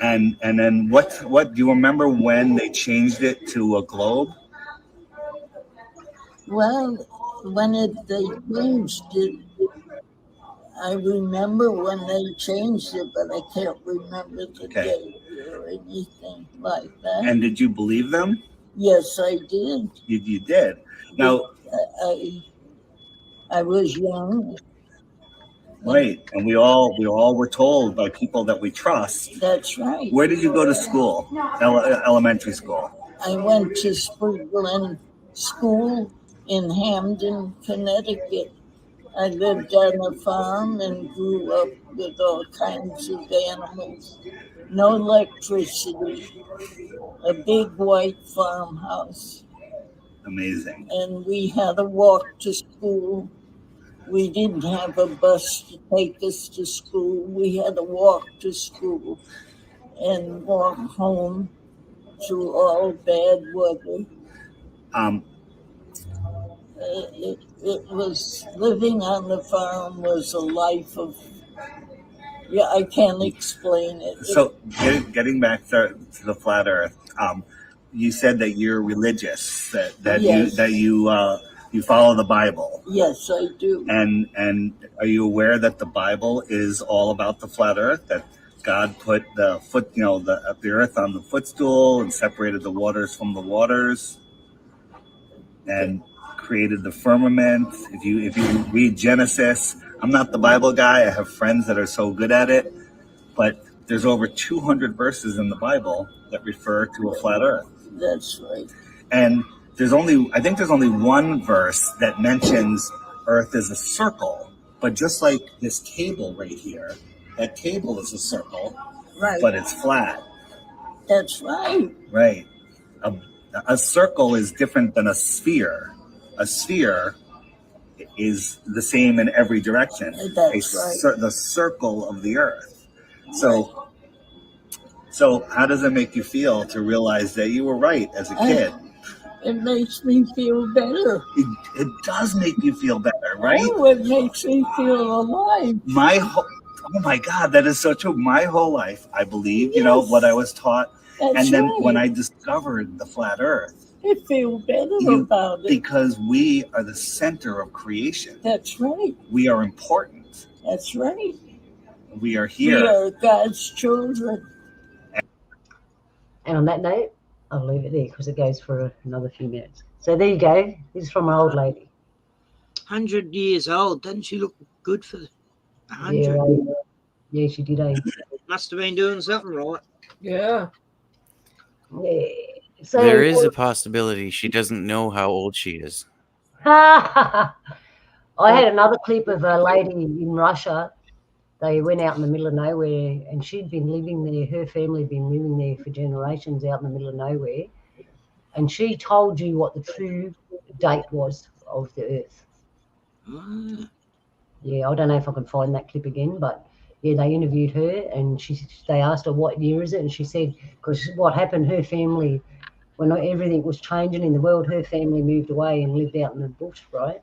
And then what do you remember when they changed it to a globe? Well, when they changed it, I remember when they changed it, but I can't remember the date or anything like that. And did you believe them? Yes, I did. You did. Now, I was young. Right, and we all were told by people that we trust. That's right. Where did you go to school? Elementary school. I went to Spring Glen School in Hamden, Connecticut. I lived on a farm and grew up with all kinds of animals. No electricity. A big white farmhouse. Amazing. And we had to walk to school. We didn't have a bus to take us to school. We had to walk to school and walk home through all bad weather. It was, living on the farm was a life of, I can't explain it. So getting back to the flat Earth, you said that you're religious, that Yes. you follow the Bible. Yes, I do. And are you aware that the Bible is all about the flat Earth? That God put the Earth on the footstool and separated the waters from the waters, and created the firmament. If you read Genesis, I'm not the Bible guy. I have friends that are so good at it, but there's over 200 verses in the Bible that refer to a flat Earth. That's right. And I think there's only one verse that mentions Earth as a circle, but just like this table right here, that table is a circle, right? But it's flat. That's right. Right. A circle is different than a sphere. A sphere is the same in every direction. That's right. The circle of the Earth. So how does it make you feel to realize that you were right as a kid? It makes me feel better. It does make you feel better, right? Oh, it makes me feel alive. Oh my God, that is so true. My whole life, I believe, what I was taught. That's and then right. when I discovered the flat Earth, I feel better about it. Because we are the center of creation. That's right. We are important. That's right. We are here. We are God's children. And on that note, I'll leave it there because it goes for another few minutes. So there you go. This is from an old lady. 100 years old. Doesn't she look good for 100? Yeah, she did. Must have been doing something right. Yeah. Yeah. So There is a possibility she doesn't know how old she is. I had another clip of a lady in Russia. They went out in the middle of nowhere, and she'd been living there. Her family had been living there for generations out in the middle of nowhere. And she told you what the true date was of the Earth. Yeah, I don't know if I can find that clip again, but yeah, they interviewed her, and they asked her what year is it, and she said, because what happened, her family, when everything was changing in the world, her family moved away and lived out in the bush, right?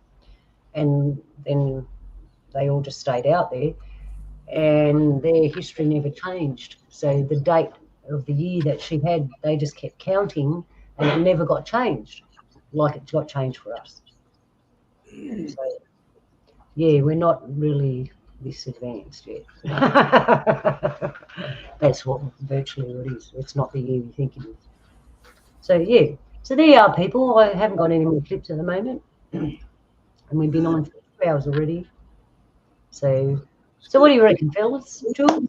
And then they all just stayed out there, and their history never changed. So the date of the year that she had, they just kept counting, and it never got changed, like it got changed for us. So, yeah, we're not really this advanced yet. That's what virtually it is. It's not the year you think it is. So yeah, so there you are, people. I haven't got any more clips at the moment, and we've been on for 2 hours already. So what do you reckon, fellas? Jules?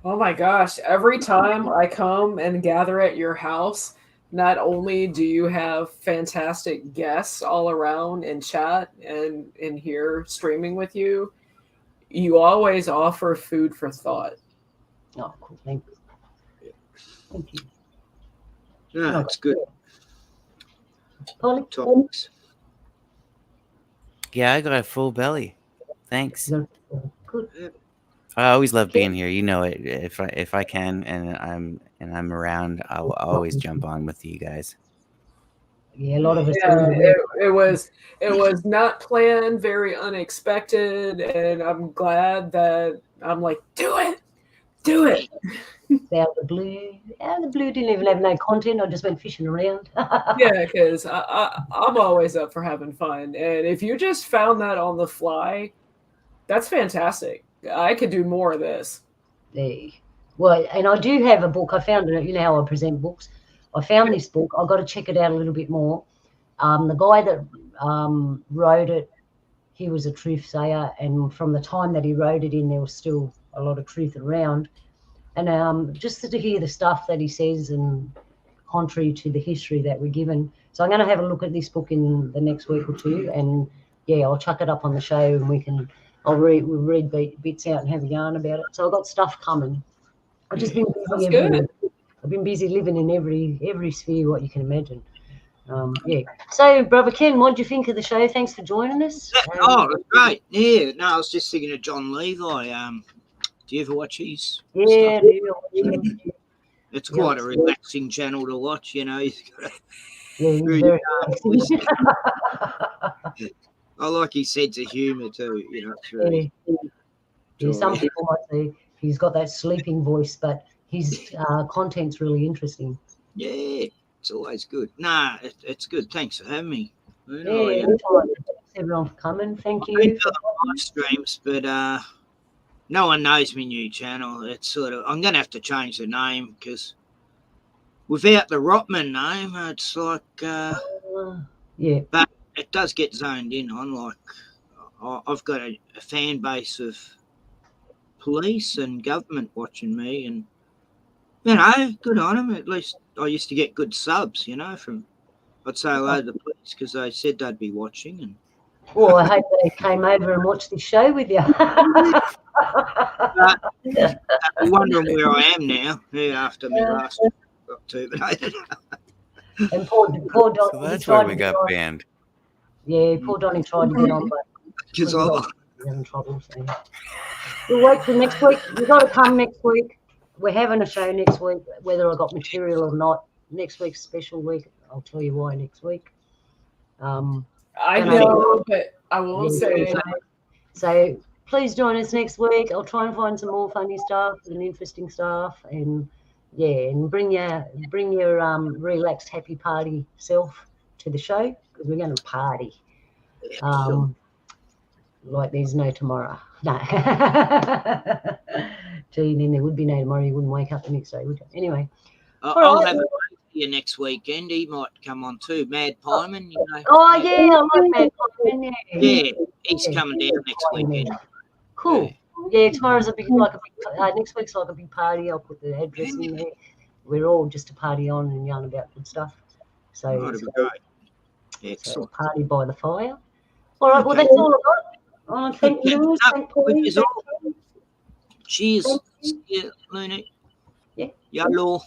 Oh my gosh! Every time I come and gather at your house, not only do you have fantastic guests all around in chat and in here streaming with you, you always offer food for thought. Oh, cool. Thank you. Thank you. Yeah, that's good. Polly? Topics. Yeah, I got a full belly. Thanks. Good. I always love being here. You know it. If I can and I'm around, I'll always jump on with you guys. Yeah, a lot of us. Yeah, it was not planned, very unexpected, and I'm glad that I'm like, do it. Out of the blue. Out of the blue, didn't even have no content. I just went fishing around. Yeah, because I'm always up for having fun, and if you just found that on the fly, that's fantastic. I could do more of this. Hey. Well, and I do have a book. I found it. You know how I present books. I found this book. I've got to check it out a little bit more. The guy that wrote it, he was a truth sayer, and from the time that he wrote it in, there was still a lot of truth around. And just to hear the stuff that he says, and contrary to the history that we're given. So I'm going to have a look at this book in the next week or two, and yeah, I'll chuck it up on the show, and we'll read bits out and have a yarn about it. So I've got stuff coming. I've just been busy everywhere. I've been busy living in every sphere what you can imagine. Yeah. So, Brother Ken, what do you think of the show? Thanks for joining us. Oh, great. Yeah. No, I was just thinking of John Levi. Do you ever watch his stuff? It's quite a relaxing channel to watch, you know. He's got very I like his sense of humour too, you know. It's really some people might say he's got that sleeping voice, but his content's really interesting. Yeah, it's always good. Nah, it's good. Thanks for having me. Yeah, thanks everyone for coming. Thank you. I've been live streams, but no one knows my new channel. It's sort of, I'm going to have to change the name because without the Rotman name, it's like, yeah. But it does get zoned in on. Like, I've got a fan base of police and government watching me, and you know, good on them. At least I used to get good subs, you know, from I'd say hello to the police because they said they'd be watching. And well, I hope they came over and watched this show with you. I'm wondering where I am now. Yeah, after my last got to, but I don't know. And poor Donnie. So that's why we got banned. Yeah, poor Donnie tried to get on, but because I having trouble. So. We'll wait till next week. You've got to come next week. We're having a show next week, whether I got material or not. Next week's special week. I'll tell you why next week. I know, but I won't say. So please join us next week. I'll try and find some more funny stuff and interesting stuff, and yeah, and bring your relaxed, happy party self to the show because we're going to party. Like there's no tomorrow. No. Gee, then there would be no tomorrow. You wouldn't wake up the next day, would you? Anyway. I'll have a here next weekend. He might come on too. Mad Pieman, you know. Oh yeah, I like Mad Pieman. Yeah, he's coming down next weekend. Cool. Yeah, tomorrow's a big next week's like a big party. I'll put the address in there. We're all just to party on and yarn about good stuff. So that'd be great. Excellent. So party by the fire. All right. Well, that's all I got. Oh, thank you. Cheers. Yeah, Looney. Yeah. Yellow.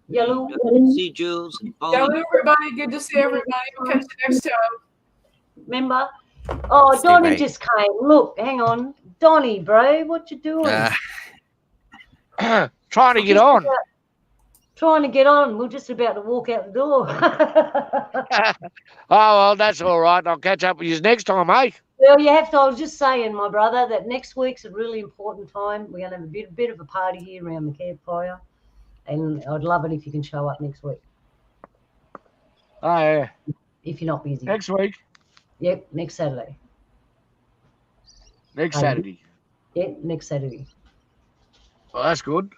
See Jules. Hello, everybody. Good to see everybody. We'll catch you next time. Remember? Oh, Donnie just came. Look, hang on. Donnie, bro, what you doing? Trying to get on. Trying to get on. We're just about to walk out the door. Oh, well, that's all right. I'll catch up with you next time, eh? Well, you have to. I was just saying, my brother, that next week's a really important time. We're going to have a bit of a party here around the campfire, and I'd love it if you can show up next week. Oh, yeah. If you're not busy. Next week? Yep, next Saturday. Next Saturday? Yep, next Saturday. Well, that's good.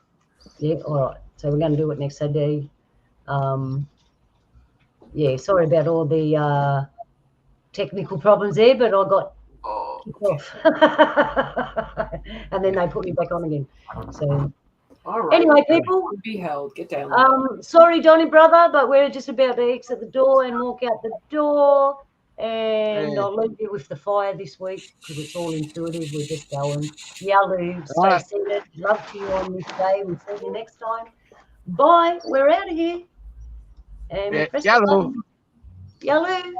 Yeah, all right. So we're going to do it next Saturday. Yeah, sorry about all the technical problems there, but I got kicked off. And then they put me back on again. So All right. anyway, people. Be held. Get down. Sorry, Donny brother, but we're just about to exit the door and walk out the door. And I'll leave you with the fire this week because it's all intuitive. We're just going. Yalu, stay seated. Love to you on this day. We'll see you next time. Bye. We're out of here. And we'll press the button. Yalu.